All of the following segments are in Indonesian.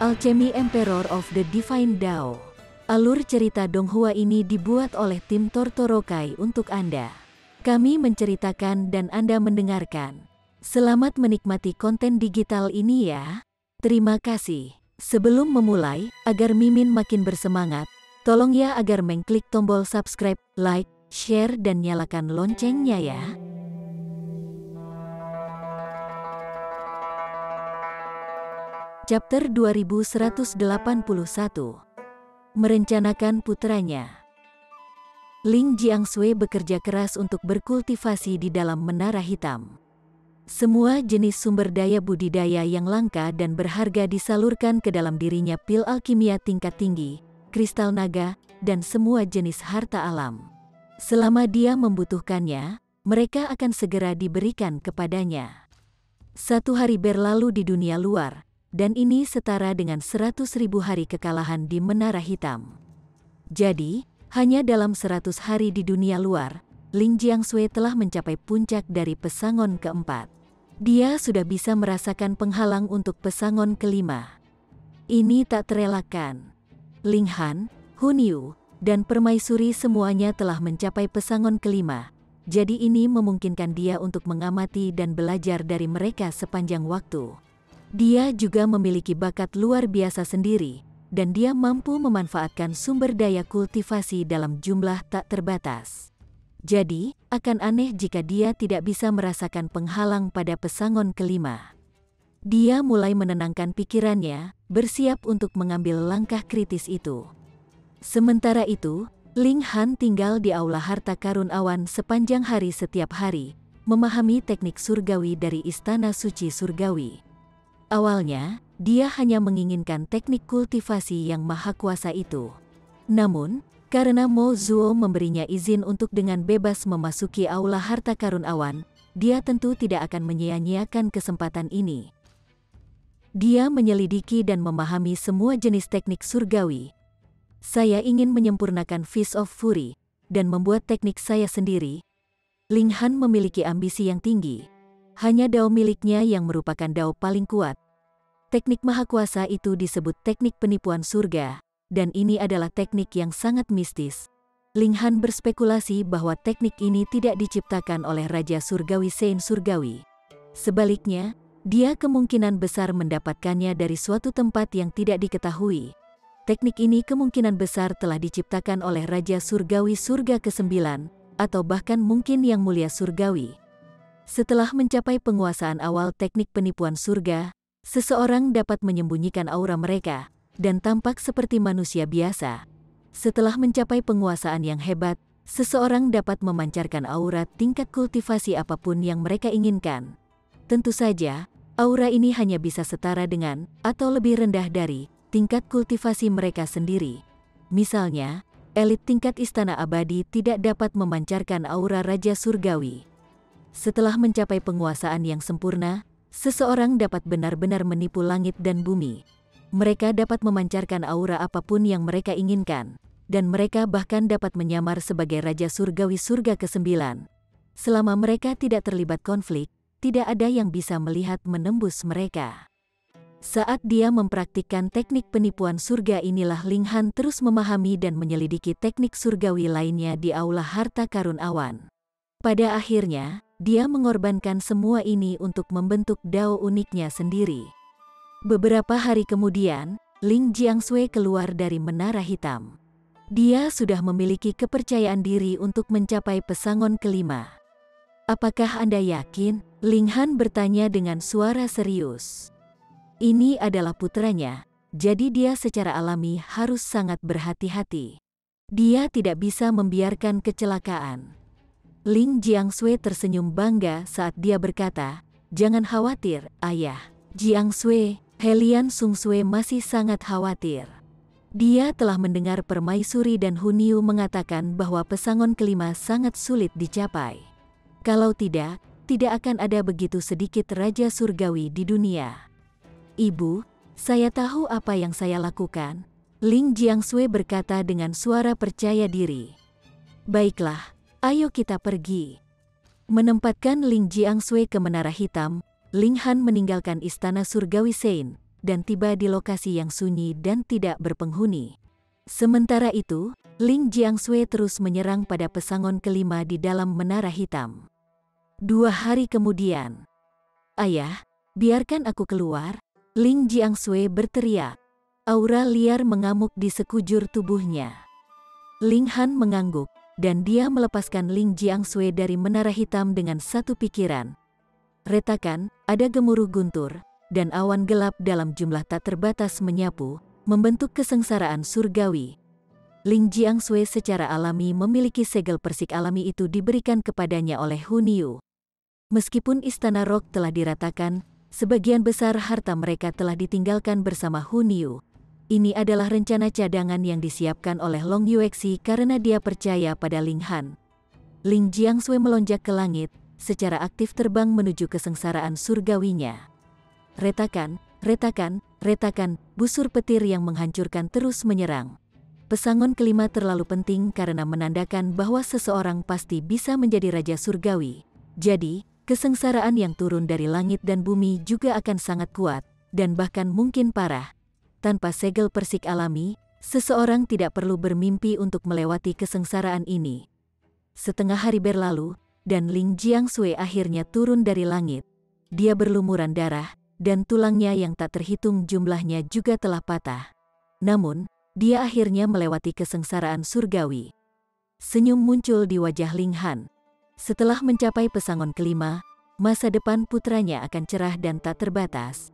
Alchemy Emperor of the Divine Dao. Alur cerita Donghua ini dibuat oleh tim Tortorokai untuk Anda. Kami menceritakan dan Anda mendengarkan. Selamat menikmati konten digital ini ya. Terima kasih. Sebelum memulai, agar Mimin makin bersemangat, tolong ya agar mengklik tombol subscribe, like, share dan nyalakan loncengnya ya. Chapter 2181. Merencanakan putranya. Ling Jiangsui bekerja keras untuk berkultivasi di dalam menara hitam. Semua jenis sumber daya budidaya yang langka dan berharga disalurkan ke dalam dirinya, pil alkimia tingkat tinggi, kristal naga, dan semua jenis harta alam. Selama dia membutuhkannya, mereka akan segera diberikan kepadanya. 1 hari berlalu di dunia luar, dan ini setara dengan 100.000 hari kekalahan di menara hitam. Jadi, hanya dalam 100 hari di dunia luar, Ling Jiangsui telah mencapai puncak dari pesangon keempat. Dia sudah bisa merasakan penghalang untuk pesangon kelima. Ini tak terelakkan. Ling Han, Hun Yu, dan Permaisuri semuanya telah mencapai pesangon kelima. Jadi ini memungkinkan dia untuk mengamati dan belajar dari mereka sepanjang waktu. Dia juga memiliki bakat luar biasa sendiri, dan dia mampu memanfaatkan sumber daya kultivasi dalam jumlah tak terbatas. Jadi, akan aneh jika dia tidak bisa merasakan penghalang pada pesangon kelima. Dia mulai menenangkan pikirannya, bersiap untuk mengambil langkah kritis itu. Sementara itu, Ling Han tinggal di aula harta karun awan sepanjang hari setiap hari, memahami teknik surgawi dari istana suci surgawi. Awalnya, dia hanya menginginkan teknik kultivasi yang maha kuasa itu. Namun, karena Mo Zuo memberinya izin untuk dengan bebas memasuki aula harta karun awan, dia tentu tidak akan menyia-nyiakan kesempatan ini. Dia menyelidiki dan memahami semua jenis teknik surgawi. Saya ingin menyempurnakan Fist of Fury, dan membuat teknik saya sendiri. Ling Han memiliki ambisi yang tinggi. Hanya dao miliknya yang merupakan dao paling kuat. Teknik maha kuasa itu disebut teknik penipuan surga. Dan ini adalah teknik yang sangat mistis. Ling Han berspekulasi bahwa teknik ini tidak diciptakan oleh Raja Surgawi Sein Surgawi. Sebaliknya, dia kemungkinan besar mendapatkannya dari suatu tempat yang tidak diketahui. Teknik ini kemungkinan besar telah diciptakan oleh Raja Surgawi Surga ke-9, atau bahkan mungkin Yang Mulia Surgawi. Setelah mencapai penguasaan awal teknik penipuan surga, seseorang dapat menyembunyikan aura mereka dan tampak seperti manusia biasa. Setelah mencapai penguasaan yang hebat, seseorang dapat memancarkan aura tingkat kultivasi apapun yang mereka inginkan. Tentu saja, aura ini hanya bisa setara dengan, atau lebih rendah dari, tingkat kultivasi mereka sendiri. Misalnya, elit tingkat istana abadi tidak dapat memancarkan aura Raja Surgawi. Setelah mencapai penguasaan yang sempurna, seseorang dapat benar-benar menipu langit dan bumi. Mereka dapat memancarkan aura apapun yang mereka inginkan, dan mereka bahkan dapat menyamar sebagai Raja Surgawi Surga ke-9. Selama mereka tidak terlibat konflik, tidak ada yang bisa melihat menembus mereka. Saat dia mempraktikkan teknik penipuan surga inilah Ling Han terus memahami dan menyelidiki teknik surgawi lainnya di aula harta karun awan. Pada akhirnya, dia mengorbankan semua ini untuk membentuk dao uniknya sendiri. Beberapa hari kemudian, Ling Jiangsui keluar dari menara hitam. Dia sudah memiliki kepercayaan diri untuk mencapai pesangon kelima. Apakah Anda yakin? Ling Han bertanya dengan suara serius. Ini adalah putranya, jadi dia secara alami harus sangat berhati-hati. Dia tidak bisa membiarkan kecelakaan. Ling Jiangsui tersenyum bangga saat dia berkata, "Jangan khawatir, ayah." Jiangsui, Helian Sungsui masih sangat khawatir. Dia telah mendengar Permaisuri dan Hun Yu mengatakan bahwa pesangon kelima sangat sulit dicapai. Kalau tidak akan ada begitu sedikit Raja Surgawi di dunia. Ibu, saya tahu apa yang saya lakukan. Ling Jiangsui berkata dengan suara percaya diri. Baiklah, ayo kita pergi. Menempatkan Ling Jiangsui ke Menara Hitam, Ling Han meninggalkan Istana Surgawi Sein, dan tiba di lokasi yang sunyi dan tidak berpenghuni. Sementara itu, Ling Jiangsui terus menyerang pada pesangon kelima di dalam menara hitam. 2 hari kemudian, "Ayah, biarkan aku keluar," Ling Jiangsui berteriak. Aura liar mengamuk di sekujur tubuhnya. Ling Han mengangguk, dan dia melepaskan Ling Jiangsui dari menara hitam dengan satu pikiran. Retakan, ada gemuruh guntur, dan awan gelap dalam jumlah tak terbatas menyapu, membentuk kesengsaraan surgawi. Ling Jiangsui secara alami memiliki segel persik alami itu diberikan kepadanya oleh Hun Yu. Meskipun istana Rock telah diratakan, sebagian besar harta mereka telah ditinggalkan bersama Hun Yu. Ini adalah rencana cadangan yang disiapkan oleh Long Yuexi karena dia percaya pada Ling Han. Ling Jiangsui melonjak ke langit, secara aktif terbang menuju kesengsaraan surgawinya. Retakan, retakan, retakan, busur petir yang menghancurkan terus menyerang. Pesangon kelima terlalu penting karena menandakan bahwa seseorang pasti bisa menjadi raja surgawi. Jadi, kesengsaraan yang turun dari langit dan bumi juga akan sangat kuat, dan bahkan mungkin parah. Tanpa segel persik alami, seseorang tidak perlu bermimpi untuk melewati kesengsaraan ini. Setengah hari berlalu, dan Ling Jiangsui akhirnya turun dari langit. Dia berlumuran darah, dan tulangnya yang tak terhitung jumlahnya juga telah patah. Namun, dia akhirnya melewati kesengsaraan surgawi. Senyum muncul di wajah Ling Han. Setelah mencapai pesangon kelima, masa depan putranya akan cerah dan tak terbatas.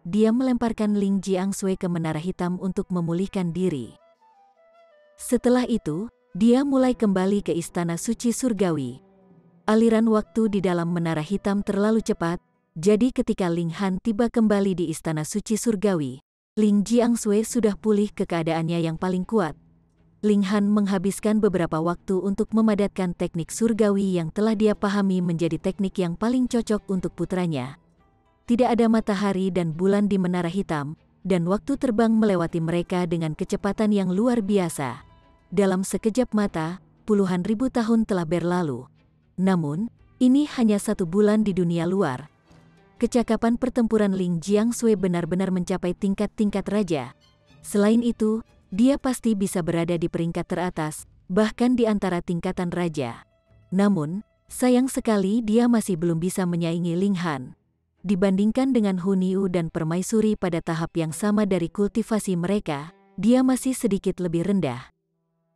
Dia melemparkan Ling Jiangsui ke menara hitam untuk memulihkan diri. Setelah itu, dia mulai kembali ke istana suci surgawi. Aliran waktu di dalam menara hitam terlalu cepat, jadi ketika Ling Han tiba kembali di istana suci surgawi, Ling Jiangsui sudah pulih ke keadaannya yang paling kuat. Ling Han menghabiskan beberapa waktu untuk memadatkan teknik surgawi yang telah dia pahami menjadi teknik yang paling cocok untuk putranya. Tidak ada matahari dan bulan di menara hitam, dan waktu terbang melewati mereka dengan kecepatan yang luar biasa. Dalam sekejap mata, puluhan ribu tahun telah berlalu. Namun, ini hanya 1 bulan di dunia luar. Kecakapan pertempuran Ling Jiangsui benar-benar mencapai tingkat-tingkat raja. Selain itu, dia pasti bisa berada di peringkat teratas, bahkan di antara tingkatan raja. Namun, sayang sekali dia masih belum bisa menyaingi Ling Han. Dibandingkan dengan Hun Yu dan Permaisuri pada tahap yang sama dari kultivasi mereka, dia masih sedikit lebih rendah.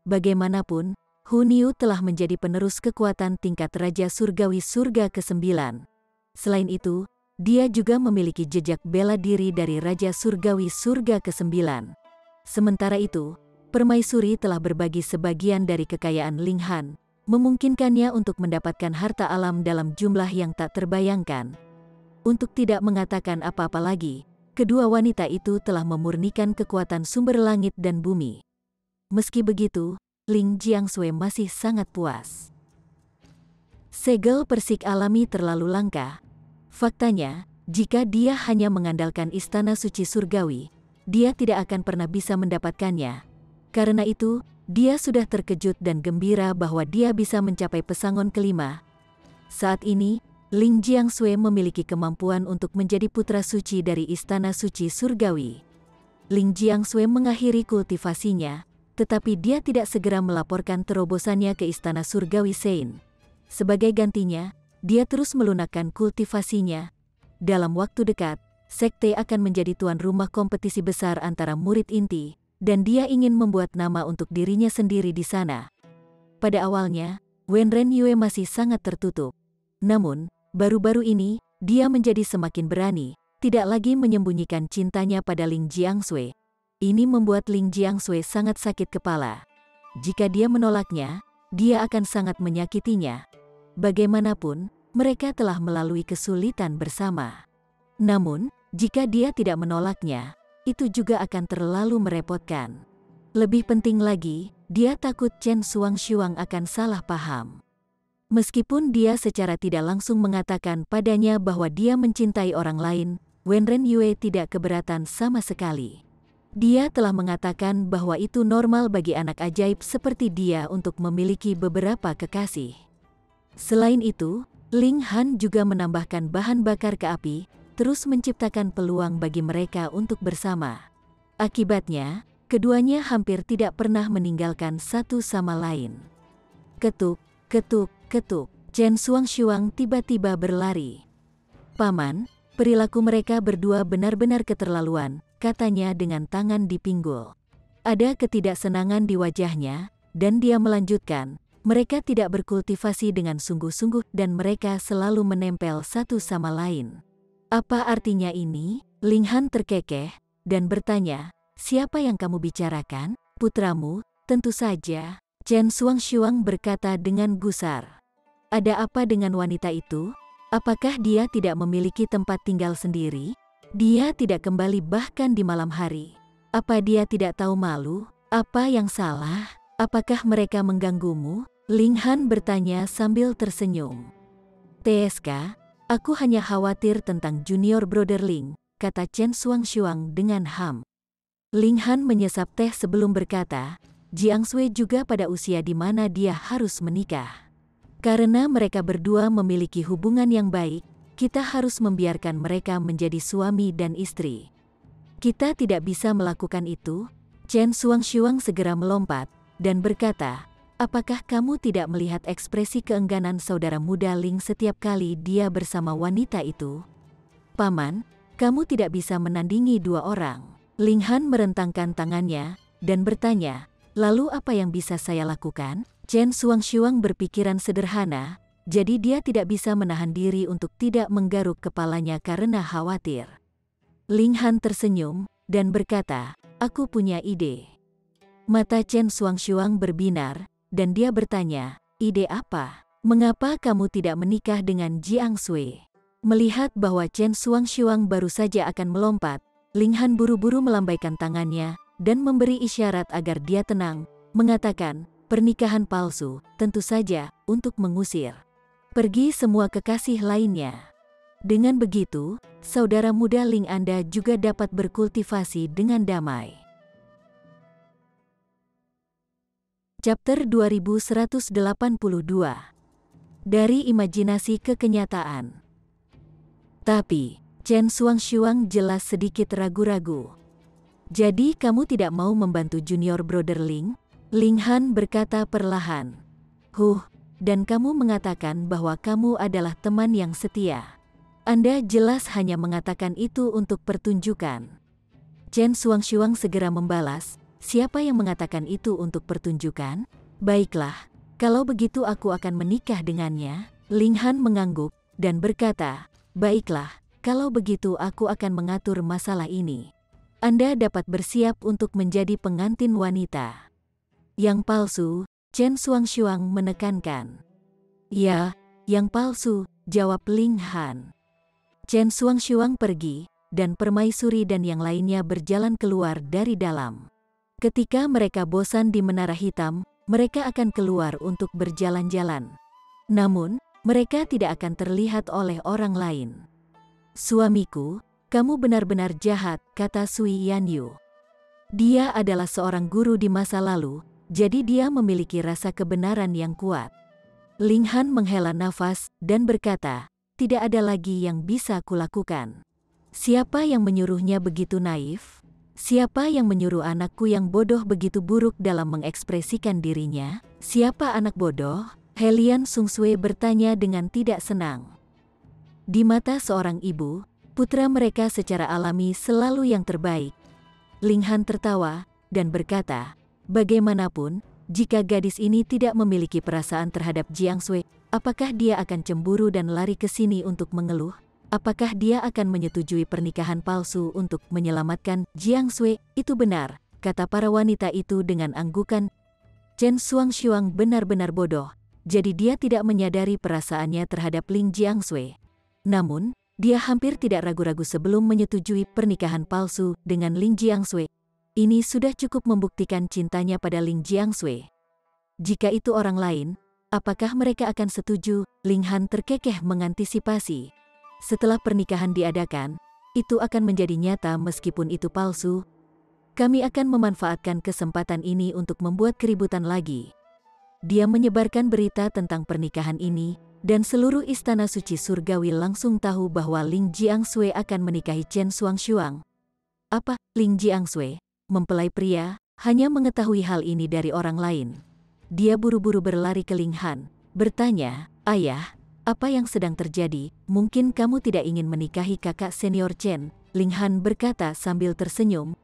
Bagaimanapun, Hun Yu telah menjadi penerus kekuatan tingkat Raja Surgawi Surga ke-9. Selain itu, dia juga memiliki jejak bela diri dari Raja Surgawi Surga ke-9. Sementara itu, Permaisuri telah berbagi sebagian dari kekayaan Ling Han, memungkinkannya untuk mendapatkan harta alam dalam jumlah yang tak terbayangkan. Untuk tidak mengatakan apa-apa lagi, kedua wanita itu telah memurnikan kekuatan sumber langit dan bumi. Meski begitu, Ling Jiangsui masih sangat puas. Segel persik alami terlalu langka. Faktanya, jika dia hanya mengandalkan istana suci surgawi, dia tidak akan pernah bisa mendapatkannya. Karena itu, dia sudah terkejut dan gembira bahwa dia bisa mencapai pesangon kelima. Saat ini, Ling Jiangsui memiliki kemampuan untuk menjadi putra suci dari istana suci surgawi. Ling Jiangsui mengakhiri kultivasinya, tetapi dia tidak segera melaporkan terobosannya ke istana surgawi Sein. Sebagai gantinya, dia terus melunakkan kultivasinya. Dalam waktu dekat, sekte akan menjadi tuan rumah kompetisi besar antara murid inti, dan dia ingin membuat nama untuk dirinya sendiri di sana. Pada awalnya, Wenren Yue masih sangat tertutup. Namun, baru-baru ini, dia menjadi semakin berani, tidak lagi menyembunyikan cintanya pada Ling Jiangsui. Ini membuat Ling Jiangsui sangat sakit kepala. Jika dia menolaknya, dia akan sangat menyakitinya. Bagaimanapun, mereka telah melalui kesulitan bersama. Namun, jika dia tidak menolaknya, itu juga akan terlalu merepotkan. Lebih penting lagi, dia takut Chen Shuangshuang akan salah paham. Meskipun dia secara tidak langsung mengatakan padanya bahwa dia mencintai orang lain, Wenren Yue tidak keberatan sama sekali. Dia telah mengatakan bahwa itu normal bagi anak ajaib seperti dia untuk memiliki beberapa kekasih. Selain itu, Ling Han juga menambahkan bahan bakar ke api, terus menciptakan peluang bagi mereka untuk bersama. Akibatnya, keduanya hampir tidak pernah meninggalkan satu sama lain. Ketuk, ketuk, ketuk. Chen Xuangshuang tiba-tiba berlari. "Paman, perilaku mereka berdua benar-benar keterlaluan," katanya dengan tangan di pinggul. Ada ketidaksenangan di wajahnya, dan dia melanjutkan, "Mereka tidak berkultivasi dengan sungguh-sungguh dan mereka selalu menempel satu sama lain." "Apa artinya ini?" Ling Han terkekeh dan bertanya, "Siapa yang kamu bicarakan? Putramu?" "Tentu saja," Chen Xuangshuang berkata dengan gusar. "Ada apa dengan wanita itu? Apakah dia tidak memiliki tempat tinggal sendiri? Dia tidak kembali bahkan di malam hari. Apa dia tidak tahu malu? Apa yang salah? Apakah mereka mengganggumu?" Ling Han bertanya sambil tersenyum. "TSK, aku hanya khawatir tentang junior brother Ling," kata Chen Xuangshuang dengan ham. Ling Han menyesap teh sebelum berkata, "Jiang Sui juga pada usia di mana dia harus menikah. Karena mereka berdua memiliki hubungan yang baik, kita harus membiarkan mereka menjadi suami dan istri. Kita tidak bisa melakukan itu." Chen Xuangshuang segera melompat dan berkata, "Apakah kamu tidak melihat ekspresi keengganan saudara muda Ling setiap kali dia bersama wanita itu?" "Paman, kamu tidak bisa menandingi dua orang." Ling Han merentangkan tangannya dan bertanya, "Lalu apa yang bisa saya lakukan?" Chen Xuangshuang berpikiran sederhana, jadi dia tidak bisa menahan diri untuk tidak menggaruk kepalanya karena khawatir. Ling Han tersenyum dan berkata, "Aku punya ide." Mata Chen Xuangshuang berbinar, dan dia bertanya, "Ide apa? Mengapa kamu tidak menikah dengan Jiang Sui?" Melihat bahwa Chen Xuangshuang baru saja akan melompat, Ling Han buru-buru melambaikan tangannya dan memberi isyarat agar dia tenang, mengatakan, "Pernikahan palsu, tentu saja, untuk mengusir pergi semua kekasih lainnya. Dengan begitu, saudara muda Ling Anda juga dapat berkultivasi dengan damai." Chapter 2182. Dari imajinasi ke kenyataan. Tapi, Chen Xuangshuang jelas sedikit ragu-ragu. "Jadi kamu tidak mau membantu junior brother Ling?" Ling Han berkata perlahan. Dan kamu mengatakan bahwa kamu adalah teman yang setia. Anda jelas hanya mengatakan itu untuk pertunjukan." Chen Xuangshuang segera membalas, "Siapa yang mengatakan itu untuk pertunjukan? Baiklah, kalau begitu aku akan menikah dengannya." Ling Han mengangguk dan berkata, "Baiklah, kalau begitu aku akan mengatur masalah ini. Anda dapat bersiap untuk menjadi pengantin wanita." "Yang palsu?" Chen Xuangshuang menekankan. "Ya, yang palsu," jawab Ling Han. Chen Xuangshuang pergi, dan permaisuri dan yang lainnya berjalan keluar dari dalam. Ketika mereka bosan di Menara Hitam, mereka akan keluar untuk berjalan-jalan. Namun, mereka tidak akan terlihat oleh orang lain. "Suamiku, kamu benar-benar jahat," kata Sui Yanyu. Dia adalah seorang guru di masa lalu, jadi dia memiliki rasa kebenaran yang kuat. Ling Han menghela nafas dan berkata, "Tidak ada lagi yang bisa kulakukan." "Siapa yang menyuruhnya begitu naif? Siapa yang menyuruh anakku yang bodoh begitu buruk dalam mengekspresikan dirinya? Siapa anak bodoh?" Helian Sungsue bertanya dengan tidak senang. Di mata seorang ibu, putra mereka secara alami selalu yang terbaik. Ling Han tertawa dan berkata, "Bagaimanapun, jika gadis ini tidak memiliki perasaan terhadap Jiang Sui, apakah dia akan cemburu dan lari ke sini untuk mengeluh? Apakah dia akan menyetujui pernikahan palsu untuk menyelamatkan Jiang Sui?" "Itu benar," kata para wanita itu dengan anggukan. Chen Xuangshuang benar-benar bodoh, jadi dia tidak menyadari perasaannya terhadap Ling Jiang Sui. Namun, dia hampir tidak ragu-ragu sebelum menyetujui pernikahan palsu dengan Ling Jiang Sui. Ini sudah cukup membuktikan cintanya pada Ling Jiang Sui. Jika itu orang lain, apakah mereka akan setuju? Ling Han terkekeh mengantisipasi. Setelah pernikahan diadakan, itu akan menjadi nyata meskipun itu palsu. Kami akan memanfaatkan kesempatan ini untuk membuat keributan lagi. Dia menyebarkan berita tentang pernikahan ini, dan seluruh istana suci surgawi langsung tahu bahwa Ling Jiangsui akan menikahi Chen Xuangshuang. Apa, Ling Jiangsui, mempelai pria, hanya mengetahui hal ini dari orang lain. Dia buru-buru berlari ke Ling Han, bertanya, "Ayah, apa yang sedang terjadi? Mungkin kamu tidak ingin menikahi kakak senior Chen?" Ling Han berkata sambil tersenyum.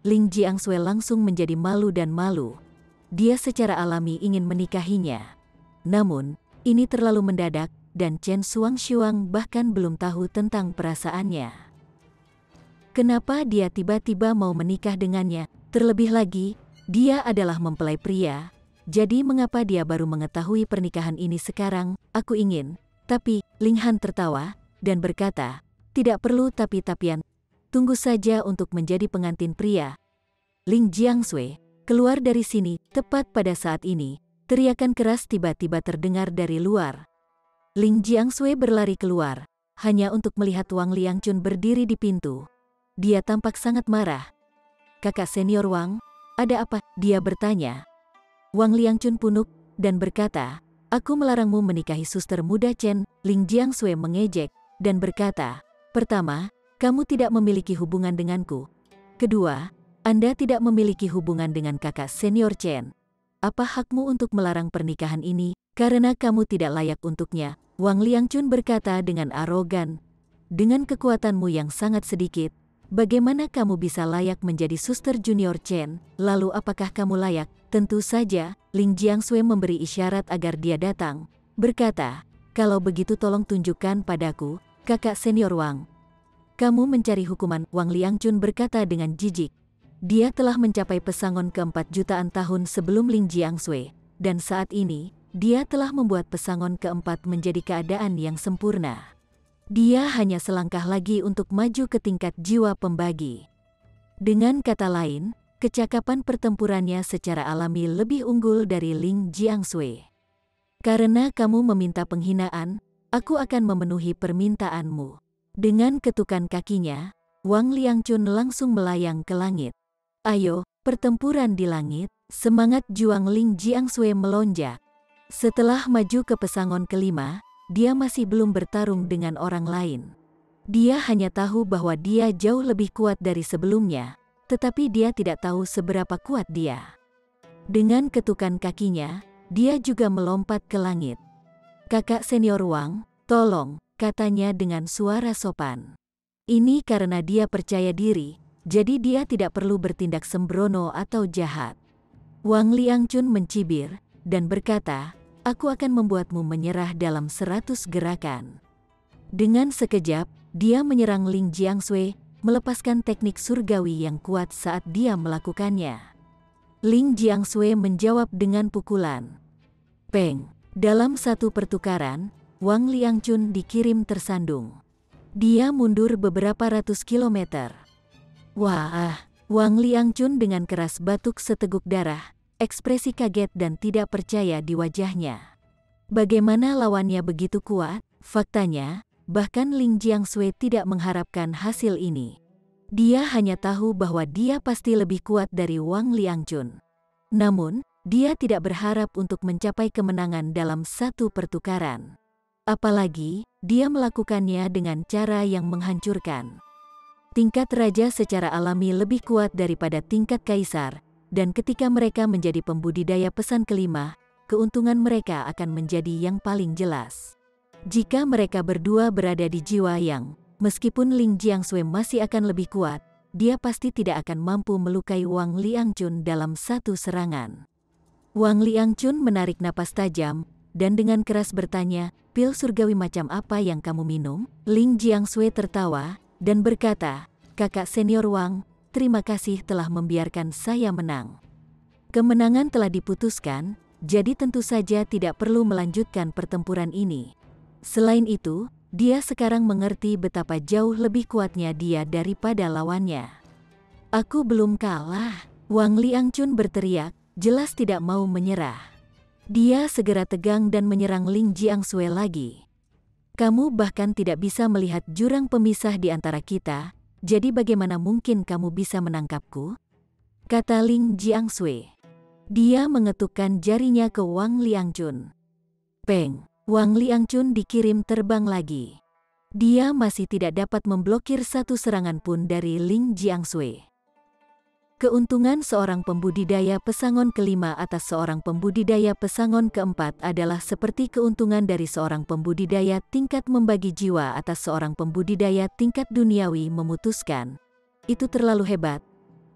Ling Jiangsui langsung menjadi malu dan malu. Dia secara alami ingin menikahinya. Namun, ini terlalu mendadak, dan Chen Xuangshuang bahkan belum tahu tentang perasaannya. Kenapa dia tiba-tiba mau menikah dengannya? Terlebih lagi, dia adalah mempelai pria. Jadi mengapa dia baru mengetahui pernikahan ini sekarang? Aku ingin. Tapi, Ling Han tertawa, dan berkata, "Tidak perlu tapi-tapian. Tunggu saja untuk menjadi pengantin pria." Ling Jiangsui, keluar dari sini. Tepat pada saat ini, teriakan keras tiba-tiba terdengar dari luar. Ling Jiangsui berlari keluar, hanya untuk melihat Wang Liangchun berdiri di pintu. Dia tampak sangat marah. "Kakak senior Wang, ada apa?" dia bertanya. Wang Liangchun punuk, dan berkata, "Aku melarangmu menikahi suster muda Chen." Ling Jiangsui mengejek, dan berkata, "Pertama, kamu tidak memiliki hubungan denganku. Kedua, Anda tidak memiliki hubungan dengan kakak senior Chen. Apa hakmu untuk melarang pernikahan ini? Karena kamu tidak layak untuknya." Wang Liangchun berkata dengan arogan, "Dengan kekuatanmu yang sangat sedikit, bagaimana kamu bisa layak menjadi suster junior Chen? Lalu apakah kamu layak?" Tentu saja, Ling Jiangsui memberi isyarat agar dia datang. Berkata, "Kalau begitu tolong tunjukkan padaku, kakak senior Wang. Kamu mencari hukuman." Wang Liangchun berkata dengan jijik. Dia telah mencapai pesangon ke-4 jutaan tahun sebelum Ling Jiangsui, dan saat ini, dia telah membuat pesangon ke-4 menjadi keadaan yang sempurna. Dia hanya selangkah lagi untuk maju ke tingkat jiwa pembagi. Dengan kata lain, kecakapan pertempurannya secara alami lebih unggul dari Ling Jiangsui. "Karena kamu meminta penghinaan, aku akan memenuhi permintaanmu." Dengan ketukan kakinya, Wang Liangchun langsung melayang ke langit. "Ayo, pertempuran di langit!" Semangat juang Ling Jiangsui melonjak. Setelah maju ke pesangon kelima, dia masih belum bertarung dengan orang lain. Dia hanya tahu bahwa dia jauh lebih kuat dari sebelumnya, tetapi dia tidak tahu seberapa kuat dia. Dengan ketukan kakinya, dia juga melompat ke langit. "Kakak senior Wang, tolong," katanya dengan suara sopan. Ini karena dia percaya diri, jadi dia tidak perlu bertindak sembrono atau jahat. Wang Liangchun mencibir, dan berkata, "Aku akan membuatmu menyerah dalam 100 gerakan." Dengan sekejap, dia menyerang Ling Jiangsui, melepaskan teknik surgawi yang kuat saat dia melakukannya. Ling Jiangsui menjawab dengan pukulan. Peng! Dalam satu pertukaran, Wang Liangchun dikirim tersandung. Dia mundur beberapa ratus kilometer. "Wah!" Wang Liangchun dengan keras batuk seteguk darah, ekspresi kaget dan tidak percaya di wajahnya. Bagaimana lawannya begitu kuat? Faktanya, bahkan Ling Jiangsui tidak mengharapkan hasil ini. Dia hanya tahu bahwa dia pasti lebih kuat dari Wang Liangchun. Namun, dia tidak berharap untuk mencapai kemenangan dalam satu pertukaran. Apalagi, dia melakukannya dengan cara yang menghancurkan. Tingkat raja secara alami lebih kuat daripada tingkat kaisar, dan ketika mereka menjadi pembudidaya pesan kelima, keuntungan mereka akan menjadi yang paling jelas. Jika mereka berdua berada di jiwa yang, meskipun Ling Jiangsui masih akan lebih kuat, dia pasti tidak akan mampu melukai Wang Liangchun dalam satu serangan. Wang Liangchun menarik napas tajam, dan dengan keras bertanya, "Pil surgawi macam apa yang kamu minum?" Ling Jiangsui tertawa, dan berkata, "Kakak senior Wang, terima kasih telah membiarkan saya menang. Kemenangan telah diputuskan, jadi tentu saja tidak perlu melanjutkan pertempuran ini. Selain itu, dia sekarang mengerti betapa jauh lebih kuatnya dia daripada lawannya." "Aku belum kalah!" Wang Liangchun berteriak, jelas tidak mau menyerah. Dia segera tegang dan menyerang Ling Jiangsui lagi. "Kamu bahkan tidak bisa melihat jurang pemisah di antara kita, jadi bagaimana mungkin kamu bisa menangkapku?" kata Ling Jiangsui. Dia mengetukkan jarinya ke Wang Liangchun. Peng! Wang Liangchun dikirim terbang lagi. Dia masih tidak dapat memblokir satu serangan pun dari Ling Jiangsui. Keuntungan seorang pembudidaya pesangon kelima atas seorang pembudidaya pesangon keempat adalah seperti keuntungan dari seorang pembudidaya tingkat membagi jiwa atas seorang pembudidaya tingkat duniawi memutuskan. Itu terlalu hebat.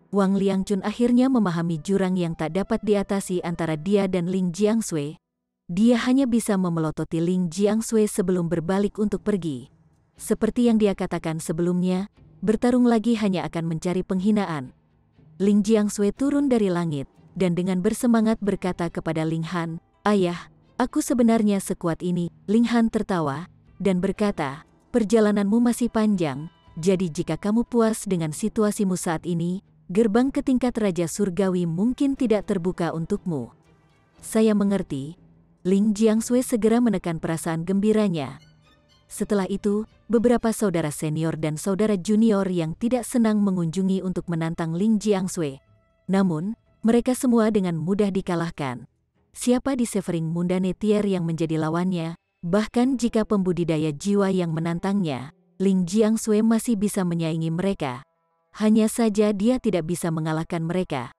Wang Liangchun akhirnya memahami jurang yang tak dapat diatasi antara dia dan Ling Jiangsui. Dia hanya bisa memelototi Ling Jiangsui sebelum berbalik untuk pergi. Seperti yang dia katakan sebelumnya, bertarung lagi hanya akan mencari penghinaan. Ling Jiangsui turun dari langit, dan dengan bersemangat berkata kepada Ling Han, "Ayah, aku sebenarnya sekuat ini." Ling Han tertawa, dan berkata, "Perjalananmu masih panjang, jadi jika kamu puas dengan situasimu saat ini, gerbang ke tingkat Raja Surgawi mungkin tidak terbuka untukmu." "Saya mengerti." Ling Jiangsui segera menekan perasaan gembiranya. Setelah itu, beberapa saudara senior dan saudara junior yang tidak senang mengunjungi untuk menantang Ling Jiangsui. Namun, mereka semua dengan mudah dikalahkan. Siapa di Severing Mundanetier yang menjadi lawannya, bahkan jika pembudidaya jiwa yang menantangnya, Ling Jiangsui masih bisa menyaingi mereka. Hanya saja dia tidak bisa mengalahkan mereka.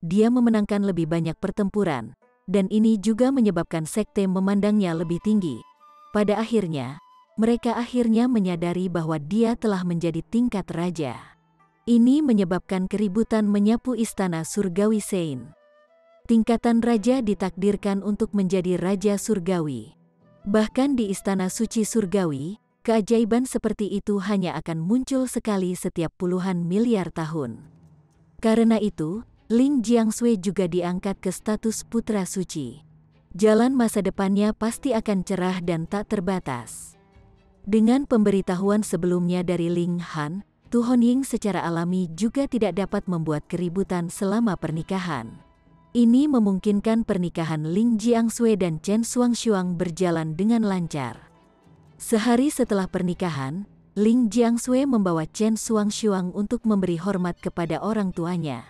Dia memenangkan lebih banyak pertempuran, dan ini juga menyebabkan sekte memandangnya lebih tinggi. Pada akhirnya, mereka akhirnya menyadari bahwa dia telah menjadi tingkat raja. Ini menyebabkan keributan menyapu istana surgawi Sein. Tingkatan raja ditakdirkan untuk menjadi raja surgawi. Bahkan di istana suci surgawi, keajaiban seperti itu hanya akan muncul sekali setiap puluhan miliar tahun. Karena itu, Ling Jiangsui juga diangkat ke status putra suci. Jalan masa depannya pasti akan cerah dan tak terbatas. Dengan pemberitahuan sebelumnya dari Ling Han, Tu Honying secara alami juga tidak dapat membuat keributan selama pernikahan. Ini memungkinkan pernikahan Ling Jiangsui dan Chen Shuangshuang berjalan dengan lancar. Sehari setelah pernikahan, Ling Jiangsui membawa Chen Shuangshuang untuk memberi hormat kepada orang tuanya.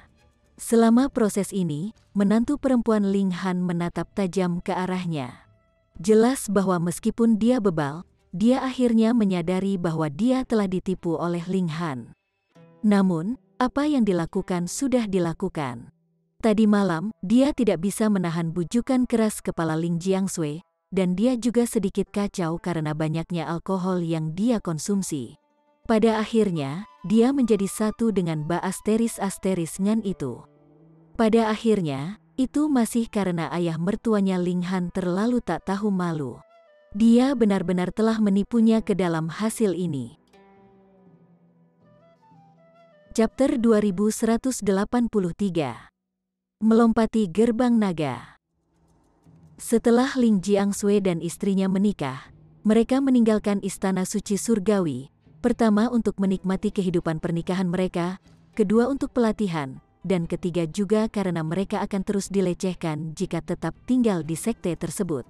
Selama proses ini, menantu perempuan Ling Han menatap tajam ke arahnya. Jelas bahwa meskipun dia bebal, dia akhirnya menyadari bahwa dia telah ditipu oleh Ling Han. Namun, apa yang dilakukan sudah dilakukan. Tadi malam, dia tidak bisa menahan bujukan keras kepala Ling Jiangsui, dan dia juga sedikit kacau karena banyaknya alkohol yang dia konsumsi. Pada akhirnya, dia menjadi satu dengan Ba Asteris Ngan itu. Pada akhirnya, itu masih karena ayah mertuanya Ling Han terlalu tak tahu malu. Dia benar-benar telah menipunya ke dalam hasil ini. Chapter 2183. Melompati Gerbang Naga. Setelah Ling Jiangsui dan istrinya menikah, mereka meninggalkan istana suci surgawi, pertama untuk menikmati kehidupan pernikahan mereka, kedua untuk pelatihan, dan ketiga juga karena mereka akan terus dilecehkan jika tetap tinggal di sekte tersebut.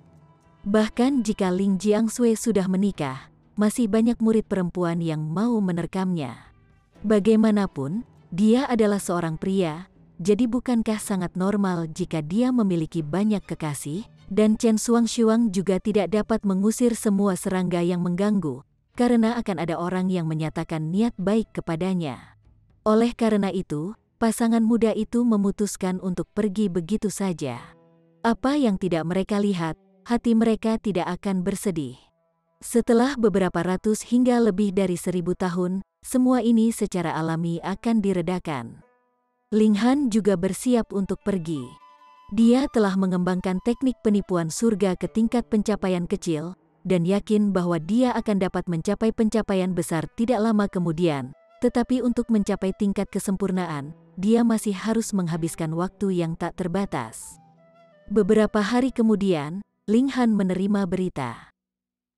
Bahkan jika Ling Jiangsui sudah menikah, masih banyak murid perempuan yang mau menerkamnya. Bagaimanapun, dia adalah seorang pria, jadi bukankah sangat normal jika dia memiliki banyak kekasih? Dan Chen Shuangshuang juga tidak dapat mengusir semua serangga yang mengganggu, karena akan ada orang yang menyatakan niat baik kepadanya. Oleh karena itu, pasangan muda itu memutuskan untuk pergi begitu saja. Apa yang tidak mereka lihat, hati mereka tidak akan bersedih. Setelah beberapa ratus hingga lebih dari 1000 tahun, semua ini secara alami akan diredakan. Ling Han juga bersiap untuk pergi. Dia telah mengembangkan teknik penipuan surga ke tingkat pencapaian kecil, dan yakin bahwa dia akan dapat mencapai pencapaian besar tidak lama kemudian. Tetapi untuk mencapai tingkat kesempurnaan, dia masih harus menghabiskan waktu yang tak terbatas. Beberapa hari kemudian, Ling Han menerima berita.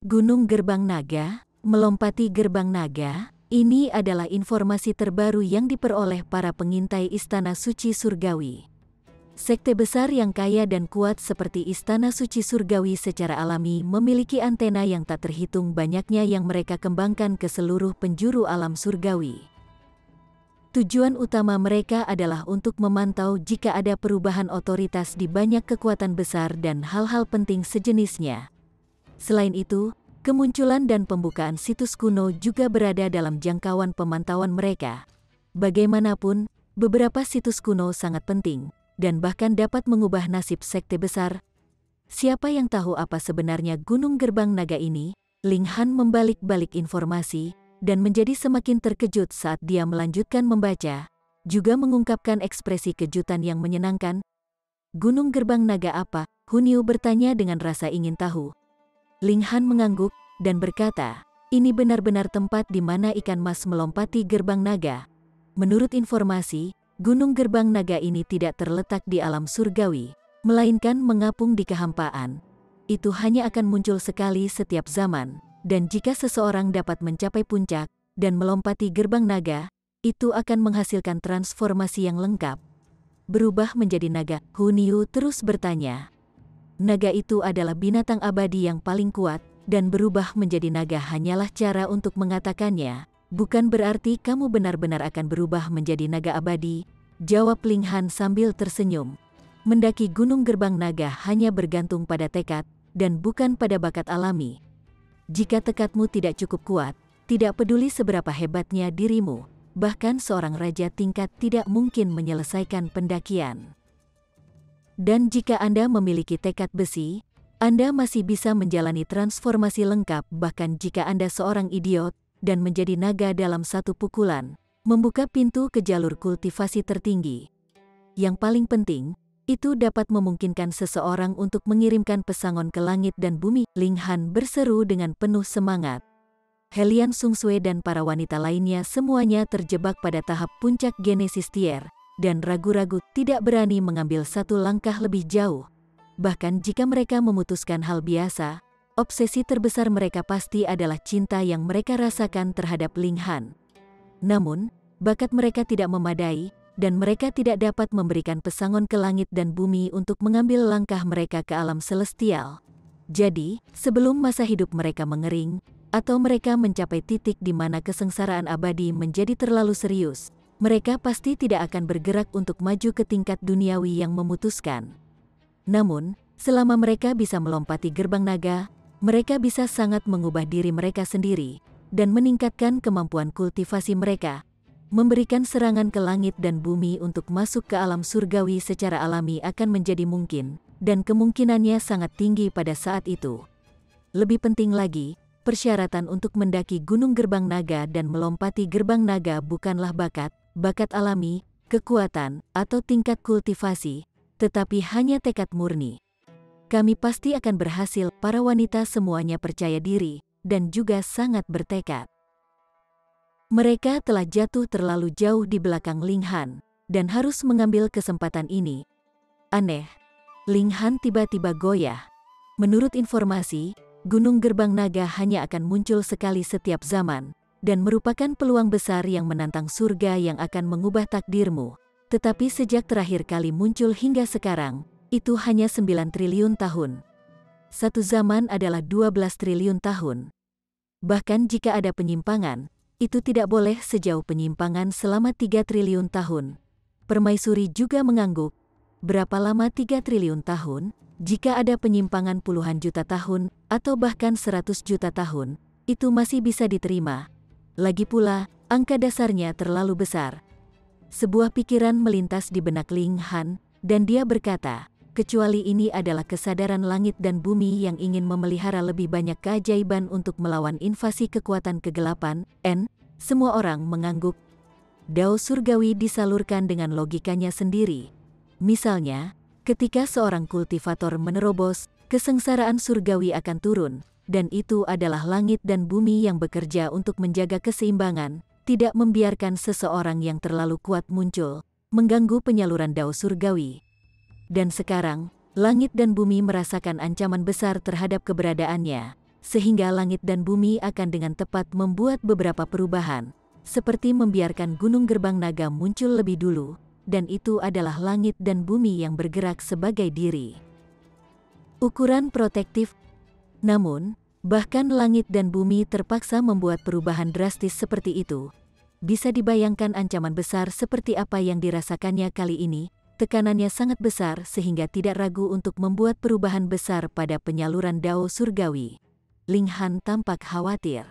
Gunung Gerbang Naga, melompati Gerbang Naga, ini adalah informasi terbaru yang diperoleh para pengintai Istana Suci Surgawi. Sekte besar yang kaya dan kuat seperti Istana Suci Surgawi secara alami memiliki antena yang tak terhitung banyaknya yang mereka kembangkan ke seluruh penjuru alam surgawi. Tujuan utama mereka adalah untuk memantau jika ada perubahan otoritas di banyak kekuatan besar dan hal-hal penting sejenisnya. Selain itu, kemunculan dan pembukaan situs kuno juga berada dalam jangkauan pemantauan mereka. Bagaimanapun, beberapa situs kuno sangat penting, dan bahkan dapat mengubah nasib sekte besar. Siapa yang tahu apa sebenarnya Gunung Gerbang Naga ini? Ling Han membalik-balik informasi, dan menjadi semakin terkejut saat dia melanjutkan membaca, juga mengungkapkan ekspresi kejutan yang menyenangkan. Gunung Gerbang Naga apa? Hun Yu bertanya dengan rasa ingin tahu. Ling Han mengangguk, dan berkata, ini benar-benar tempat di mana ikan mas melompati gerbang naga. Menurut informasi, Gunung Gerbang Naga ini tidak terletak di alam surgawi, melainkan mengapung di kehampaan. Itu hanya akan muncul sekali setiap zaman, dan jika seseorang dapat mencapai puncak dan melompati gerbang naga, itu akan menghasilkan transformasi yang lengkap. Berubah menjadi naga, Hun Yu terus bertanya. Naga itu adalah binatang abadi yang paling kuat, dan berubah menjadi naga hanyalah cara untuk mengatakannya. Bukan berarti kamu benar-benar akan berubah menjadi naga abadi, jawab Ling Han sambil tersenyum. Mendaki Gunung Gerbang Naga hanya bergantung pada tekad, dan bukan pada bakat alami. Jika tekadmu tidak cukup kuat, tidak peduli seberapa hebatnya dirimu, bahkan seorang raja tingkat tidak mungkin menyelesaikan pendakian. Dan jika Anda memiliki tekad besi, Anda masih bisa menjalani transformasi lengkap. Bahkan jika Anda seorang idiot dan menjadi naga dalam satu pukulan, membuka pintu ke jalur kultivasi tertinggi. Yang paling penting, itu dapat memungkinkan seseorang untuk mengirimkan pesangon ke langit dan bumi. Ling Han berseru dengan penuh semangat. Helian Sungsue dan para wanita lainnya semuanya terjebak pada tahap puncak Genesis Tier, dan ragu-ragu tidak berani mengambil satu langkah lebih jauh. Bahkan jika mereka memutuskan hal biasa, obsesi terbesar mereka pasti adalah cinta yang mereka rasakan terhadap Ling Han. Namun, bakat mereka tidak memadai, dan mereka tidak dapat memberikan pesangon ke langit dan bumi untuk mengambil langkah mereka ke alam celestial. Jadi, sebelum masa hidup mereka mengering, atau mereka mencapai titik di mana kesengsaraan abadi menjadi terlalu serius, mereka pasti tidak akan bergerak untuk maju ke tingkat duniawi yang memutuskan. Namun, selama mereka bisa melompati gerbang naga, mereka bisa sangat mengubah diri mereka sendiri, dan meningkatkan kemampuan kultivasi mereka, memberikan serangan ke langit dan bumi untuk masuk ke alam surgawi secara alami akan menjadi mungkin, dan kemungkinannya sangat tinggi pada saat itu. Lebih penting lagi, persyaratan untuk mendaki Gunung Gerbang Naga dan melompati gerbang naga bukanlah bakat alami, kekuatan, atau tingkat kultivasi, tetapi hanya tekad murni. Kami pasti akan berhasil. Para wanita semuanya percaya diri, dan juga sangat bertekad. Mereka telah jatuh terlalu jauh di belakang Ling Han, dan harus mengambil kesempatan ini. Aneh, Ling Han tiba-tiba goyah. Menurut informasi, Gunung Gerbang Naga hanya akan muncul sekali setiap zaman, dan merupakan peluang besar yang menantang surga yang akan mengubah takdirmu. Tetapi sejak terakhir kali muncul hingga sekarang, itu hanya 9 triliun tahun. Satu zaman adalah 12 triliun tahun. Bahkan jika ada penyimpangan, itu tidak boleh sejauh penyimpangan selama 3 triliun tahun. Permaisuri juga mengangguk. Berapa lama 3 triliun tahun? Jika ada penyimpangan puluhan juta tahun, atau bahkan 100 juta tahun, itu masih bisa diterima. Lagi pula, angka dasarnya terlalu besar. Sebuah pikiran melintas di benak Ling Han, dan dia berkata, kecuali ini adalah kesadaran langit dan bumi yang ingin memelihara lebih banyak keajaiban untuk melawan invasi kekuatan kegelapan. Semua orang mengangguk. Dao surgawi disalurkan dengan logikanya sendiri. Misalnya, ketika seorang kultivator menerobos, kesengsaraan surgawi akan turun. Dan itu adalah langit dan bumi yang bekerja untuk menjaga keseimbangan, tidak membiarkan seseorang yang terlalu kuat muncul, mengganggu penyaluran dao surgawi. Dan sekarang, langit dan bumi merasakan ancaman besar terhadap keberadaannya, sehingga langit dan bumi akan dengan tepat membuat beberapa perubahan, seperti membiarkan Gunung Gerbang Naga muncul lebih dulu, dan itu adalah langit dan bumi yang bergerak sebagai diri. Ukuran protektif. Namun, bahkan langit dan bumi terpaksa membuat perubahan drastis seperti itu. Bisa dibayangkan ancaman besar seperti apa yang dirasakannya kali ini. Tekanannya sangat besar sehingga tidak ragu untuk membuat perubahan besar pada penyaluran dao surgawi. Ling Han tampak khawatir.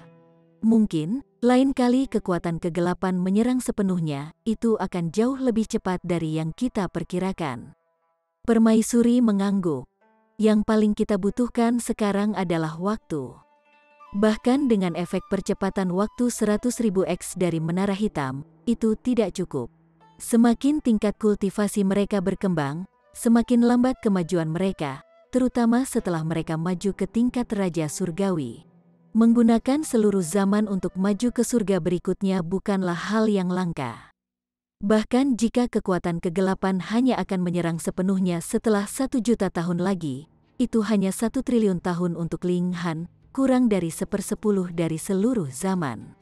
Mungkin, lain kali kekuatan kegelapan menyerang sepenuhnya, itu akan jauh lebih cepat dari yang kita perkirakan. Permaisuri mengangguk. Yang paling kita butuhkan sekarang adalah waktu. Bahkan dengan efek percepatan waktu 100.000 X dari Menara Hitam, itu tidak cukup. Semakin tingkat kultivasi mereka berkembang, semakin lambat kemajuan mereka, terutama setelah mereka maju ke tingkat Raja Surgawi. Menggunakan seluruh zaman untuk maju ke surga berikutnya bukanlah hal yang langka. Bahkan jika kekuatan kegelapan hanya akan menyerang sepenuhnya setelah 1 juta tahun lagi, itu hanya 1 triliun tahun untuk Ling Han, kurang dari 1/10 dari seluruh zaman.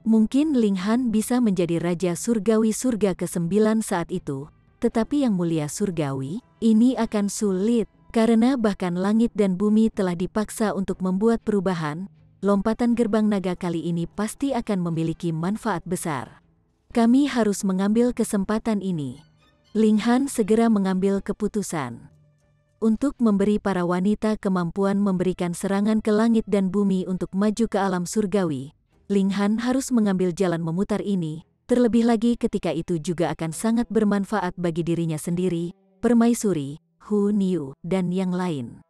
Mungkin Ling Han bisa menjadi Raja Surgawi surga ke-9 saat itu, tetapi Yang Mulia Surgawi, ini akan sulit, karena bahkan langit dan bumi telah dipaksa untuk membuat perubahan. Lompatan gerbang naga kali ini pasti akan memiliki manfaat besar. Kami harus mengambil kesempatan ini. Ling Han segera mengambil keputusan. Untuk memberi para wanita kemampuan memberikan serangan ke langit dan bumi untuk maju ke alam surgawi, Ling Han harus mengambil jalan memutar ini, terlebih lagi ketika itu juga akan sangat bermanfaat bagi dirinya sendiri, permaisuri, Hu Niu, dan yang lain.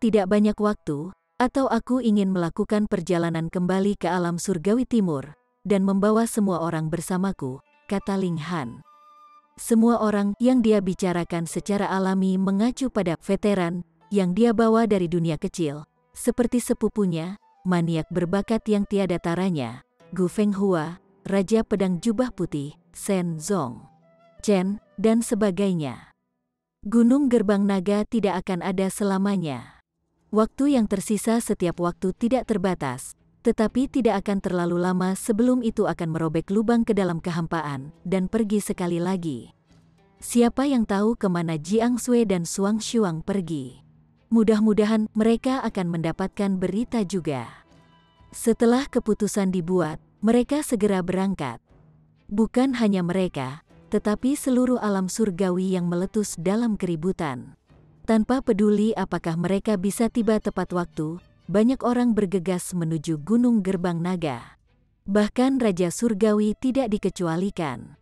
Tidak banyak waktu, atau aku ingin melakukan perjalanan kembali ke alam surgawi timur, dan membawa semua orang bersamaku, kata Ling Han. Semua orang yang dia bicarakan secara alami mengacu pada veteran yang dia bawa dari dunia kecil, seperti sepupunya, maniak berbakat yang tiada taranya, Gu Fenghua, Raja Pedang Jubah Putih, Shen Zong, Chen, dan sebagainya. Gunung Gerbang Naga tidak akan ada selamanya. Waktu yang tersisa setiap waktu tidak terbatas, tetapi tidak akan terlalu lama sebelum itu akan merobek lubang ke dalam kehampaan dan pergi sekali lagi. Siapa yang tahu kemana Jiang Sui dan Suang Shuang pergi? Mudah-mudahan mereka akan mendapatkan berita juga. Setelah keputusan dibuat, mereka segera berangkat. Bukan hanya mereka, tetapi seluruh alam surgawi yang meletus dalam keributan. Tanpa peduli apakah mereka bisa tiba tepat waktu, banyak orang bergegas menuju Gunung Gerbang Naga. Bahkan Raja Surgawi tidak dikecualikan.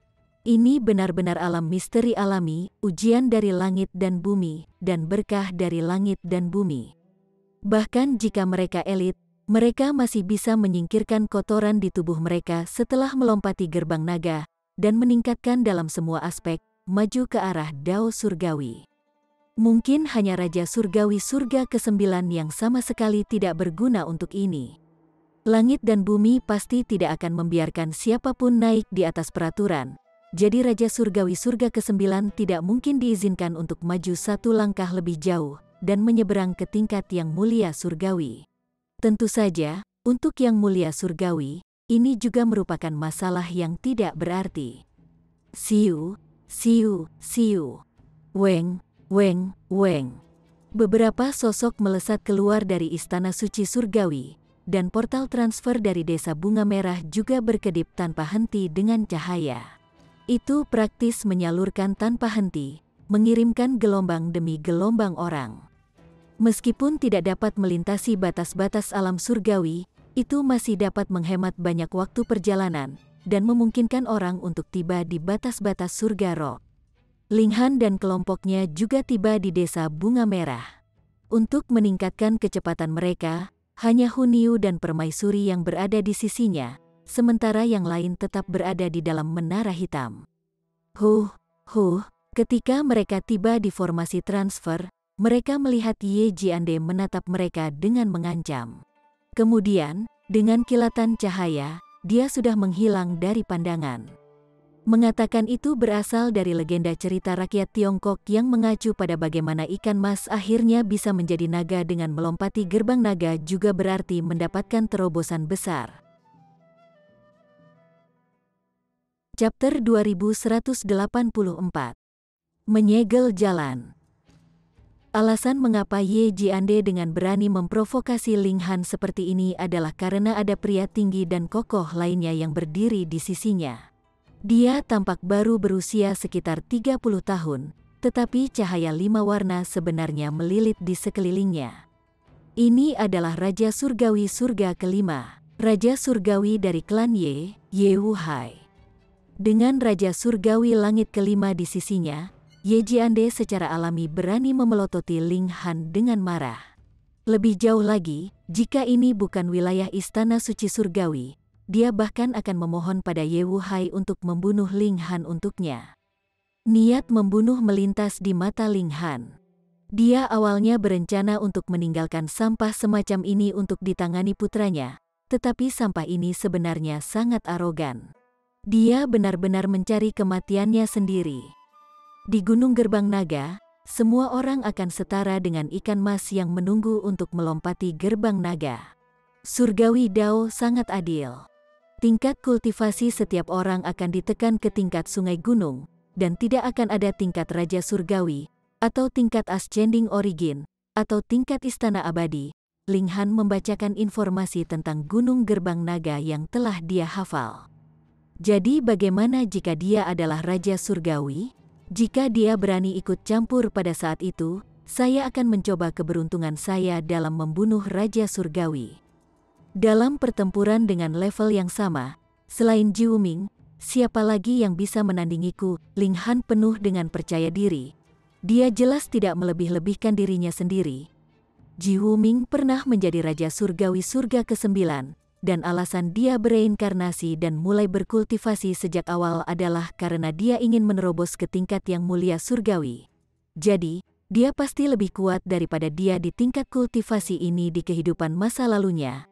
Ini benar-benar alam misteri alami, ujian dari langit dan bumi, dan berkah dari langit dan bumi. Bahkan jika mereka elit, mereka masih bisa menyingkirkan kotoran di tubuh mereka setelah melompati Gerbang Naga, dan meningkatkan dalam semua aspek, maju ke arah Dao Surgawi. Mungkin hanya Raja Surgawi surga ke-9 yang sama sekali tidak berguna untuk ini. Langit dan bumi pasti tidak akan membiarkan siapapun naik di atas peraturan. Jadi Raja Surgawi surga ke-9 tidak mungkin diizinkan untuk maju satu langkah lebih jauh dan menyeberang ke tingkat Yang Mulia Surgawi. Tentu saja, untuk Yang Mulia Surgawi, ini juga merupakan masalah yang tidak berarti. Siu, siu, siu. Weng. Weng, weng. Beberapa sosok melesat keluar dari Istana Suci Surgawi, dan portal transfer dari Desa Bunga Merah juga berkedip tanpa henti dengan cahaya. Itu praktis menyalurkan tanpa henti, mengirimkan gelombang demi gelombang orang. Meskipun tidak dapat melintasi batas-batas alam surgawi, itu masih dapat menghemat banyak waktu perjalanan, dan memungkinkan orang untuk tiba di batas-batas surga roh. Ling Han dan kelompoknya juga tiba di Desa Bunga Merah. Untuk meningkatkan kecepatan mereka, hanya Hu Niu dan permaisuri yang berada di sisinya, sementara yang lain tetap berada di dalam Menara Hitam. Ketika mereka tiba di formasi transfer, mereka melihat Ye Jiande menatap mereka dengan mengancam. Kemudian, dengan kilatan cahaya, dia sudah menghilang dari pandangan. Mengatakan itu berasal dari legenda cerita rakyat Tiongkok yang mengacu pada bagaimana ikan mas akhirnya bisa menjadi naga dengan melompati gerbang naga juga berarti mendapatkan terobosan besar. Chapter 2184. Menyegel jalan. Alasan mengapa Ye Jiande dengan berani memprovokasi Ling Han seperti ini adalah karena ada pria tinggi dan kokoh lainnya yang berdiri di sisinya. Dia tampak baru berusia sekitar 30 tahun, tetapi cahaya 5 warna sebenarnya melilit di sekelilingnya. Ini adalah Raja Surgawi Surga kelima. Raja Surgawi dari klan Ye Wuhai. Dengan Raja Surgawi Langit kelima di sisinya, Ye Jiande secara alami berani memelototi Ling Han dengan marah. Lebih jauh lagi, jika ini bukan wilayah Istana Suci Surgawi, dia bahkan akan memohon pada Ye Wuhai untuk membunuh Ling Han untuknya. Niat membunuh melintas di mata Ling Han. Dia awalnya berencana untuk meninggalkan sampah semacam ini untuk ditangani putranya, tetapi sampah ini sebenarnya sangat arogan. Dia benar-benar mencari kematiannya sendiri. Di Gunung Gerbang Naga, semua orang akan setara dengan ikan mas yang menunggu untuk melompati gerbang naga. Surgawi Dao sangat adil. Tingkat kultivasi setiap orang akan ditekan ke tingkat sungai gunung, dan tidak akan ada tingkat Raja Surgawi, atau tingkat Ascending Origin, atau tingkat Istana Abadi. Ling Han membacakan informasi tentang Gunung Gerbang Naga yang telah dia hafal. Jadi bagaimana jika dia adalah Raja Surgawi? Jika dia berani ikut campur pada saat itu, saya akan mencoba keberuntungan saya dalam membunuh Raja Surgawi. Dalam pertempuran dengan level yang sama, selain Ji Wuming, siapa lagi yang bisa menandingiku? Ling Han penuh dengan percaya diri. Dia jelas tidak melebih-lebihkan dirinya sendiri. Ji Wuming pernah menjadi Raja Surgawi Surga ke-9, dan alasan dia bereinkarnasi dan mulai berkultivasi sejak awal adalah karena dia ingin menerobos ke tingkat yang mulia surgawi. Jadi, dia pasti lebih kuat daripada dia di tingkat kultivasi ini di kehidupan masa lalunya.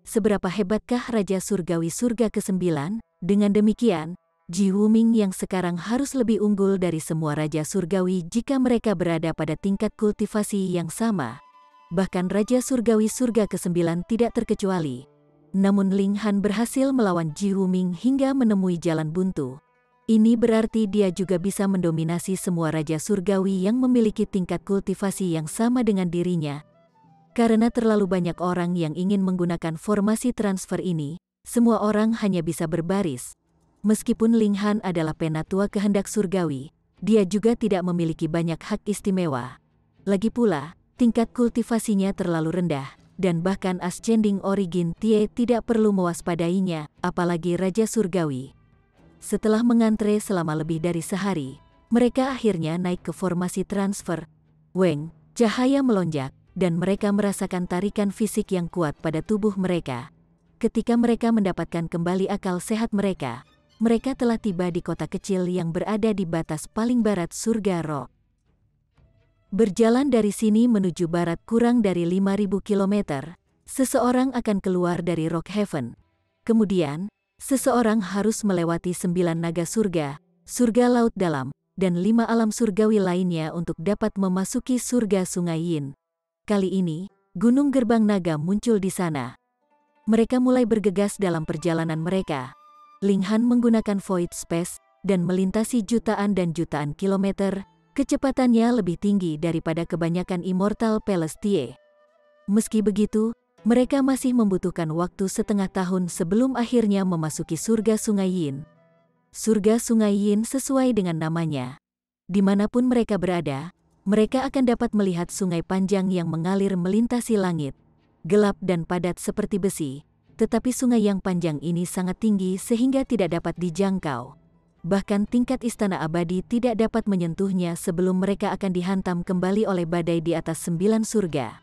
Seberapa hebatkah Raja Surgawi Surga ke-9? Dengan demikian, Ji Wuming yang sekarang harus lebih unggul dari semua Raja Surgawi jika mereka berada pada tingkat kultivasi yang sama. Bahkan Raja Surgawi Surga ke-9 tidak terkecuali. Namun Ling Han berhasil melawan Ji Wuming hingga menemui jalan buntu. Ini berarti dia juga bisa mendominasi semua Raja Surgawi yang memiliki tingkat kultivasi yang sama dengan dirinya. Karena terlalu banyak orang yang ingin menggunakan formasi transfer ini, semua orang hanya bisa berbaris. Meskipun Ling Han adalah penatua kehendak surgawi, dia juga tidak memiliki banyak hak istimewa. Lagi pula, tingkat kultivasinya terlalu rendah, dan bahkan Ascending Origin Tie tidak perlu mewaspadainya, apalagi Raja Surgawi. Setelah mengantre selama lebih dari sehari, mereka akhirnya naik ke formasi transfer. Weng, cahaya melonjak, dan mereka merasakan tarikan fisik yang kuat pada tubuh mereka. Ketika mereka mendapatkan kembali akal sehat mereka telah tiba di kota kecil yang berada di batas paling barat surga roh. Berjalan dari sini menuju barat kurang dari 5.000 km, seseorang akan keluar dari Rock Heaven. Kemudian, seseorang harus melewati 9 naga surga, surga laut dalam, dan 5 alam surgawi lainnya untuk dapat memasuki surga Sungai Yin. Kali ini, Gunung Gerbang Naga muncul di sana. Mereka mulai bergegas dalam perjalanan mereka. Ling Han menggunakan void space dan melintasi jutaan dan jutaan kilometer. Kecepatannya lebih tinggi daripada kebanyakan Immortal Palace Tie. Meski begitu, mereka masih membutuhkan waktu setengah tahun sebelum akhirnya memasuki surga Sungai Yin. Surga Sungai Yin sesuai dengan namanya. Dimanapun mereka berada, mereka akan dapat melihat sungai panjang yang mengalir melintasi langit. Gelap dan padat seperti besi. Tetapi sungai yang panjang ini sangat tinggi sehingga tidak dapat dijangkau. Bahkan tingkat Istana Abadi tidak dapat menyentuhnya sebelum mereka akan dihantam kembali oleh badai di atas 9 surga.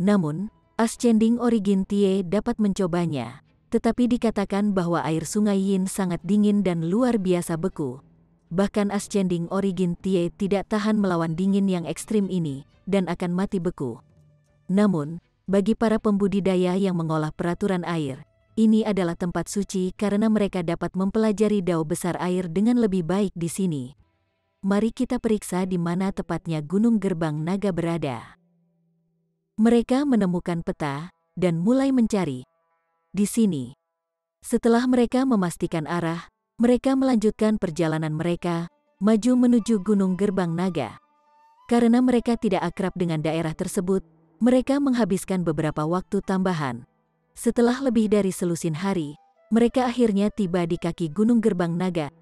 Namun, Ascending Origin Tie dapat mencobanya. Tetapi dikatakan bahwa air sungai Yin sangat dingin dan luar biasa beku. Bahkan Ascending Origin Tie tidak tahan melawan dingin yang ekstrim ini, dan akan mati beku. Namun, bagi para pembudidaya yang mengolah peraturan air, ini adalah tempat suci karena mereka dapat mempelajari dao besar air dengan lebih baik di sini. Mari kita periksa di mana tepatnya Gunung Gerbang Naga berada. Mereka menemukan peta dan mulai mencari. Di sini, setelah mereka memastikan arah, mereka melanjutkan perjalanan mereka, maju menuju Gunung Gerbang Naga. Karena mereka tidak akrab dengan daerah tersebut, mereka menghabiskan beberapa waktu tambahan. Setelah lebih dari selusin hari, mereka akhirnya tiba di kaki Gunung Gerbang Naga.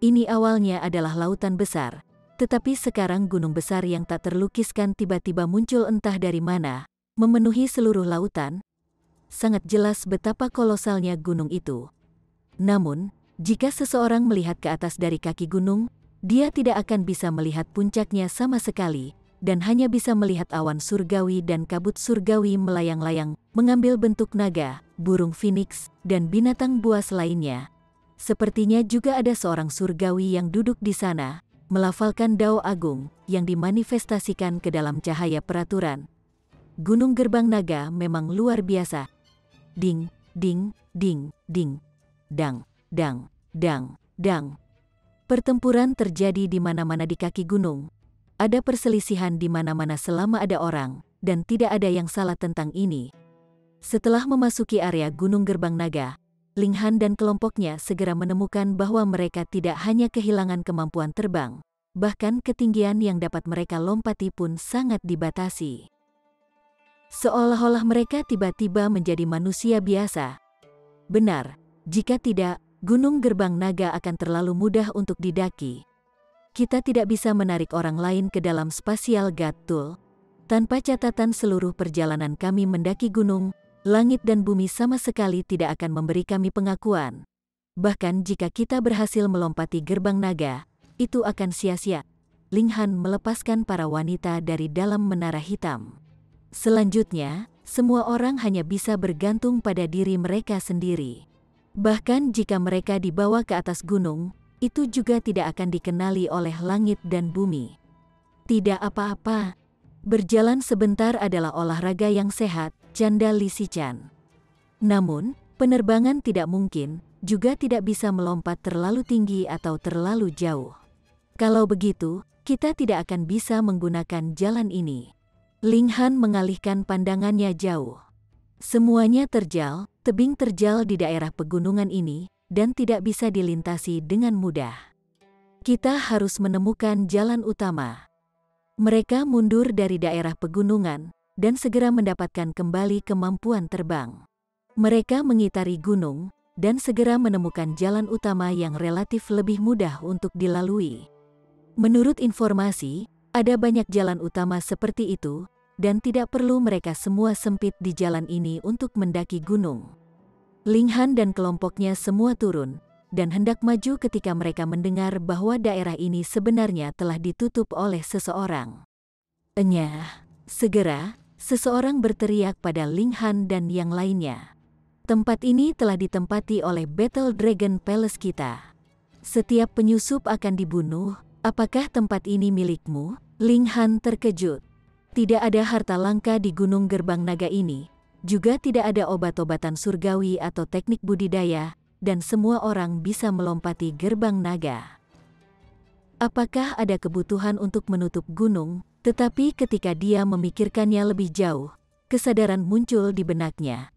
Ini awalnya adalah lautan besar, tetapi sekarang gunung besar yang tak terlukiskan tiba-tiba muncul entah dari mana. memenuhi seluruh lautan. Sangat jelas betapa kolosalnya gunung itu. Namun, jika seseorang melihat ke atas dari kaki gunung, dia tidak akan bisa melihat puncaknya sama sekali, dan hanya bisa melihat awan surgawi dan kabut surgawi melayang-layang, mengambil bentuk naga, burung phoenix, dan binatang buas lainnya. Sepertinya juga ada seorang surgawi yang duduk di sana, melafalkan dao agung, yang dimanifestasikan ke dalam cahaya peraturan. Gunung Gerbang Naga memang luar biasa. Ding, ding, ding, ding. Dang, dang, dang, dang. Pertempuran terjadi di mana-mana di kaki gunung. Ada perselisihan di mana-mana selama ada orang, dan tidak ada yang salah tentang ini. Setelah memasuki area Gunung Gerbang Naga, Ling Han dan kelompoknya segera menemukan bahwa mereka tidak hanya kehilangan kemampuan terbang, bahkan ketinggian yang dapat mereka lompati pun sangat dibatasi. Seolah-olah mereka tiba-tiba menjadi manusia biasa. Benar, jika tidak, Gunung Gerbang Naga akan terlalu mudah untuk didaki. Kita tidak bisa menarik orang lain ke dalam spasial guard tool. Tanpa catatan seluruh perjalanan kami mendaki gunung, langit dan bumi sama sekali tidak akan memberi kami pengakuan. Bahkan jika kita berhasil melompati Gerbang Naga, itu akan sia-sia. Ling Han melepaskan para wanita dari dalam menara hitam. Selanjutnya, semua orang hanya bisa bergantung pada diri mereka sendiri. Bahkan jika mereka dibawa ke atas gunung, itu juga tidak akan dikenali oleh langit dan bumi. Tidak apa-apa. Berjalan sebentar adalah olahraga yang sehat, canda Li Xichan. Namun, penerbangan tidak mungkin, juga tidak bisa melompat terlalu tinggi atau terlalu jauh. Kalau begitu, kita tidak akan bisa menggunakan jalan ini. Ling Han mengalihkan pandangannya jauh. Semuanya terjal, tebing terjal di daerah pegunungan ini, dan tidak bisa dilintasi dengan mudah. Kita harus menemukan jalan utama. Mereka mundur dari daerah pegunungan, dan segera mendapatkan kembali kemampuan terbang. Mereka mengitari gunung, dan segera menemukan jalan utama yang relatif lebih mudah untuk dilalui. Menurut informasi, ada banyak jalan utama seperti itu, dan tidak perlu mereka semua sempit di jalan ini untuk mendaki gunung. Ling Han dan kelompoknya semua turun, dan hendak maju ketika mereka mendengar bahwa daerah ini sebenarnya telah ditutup oleh seseorang. Enyah, segera, seseorang berteriak pada Ling Han dan yang lainnya. Tempat ini telah ditempati oleh Battle Dragon Palace kita. Setiap penyusup akan dibunuh. Apakah tempat ini milikmu? Ling Han terkejut. Tidak ada harta langka di Gunung Gerbang Naga ini, juga tidak ada obat-obatan surgawi atau teknik budidaya, dan semua orang bisa melompati Gerbang Naga. Apakah ada kebutuhan untuk menutup gunung? Tetapi ketika dia memikirkannya lebih jauh, kesadaran muncul di benaknya.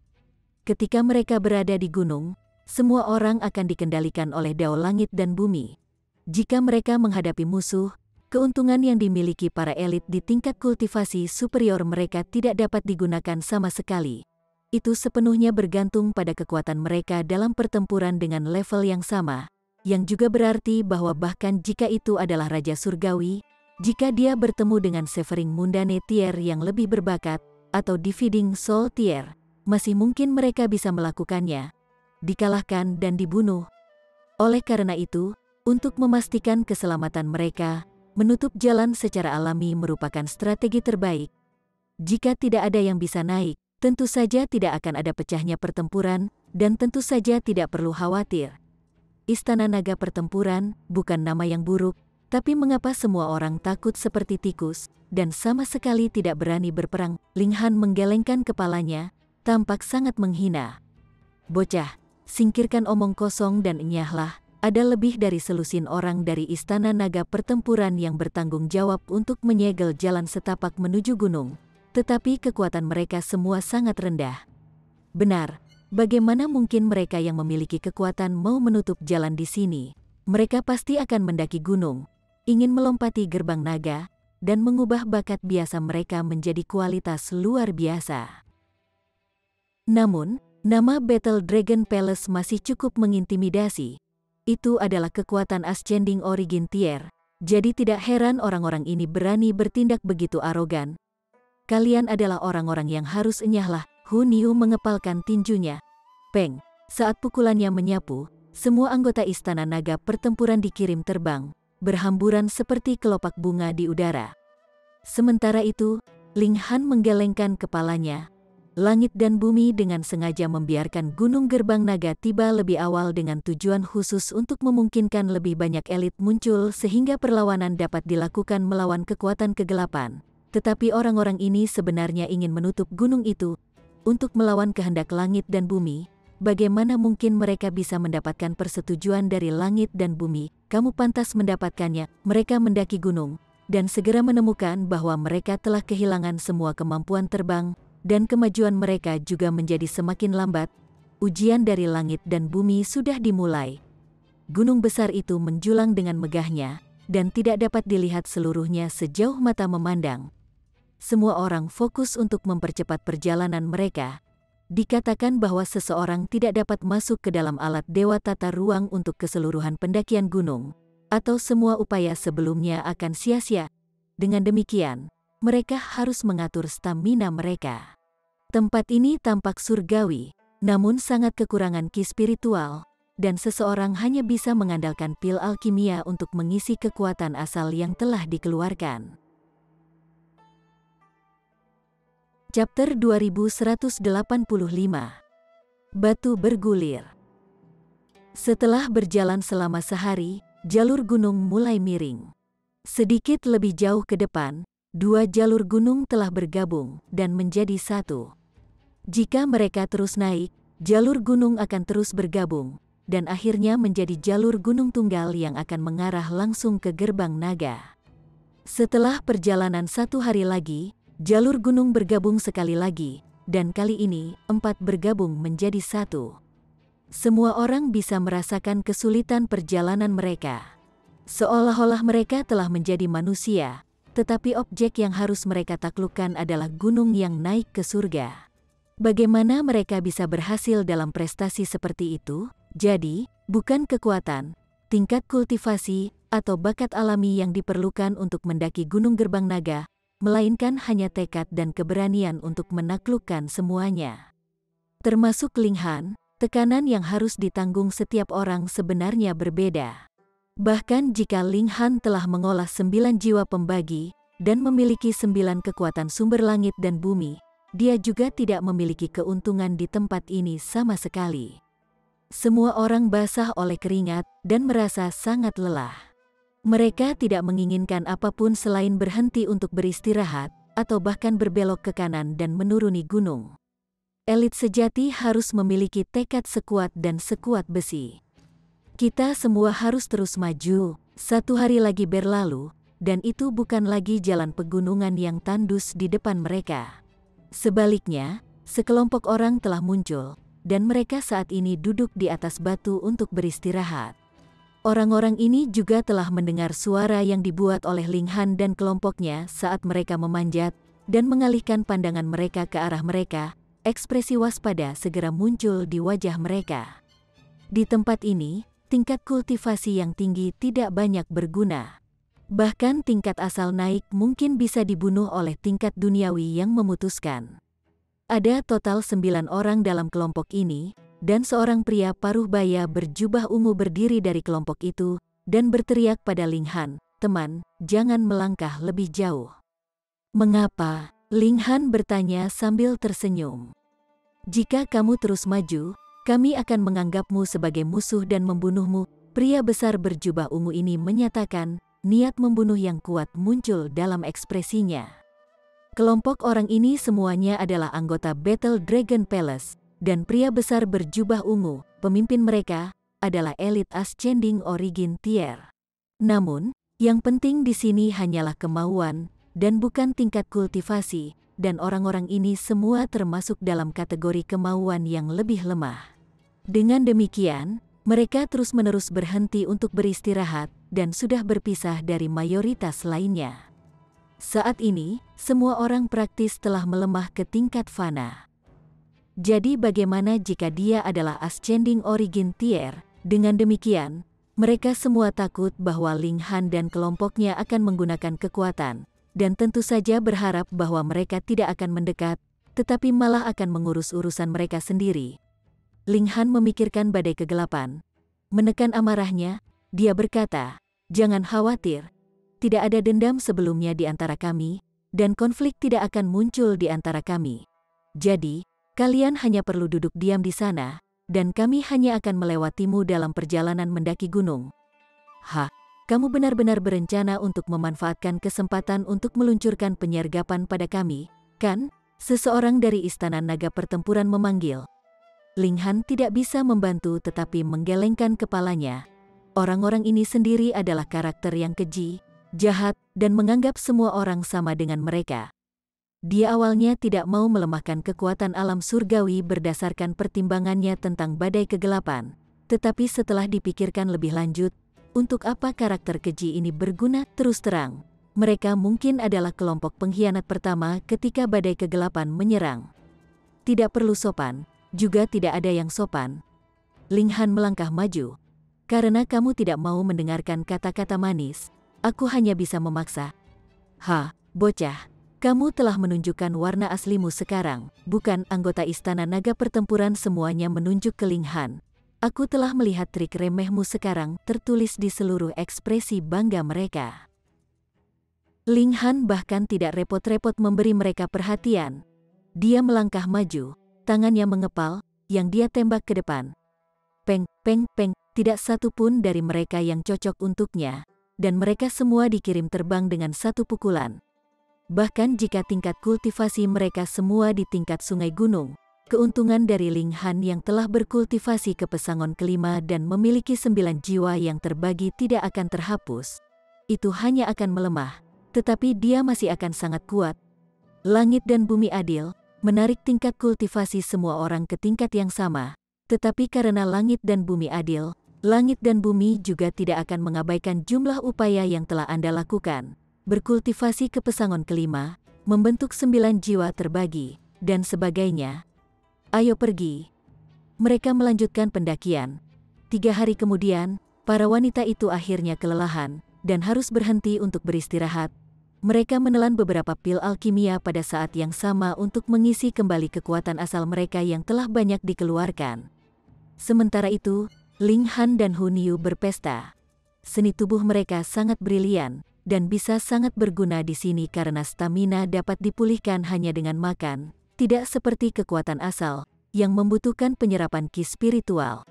Ketika mereka berada di gunung, semua orang akan dikendalikan oleh dao langit dan bumi. Jika mereka menghadapi musuh, keuntungan yang dimiliki para elit di tingkat kultivasi superior mereka tidak dapat digunakan sama sekali. Itu sepenuhnya bergantung pada kekuatan mereka dalam pertempuran dengan level yang sama, yang juga berarti bahwa bahkan jika itu adalah Raja Surgawi, jika dia bertemu dengan Severing Mundane Tier yang lebih berbakat, atau Dividing Soul Tier, masih mungkin mereka bisa melakukannya, dikalahkan dan dibunuh. Oleh karena itu, untuk memastikan keselamatan mereka, menutup jalan secara alami merupakan strategi terbaik. Jika tidak ada yang bisa naik, tentu saja tidak akan ada pecahnya pertempuran, dan tentu saja tidak perlu khawatir. Istana Naga Pertempuran bukan nama yang buruk, tapi mengapa semua orang takut seperti tikus, dan sama sekali tidak berani berperang? Ling Han menggelengkan kepalanya, tampak sangat menghina. Bocah, singkirkan omong kosong dan enyahlah. Ada lebih dari selusin orang dari Istana Naga Pertempuran yang bertanggung jawab untuk menyegel jalan setapak menuju gunung, tetapi kekuatan mereka semua sangat rendah. Benar, bagaimana mungkin mereka yang memiliki kekuatan mau menutup jalan di sini? Mereka pasti akan mendaki gunung, ingin melompati Gerbang Naga, dan mengubah bakat biasa mereka menjadi kualitas luar biasa. Namun, nama Battle Dragon Palace masih cukup mengintimidasi. Itu adalah kekuatan Ascending Origin Tier, jadi tidak heran orang-orang ini berani bertindak begitu arogan. kalian adalah orang-orang yang harus enyahlah. Hu Niu mengepalkan tinjunya. Peng, saat pukulannya menyapu, semua anggota Istana Naga Pertempuran dikirim terbang, berhamburan seperti kelopak bunga di udara. Sementara itu, Ling Han menggelengkan kepalanya. Langit dan bumi dengan sengaja membiarkan Gunung Gerbang Naga tiba lebih awal dengan tujuan khusus untuk memungkinkan lebih banyak elit muncul sehingga perlawanan dapat dilakukan melawan kekuatan kegelapan. Tetapi orang-orang ini sebenarnya ingin menutup gunung itu untuk melawan kehendak langit dan bumi. Bagaimana mungkin mereka bisa mendapatkan persetujuan dari langit dan bumi? Kamu pantas mendapatkannya. Mereka mendaki gunung dan segera menemukan bahwa mereka telah kehilangan semua kemampuan terbang. Dan kemajuan mereka juga menjadi semakin lambat. Ujian dari langit dan bumi sudah dimulai. Gunung besar itu menjulang dengan megahnya, dan tidak dapat dilihat seluruhnya sejauh mata memandang. Semua orang fokus untuk mempercepat perjalanan mereka. Dikatakan bahwa seseorang tidak dapat masuk ke dalam alat Dewa Tata Ruang untuk keseluruhan pendakian gunung, atau semua upaya sebelumnya akan sia-sia. Dengan demikian, mereka harus mengatur stamina mereka. Tempat ini tampak surgawi, namun sangat kekurangan ki spiritual, dan seseorang hanya bisa mengandalkan pil alkimia untuk mengisi kekuatan asal yang telah dikeluarkan. Chapter 2185. Batu bergulir. Setelah berjalan selama sehari, jalur gunung mulai miring. Sedikit lebih jauh ke depan, dua jalur gunung telah bergabung dan menjadi satu. Jika mereka terus naik, jalur gunung akan terus bergabung, dan akhirnya menjadi jalur gunung tunggal yang akan mengarah langsung ke Gerbang Naga. Setelah perjalanan 1 hari lagi, jalur gunung bergabung sekali lagi, dan kali ini 4 bergabung menjadi 1. Semua orang bisa merasakan kesulitan perjalanan mereka. Seolah-olah mereka telah menjadi manusia. Tetapi objek yang harus mereka taklukkan adalah gunung yang naik ke surga. Bagaimana mereka bisa berhasil dalam prestasi seperti itu? Jadi, bukan kekuatan, tingkat kultivasi, atau bakat alami yang diperlukan untuk mendaki Gunung Gerbang Naga, melainkan hanya tekad dan keberanian untuk menaklukkan semuanya. Termasuk Ling Han, tekanan yang harus ditanggung setiap orang sebenarnya berbeda. Bahkan jika Ling Han telah mengolah 9 jiwa pembagi, dan memiliki 9 kekuatan sumber langit dan bumi, dia juga tidak memiliki keuntungan di tempat ini sama sekali. Semua orang basah oleh keringat, dan merasa sangat lelah. Mereka tidak menginginkan apapun selain berhenti untuk beristirahat, atau bahkan berbelok ke kanan dan menuruni gunung. Elit sejati harus memiliki tekad sekuat dan sekuat besi. Kita semua harus terus maju. 1 hari lagi berlalu, dan itu bukan lagi jalan pegunungan yang tandus di depan mereka. Sebaliknya, sekelompok orang telah muncul, dan mereka saat ini duduk di atas batu untuk beristirahat. Orang-orang ini juga telah mendengar suara yang dibuat oleh Ling Han dan kelompoknya saat mereka memanjat, dan mengalihkan pandangan mereka ke arah mereka. Ekspresi waspada segera muncul di wajah mereka. Di tempat ini, tingkat kultivasi yang tinggi tidak banyak berguna. Bahkan tingkat asal naik mungkin bisa dibunuh oleh tingkat duniawi yang memutuskan. Ada total 9 orang dalam kelompok ini, dan seorang pria paruh baya berjubah ungu berdiri dari kelompok itu, dan berteriak pada Ling Han, "Teman, jangan melangkah lebih jauh." "Mengapa?" Ling Han bertanya sambil tersenyum. "Jika kamu terus maju, kami akan menganggapmu sebagai musuh dan membunuhmu." Pria besar berjubah ungu ini menyatakan, niat membunuh yang kuat muncul dalam ekspresinya. Kelompok orang ini semuanya adalah anggota Battle Dragon Palace, dan pria besar berjubah ungu, pemimpin mereka, adalah elit Ascending Origin Tier. Namun, yang penting di sini hanyalah kemauan, dan bukan tingkat kultivasi, dan orang-orang ini semua termasuk dalam kategori kemauan yang lebih lemah. Dengan demikian, mereka terus-menerus berhenti untuk beristirahat dan sudah berpisah dari mayoritas lainnya. Saat ini, semua orang praktis telah melemah ke tingkat fana. Jadi bagaimana jika dia adalah Ascending Origin Tier? Dengan demikian, mereka semua takut bahwa Ling Han dan kelompoknya akan menggunakan kekuatan, dan tentu saja berharap bahwa mereka tidak akan mendekat, tetapi malah akan mengurus urusan mereka sendiri. Ling Han memikirkan badai kegelapan. Menekan amarahnya, dia berkata, "Jangan khawatir. Tidak ada dendam sebelumnya di antara kami, dan konflik tidak akan muncul di antara kami. Jadi, kalian hanya perlu duduk diam di sana, dan kami hanya akan melewatimu dalam perjalanan mendaki gunung." "Hah? Kamu benar-benar berencana untuk memanfaatkan kesempatan untuk meluncurkan penyergapan pada kami, kan?" Seseorang dari Istana Naga Pertempuran memanggil. Ling Han tidak bisa membantu tetapi menggelengkan kepalanya. Orang-orang ini sendiri adalah karakter yang keji, jahat, dan menganggap semua orang sama dengan mereka. Dia awalnya tidak mau melemahkan kekuatan alam surgawi berdasarkan pertimbangannya tentang badai kegelapan, tetapi setelah dipikirkan lebih lanjut, untuk apa karakter keji ini berguna? Terus terang, mereka mungkin adalah kelompok pengkhianat pertama ketika badai kegelapan menyerang. Tidak perlu sopan, juga tidak ada yang sopan. Ling Han melangkah maju. "Karena kamu tidak mau mendengarkan kata-kata manis, aku hanya bisa memaksa." "Hah, bocah, kamu telah menunjukkan warna aslimu sekarang, bukan?" Anggota Istana Naga Pertempuran semuanya menunjuk ke Ling Han. "Aku telah melihat trik remehmu sekarang," tertulis di seluruh ekspresi bangga mereka. Ling Han bahkan tidak repot-repot memberi mereka perhatian. Dia melangkah maju, tangannya mengepal, yang dia tembak ke depan. Peng, peng, peng, tidak satu pun dari mereka yang cocok untuknya, dan mereka semua dikirim terbang dengan satu pukulan. Bahkan jika tingkat kultivasi mereka semua di tingkat sungai gunung, keuntungan dari Ling Han yang telah berkultivasi ke pesangon kelima dan memiliki 9 jiwa yang terbagi tidak akan terhapus. Itu hanya akan melemah, tetapi dia masih akan sangat kuat. Langit dan bumi adil, menarik tingkat kultivasi semua orang ke tingkat yang sama, tetapi karena langit dan bumi adil, langit dan bumi juga tidak akan mengabaikan jumlah upaya yang telah Anda lakukan. Berkultivasi ke pesangon kelima, membentuk 9 jiwa terbagi, dan sebagainya. Ayo pergi. Mereka melanjutkan pendakian. 3 hari kemudian, para wanita itu akhirnya kelelahan, dan harus berhenti untuk beristirahat. Mereka menelan beberapa pil alkimia pada saat yang sama untuk mengisi kembali kekuatan asal mereka yang telah banyak dikeluarkan. Sementara itu, Ling Han dan Hun Yu berpesta. Seni tubuh mereka sangat brilian, dan bisa sangat berguna di sini karena stamina dapat dipulihkan hanya dengan makan, tidak seperti kekuatan asal, yang membutuhkan penyerapan ki spiritual.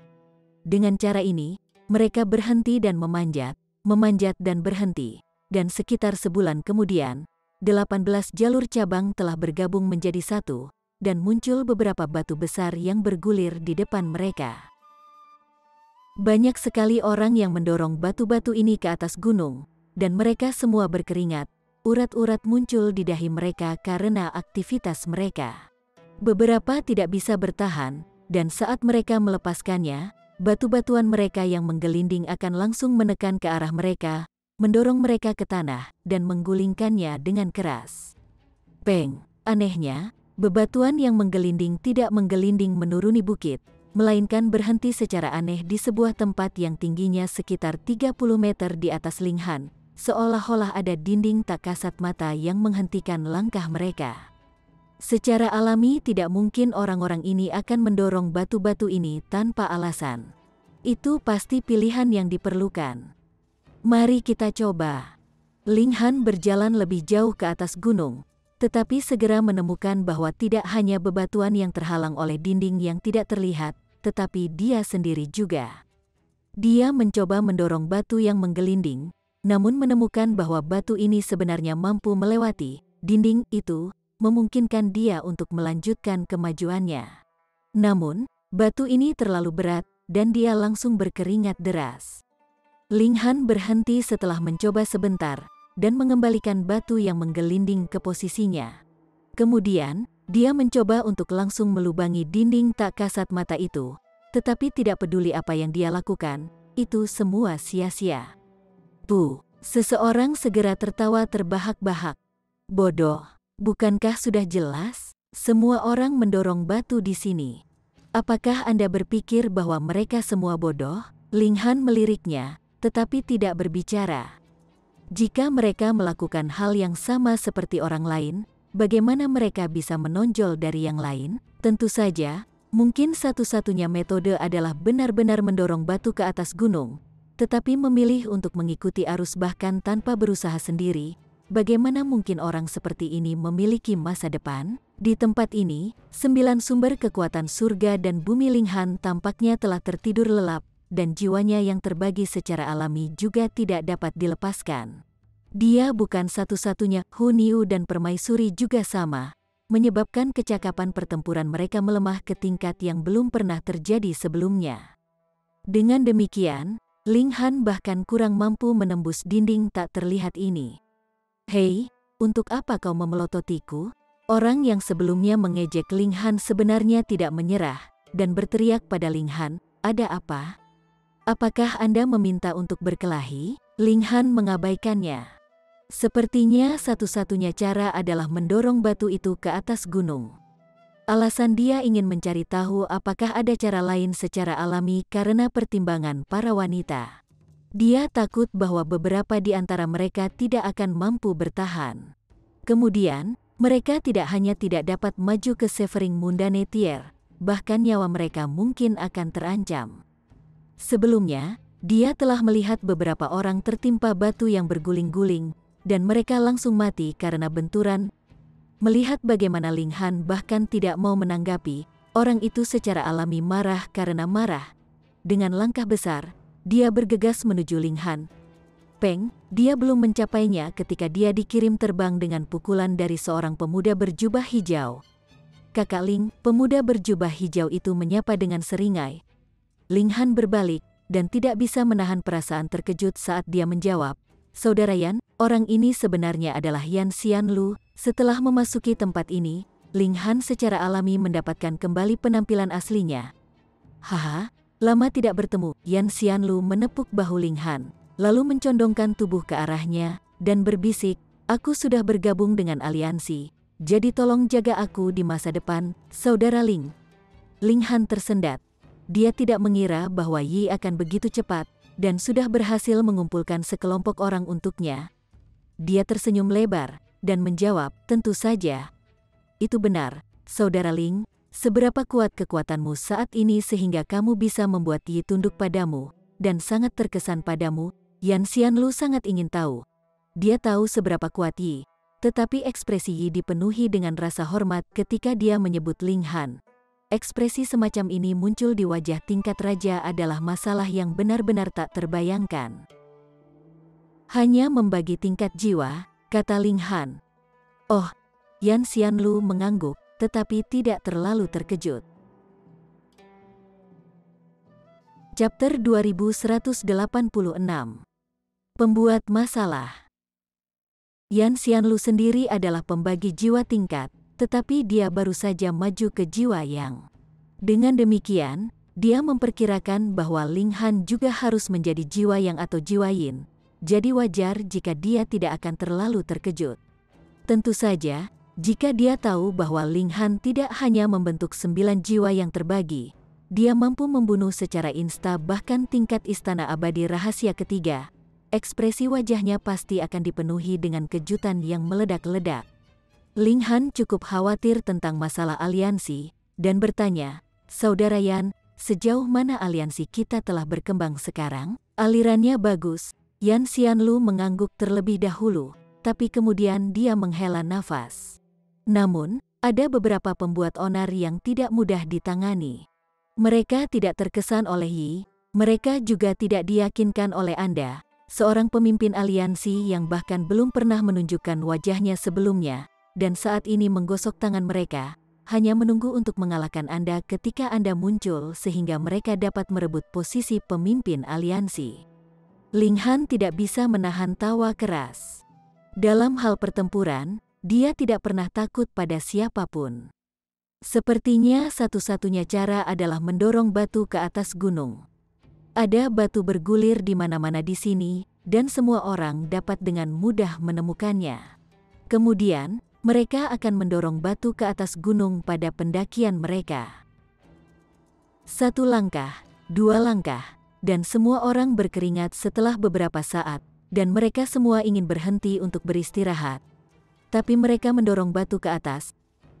Dengan cara ini, mereka berhenti dan memanjat dan berhenti. Dan sekitar sebulan kemudian, 18 jalur cabang telah bergabung menjadi satu, dan muncul beberapa batu besar yang bergulir di depan mereka. Banyak sekali orang yang mendorong batu-batu ini ke atas gunung, dan mereka semua berkeringat. Urat-urat muncul di dahi mereka karena aktivitas mereka. Beberapa tidak bisa bertahan, dan saat mereka melepaskannya, batu-batuan mereka yang menggelinding akan langsung menekan ke arah mereka, mendorong mereka ke tanah, dan menggulingkannya dengan keras. Peng! Anehnya, bebatuan yang menggelinding tidak menggelinding menuruni bukit, melainkan berhenti secara aneh di sebuah tempat yang tingginya sekitar 30 meter di atas Ling Han, seolah-olah ada dinding tak kasat mata yang menghentikan langkah mereka. Secara alami tidak mungkin orang-orang ini akan mendorong batu-batu ini tanpa alasan. Itu pasti pilihan yang diperlukan. Mari kita coba. Ling Han berjalan lebih jauh ke atas gunung, tetapi segera menemukan bahwa tidak hanya bebatuan yang terhalang oleh dinding yang tidak terlihat, tetapi dia sendiri juga. Dia mencoba mendorong batu yang menggelinding, namun menemukan bahwa batu ini sebenarnya mampu melewati dinding itu, memungkinkan dia untuk melanjutkan kemajuannya. Namun, batu ini terlalu berat, dan dia langsung berkeringat deras. Ling Han berhenti setelah mencoba sebentar, dan mengembalikan batu yang menggelinding ke posisinya. Kemudian, dia mencoba untuk langsung melubangi dinding tak kasat mata itu, tetapi tidak peduli apa yang dia lakukan, itu semua sia-sia. "Puh!" Seseorang segera tertawa terbahak-bahak. "Bodoh! Bukankah sudah jelas? Semua orang mendorong batu di sini. Apakah Anda berpikir bahwa mereka semua bodoh?" Ling Han meliriknya, tetapi tidak berbicara. Jika mereka melakukan hal yang sama seperti orang lain, bagaimana mereka bisa menonjol dari yang lain? Tentu saja, mungkin satu-satunya metode adalah benar-benar mendorong batu ke atas gunung, tetapi memilih untuk mengikuti arus bahkan tanpa berusaha sendiri. Bagaimana mungkin orang seperti ini memiliki masa depan? Di tempat ini, 9 sumber kekuatan surga dan bumi Ling Han tampaknya telah tertidur lelap, dan jiwanya yang terbagi secara alami juga tidak dapat dilepaskan. Dia bukan satu-satunya, Hu Niu dan Permaisuri juga sama, menyebabkan kecakapan pertempuran mereka melemah ke tingkat yang belum pernah terjadi sebelumnya. Dengan demikian, Ling Han bahkan kurang mampu menembus dinding tak terlihat ini. Hei, untuk apa kau memelototiku? Orang yang sebelumnya mengejek Ling Han sebenarnya tidak menyerah, dan berteriak pada Ling Han, ada apa? Apakah Anda meminta untuk berkelahi? Ling Han mengabaikannya. Sepertinya satu-satunya cara adalah mendorong batu itu ke atas gunung. Alasan dia ingin mencari tahu apakah ada cara lain secara alami karena pertimbangan para wanita. Dia takut bahwa beberapa di antara mereka tidak akan mampu bertahan. Kemudian, mereka tidak hanya tidak dapat maju ke Severing Mundanetier, bahkan nyawa mereka mungkin akan terancam. Sebelumnya, dia telah melihat beberapa orang tertimpa batu yang berguling-guling, dan mereka langsung mati karena benturan. Melihat bagaimana Ling Han bahkan tidak mau menanggapi, orang itu secara alami marah karena marah. Dengan langkah besar, dia bergegas menuju Ling Han. Peng, dia belum mencapainya ketika dia dikirim terbang dengan pukulan dari seorang pemuda berjubah hijau. Kakak Ling, pemuda berjubah hijau itu menyapa dengan seringai. Ling Han berbalik, dan tidak bisa menahan perasaan terkejut saat dia menjawab, Saudara Yan, orang ini sebenarnya adalah Yan Xianlu. Setelah memasuki tempat ini, Ling Han secara alami mendapatkan kembali penampilan aslinya. Haha. Lama tidak bertemu, Yan Xianlu menepuk bahu Ling Han, lalu mencondongkan tubuh ke arahnya, dan berbisik, aku sudah bergabung dengan aliansi, jadi tolong jaga aku di masa depan, Saudara Ling. Ling Han tersendat. Dia tidak mengira bahwa Yi akan begitu cepat, dan sudah berhasil mengumpulkan sekelompok orang untuknya. Dia tersenyum lebar, dan menjawab, tentu saja. Itu benar, Saudara Ling. Seberapa kuat kekuatanmu saat ini sehingga kamu bisa membuat Yi tunduk padamu, dan sangat terkesan padamu? Yan Xianlu sangat ingin tahu. Dia tahu seberapa kuat Yi, tetapi ekspresi Yi dipenuhi dengan rasa hormat ketika dia menyebut Ling Han. Ekspresi semacam ini muncul di wajah tingkat raja adalah masalah yang benar-benar tak terbayangkan. Hanya membagi tingkat jiwa, kata Ling Han. Oh, Yan Xianlu mengangguk, tetapi tidak terlalu terkejut. Chapter 2186. Pembuat masalah. Yan Xianlu sendiri adalah pembagi jiwa tingkat, tetapi dia baru saja maju ke jiwa yang. Dengan demikian, dia memperkirakan bahwa Ling Han juga harus menjadi jiwa yang atau jiwa yin, jadi wajar jika dia tidak akan terlalu terkejut. Tentu saja, jika dia tahu bahwa Ling Han tidak hanya membentuk 9 jiwa yang terbagi, dia mampu membunuh secara insta bahkan tingkat istana abadi rahasia ketiga, ekspresi wajahnya pasti akan dipenuhi dengan kejutan yang meledak-ledak. Ling Han cukup khawatir tentang masalah aliansi, dan bertanya, Saudara Yan, sejauh mana aliansi kita telah berkembang sekarang? Alirannya bagus. Yan Xianlu mengangguk terlebih dahulu, tapi kemudian dia menghela nafas. Namun, ada beberapa pembuat onar yang tidak mudah ditangani. Mereka tidak terkesan oleh Yi, mereka juga tidak diyakinkan oleh Anda, seorang pemimpin aliansi yang bahkan belum pernah menunjukkan wajahnya sebelumnya, dan saat ini menggosok tangan mereka, hanya menunggu untuk mengalahkan Anda ketika Anda muncul sehingga mereka dapat merebut posisi pemimpin aliansi. Ling Han tidak bisa menahan tawa keras. Dalam hal pertempuran, dia tidak pernah takut pada siapapun. Sepertinya satu-satunya cara adalah mendorong batu ke atas gunung. Ada batu bergulir di mana-mana di sini, dan semua orang dapat dengan mudah menemukannya. Kemudian, mereka akan mendorong batu ke atas gunung pada pendakian mereka. 1 langkah, 2 langkah, dan semua orang berkeringat setelah beberapa saat. dan mereka semua ingin berhenti untuk beristirahat. Tapi mereka mendorong batu ke atas.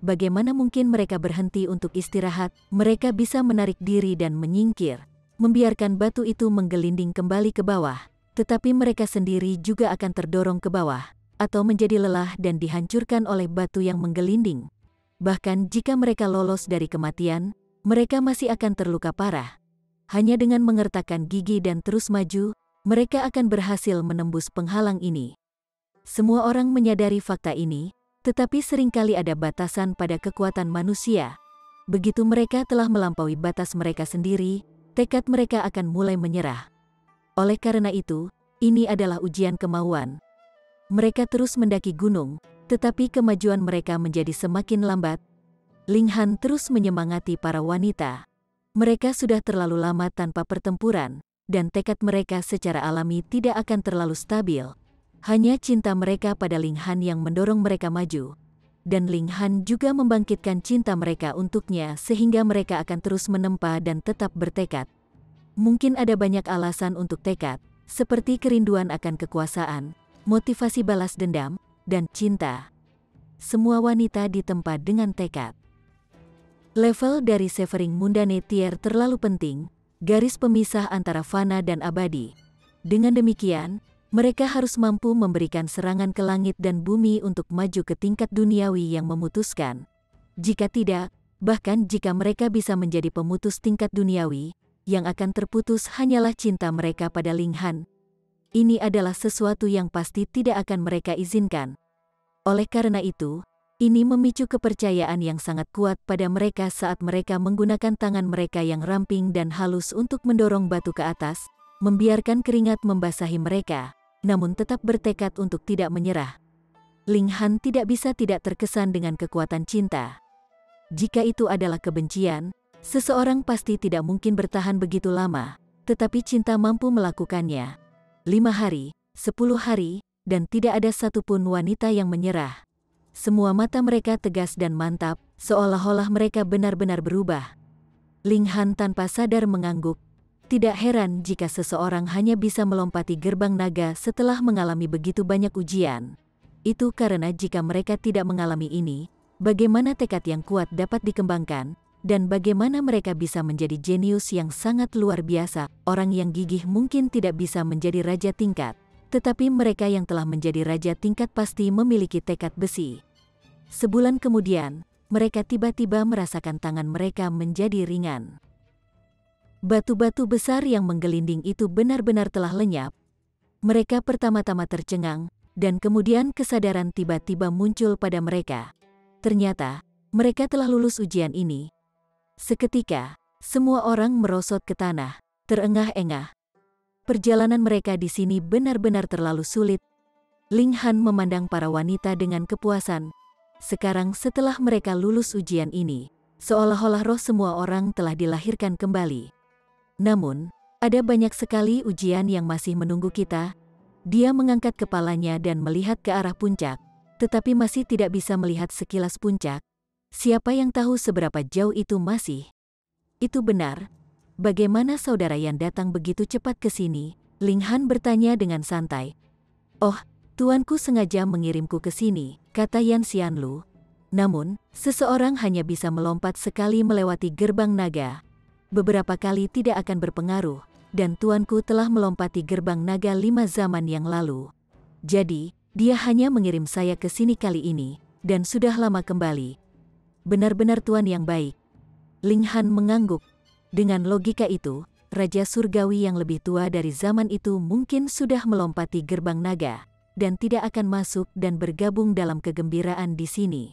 Bagaimana mungkin mereka berhenti untuk istirahat? Mereka bisa menarik diri dan menyingkir, membiarkan batu itu menggelinding kembali ke bawah. Tetapi mereka sendiri juga akan terdorong ke bawah, atau menjadi lelah dan dihancurkan oleh batu yang menggelinding. Bahkan jika mereka lolos dari kematian, mereka masih akan terluka parah. Hanya dengan mengertakkan gigi dan terus maju, mereka akan berhasil menembus penghalang ini. Semua orang menyadari fakta ini, tetapi seringkali ada batasan pada kekuatan manusia. Begitu mereka telah melampaui batas mereka sendiri, tekad mereka akan mulai menyerah. Oleh karena itu, ini adalah ujian kemauan. Mereka terus mendaki gunung, tetapi kemajuan mereka menjadi semakin lambat. Ling Han terus menyemangati para wanita. Mereka sudah terlalu lama tanpa pertempuran, dan tekad mereka secara alami tidak akan terlalu stabil. Hanya cinta mereka pada Ling Han yang mendorong mereka maju. Dan Ling Han juga membangkitkan cinta mereka untuknya sehingga mereka akan terus menempa dan tetap bertekad. Mungkin ada banyak alasan untuk tekad, seperti kerinduan akan kekuasaan, motivasi balas dendam, dan cinta. Semua wanita ditempa dengan tekad. Level dari Severing Mundane Tier terlalu penting, garis pemisah antara fana dan abadi. Dengan demikian, mereka harus mampu memberikan serangan ke langit dan bumi untuk maju ke tingkat duniawi yang memutuskan. Jika tidak, bahkan jika mereka bisa menjadi pemutus tingkat duniawi, yang akan terputus hanyalah cinta mereka pada Ling Han. Ini adalah sesuatu yang pasti tidak akan mereka izinkan. Oleh karena itu, ini memicu kepercayaan yang sangat kuat pada mereka saat mereka menggunakan tangan mereka yang ramping dan halus untuk mendorong batu ke atas, membiarkan keringat membasahi mereka, namun tetap bertekad untuk tidak menyerah. Ling Han tidak bisa tidak terkesan dengan kekuatan cinta. Jika itu adalah kebencian, seseorang pasti tidak mungkin bertahan begitu lama, tetapi cinta mampu melakukannya. 5 hari, 10 hari, dan tidak ada satupun wanita yang menyerah. Semua mata mereka tegas dan mantap, seolah-olah mereka benar-benar berubah. Ling Han tanpa sadar mengangguk. Tidak heran jika seseorang hanya bisa melompati gerbang naga setelah mengalami begitu banyak ujian. Itu karena jika mereka tidak mengalami ini, bagaimana tekad yang kuat dapat dikembangkan, dan bagaimana mereka bisa menjadi jenius yang sangat luar biasa. Orang yang gigih mungkin tidak bisa menjadi raja tingkat, tetapi mereka yang telah menjadi raja tingkat pasti memiliki tekad besi. Sebulan kemudian, mereka tiba-tiba merasakan tangan mereka menjadi ringan. Batu-batu besar yang menggelinding itu benar-benar telah lenyap. Mereka pertama-tama tercengang, dan kemudian kesadaran tiba-tiba muncul pada mereka. Ternyata, mereka telah lulus ujian ini. Seketika, semua orang merosot ke tanah, terengah-engah. Perjalanan mereka di sini benar-benar terlalu sulit. Ling Han memandang para wanita dengan kepuasan. Sekarang setelah mereka lulus ujian ini, seolah-olah roh semua orang telah dilahirkan kembali. Namun, ada banyak sekali ujian yang masih menunggu kita. Dia mengangkat kepalanya dan melihat ke arah puncak, tetapi masih tidak bisa melihat sekilas puncak. Siapa yang tahu seberapa jauh itu masih? Itu benar. Bagaimana saudara Yan datang begitu cepat ke sini? Ling Han bertanya dengan santai. Oh, tuanku sengaja mengirimku ke sini, kata Yan Xianlu. Namun, seseorang hanya bisa melompat sekali melewati gerbang naga. Beberapa kali tidak akan berpengaruh, dan tuanku telah melompati gerbang naga 5 zaman yang lalu. Jadi, dia hanya mengirim saya ke sini kali ini, dan sudah lama kembali. Benar-benar tuan yang baik. Ling Han mengangguk. Dengan logika itu, Raja Surgawi yang lebih tua dari zaman itu mungkin sudah melompati gerbang naga, dan tidak akan masuk dan bergabung dalam kegembiraan di sini.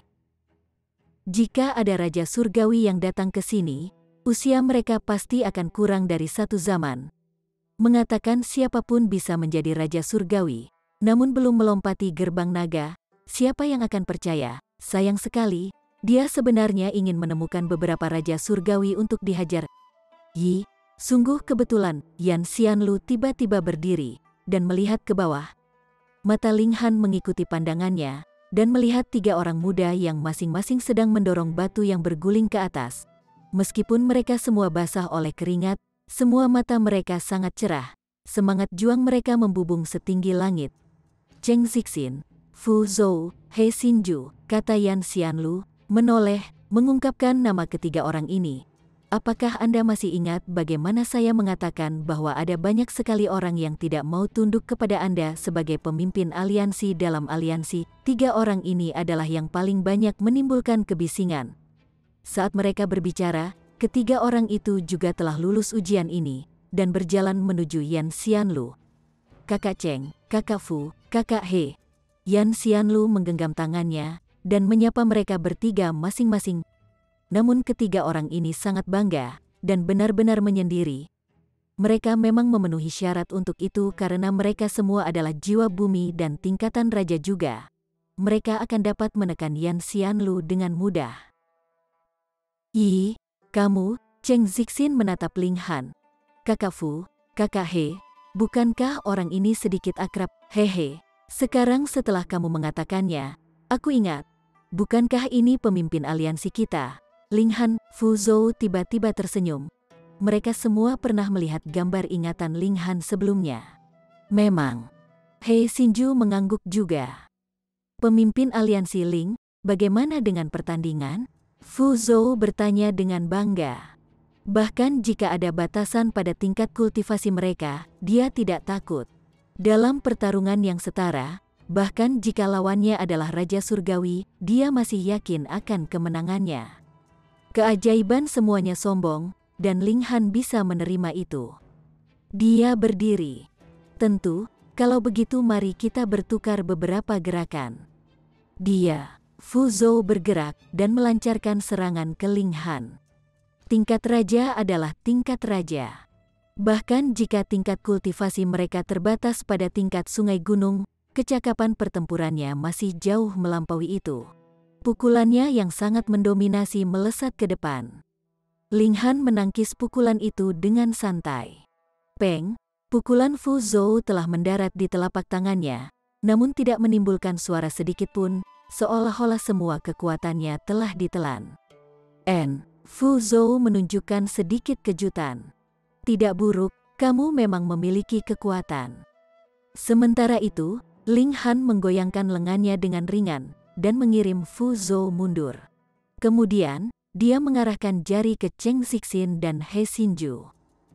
Jika ada Raja Surgawi yang datang ke sini, usia mereka pasti akan kurang dari 1 zaman. Mengatakan siapapun bisa menjadi Raja Surgawi, namun belum melompati gerbang naga, siapa yang akan percaya? Sayang sekali, dia sebenarnya ingin menemukan beberapa Raja Surgawi untuk dihajar. Yi, sungguh kebetulan, Yan Xianlu tiba-tiba berdiri, dan melihat ke bawah. Mata Ling Han mengikuti pandangannya, dan melihat 3 orang muda yang masing-masing sedang mendorong batu yang berguling ke atas. Meskipun mereka semua basah oleh keringat, semua mata mereka sangat cerah. semangat juang mereka membubung setinggi langit. Cheng Zixin, Fu Zhou, He Xinju, kata Yan Xianlu, menoleh, mengungkapkan nama ketiga orang ini. Apakah Anda masih ingat bagaimana saya mengatakan bahwa ada banyak sekali orang yang tidak mau tunduk kepada Anda sebagai pemimpin aliansi dalam aliansi? Tiga orang ini adalah yang paling banyak menimbulkan kebisingan. Saat mereka berbicara, ketiga orang itu juga telah lulus ujian ini dan berjalan menuju Yan Xianlu. Kakak Cheng, Kakak Fu, Kakak He. Yan Xianlu menggenggam tangannya dan menyapa mereka bertiga masing-masing. Namun ketiga orang ini sangat bangga dan benar-benar menyendiri. Mereka memang memenuhi syarat untuk itu karena mereka semua adalah jiwa bumi dan tingkatan raja juga. Mereka akan dapat menekan Yan Xianlu dengan mudah. "Ih, kamu," Cheng Zixin menatap Ling Han. "Kakak Fu, Kakak He, bukankah orang ini sedikit akrab?" "Hehe, sekarang setelah kamu mengatakannya, aku ingat. Bukankah ini pemimpin aliansi kita?" Ling Han, Fu Zhou tiba-tiba tersenyum. Mereka semua pernah melihat gambar ingatan Ling Han sebelumnya. Memang. He Xinju mengangguk juga. "Pemimpin aliansi Ling, bagaimana dengan pertandingan?" Fu Zhou bertanya dengan bangga. Bahkan jika ada batasan pada tingkat kultivasi mereka, dia tidak takut. Dalam pertarungan yang setara, bahkan jika lawannya adalah Raja Surgawi, dia masih yakin akan kemenangannya. Keajaiban semuanya sombong, dan Ling Han bisa menerima itu. Dia berdiri. "Tentu, kalau begitu mari kita bertukar beberapa gerakan." Dia, Fu Zhou bergerak dan melancarkan serangan ke Ling Han. Tingkat raja adalah tingkat raja. Bahkan jika tingkat kultivasi mereka terbatas pada tingkat sungai gunung, kecakapan pertempurannya masih jauh melampaui itu. Pukulannya yang sangat mendominasi melesat ke depan. Ling Han menangkis pukulan itu dengan santai. Peng, pukulan Fu Zhou telah mendarat di telapak tangannya, namun tidak menimbulkan suara sedikit pun, seolah-olah semua kekuatannya telah ditelan. Fu Zhou menunjukkan sedikit kejutan. "Tidak buruk, kamu memang memiliki kekuatan." Sementara itu, Ling Han menggoyangkan lengannya dengan ringan dan mengirim Fu Zhou mundur. Kemudian, dia mengarahkan jari ke Cheng Zixin dan He Xinju.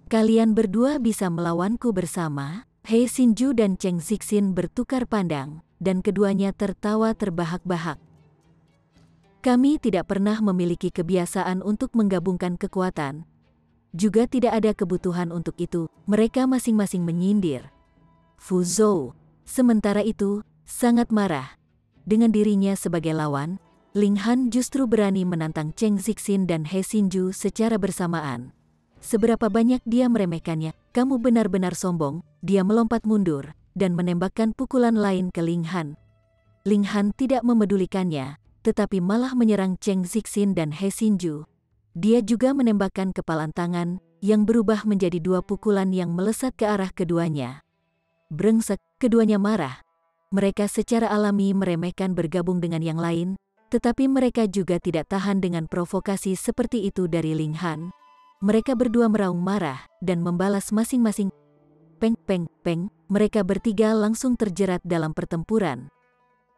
"Kalian berdua bisa melawanku bersama?" He Xinju dan Cheng Zixin bertukar pandang, dan keduanya tertawa terbahak-bahak. "Kami tidak pernah memiliki kebiasaan untuk menggabungkan kekuatan. Juga tidak ada kebutuhan untuk itu," mereka masing-masing menyindir. Fu Zhou, sementara itu, sangat marah. Dengan dirinya sebagai lawan, Ling Han justru berani menantang Cheng Zixin dan He Xinju secara bersamaan. Seberapa banyak dia meremehkannya, "Kamu benar-benar sombong." Dia melompat mundur dan menembakkan pukulan lain ke Ling Han. Ling Han tidak memedulikannya, tetapi malah menyerang Cheng Zixin dan He Xinju. Dia juga menembakkan kepalan tangan yang berubah menjadi dua pukulan yang melesat ke arah keduanya. Brengsek, keduanya marah. Mereka secara alami meremehkan bergabung dengan yang lain, tetapi mereka juga tidak tahan dengan provokasi seperti itu dari Ling Han. Mereka berdua meraung marah dan membalas masing-masing. Peng, peng, peng, mereka bertiga langsung terjerat dalam pertempuran.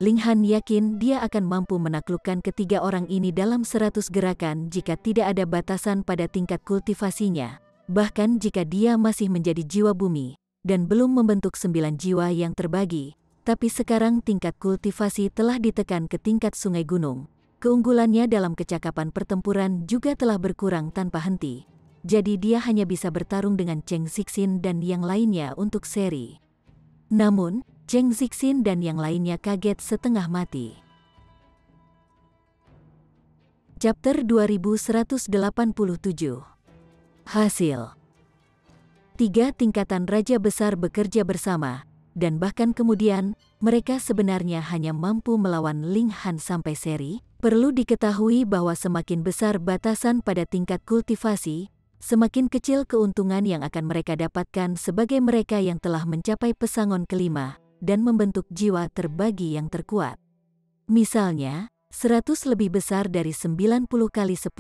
Ling Han yakin dia akan mampu menaklukkan ketiga orang ini dalam 100 gerakan jika tidak ada batasan pada tingkat kultivasinya. Bahkan jika dia masih menjadi jiwa bumi, dan belum membentuk 9 jiwa yang terbagi. Tapi sekarang tingkat kultivasi telah ditekan ke tingkat sungai gunung. Keunggulannya dalam kecakapan pertempuran juga telah berkurang tanpa henti. Jadi dia hanya bisa bertarung dengan Cheng Zixin dan yang lainnya untuk seri. Namun, Cheng Zixin dan yang lainnya kaget setengah mati. Chapter 2187. Hasil. 3 tingkatan raja besar bekerja bersama. Dan bahkan kemudian, mereka sebenarnya hanya mampu melawan Ling Han sampai seri. Perlu diketahui bahwa semakin besar batasan pada tingkat kultivasi, semakin kecil keuntungan yang akan mereka dapatkan sebagai mereka yang telah mencapai pesangon kelima dan membentuk jiwa terbagi yang terkuat. Misalnya, 100 lebih besar dari 90 kali 10,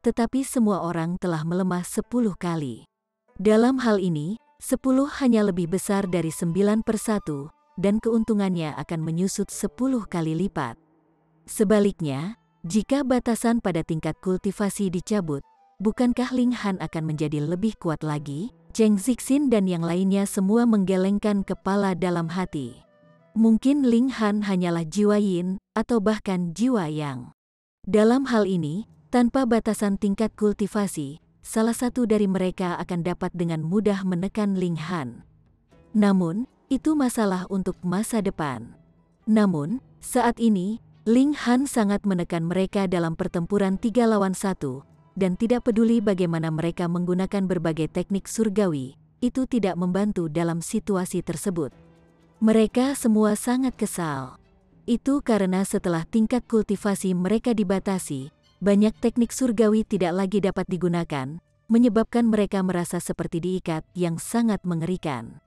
tetapi semua orang telah melemah 10 kali. Dalam hal ini, 10 hanya lebih besar dari 9/1, dan keuntungannya akan menyusut 10 kali lipat. Sebaliknya, jika batasan pada tingkat kultivasi dicabut, bukankah Ling Han akan menjadi lebih kuat lagi? Cheng Zixin dan yang lainnya semua menggelengkan kepala dalam hati. Mungkin Ling Han hanyalah jiwa yin, atau bahkan jiwa yang. Dalam hal ini, tanpa batasan tingkat kultivasi, salah satu dari mereka akan dapat dengan mudah menekan Ling Han. Namun, itu masalah untuk masa depan. Namun, saat ini, Ling Han sangat menekan mereka dalam pertempuran 3 lawan 1, dan tidak peduli bagaimana mereka menggunakan berbagai teknik surgawi, itu tidak membantu dalam situasi tersebut. Mereka semua sangat kesal. Itu karena setelah tingkat kultivasi mereka dibatasi, banyak teknik surgawi tidak lagi dapat digunakan, menyebabkan mereka merasa seperti diikat yang sangat mengerikan.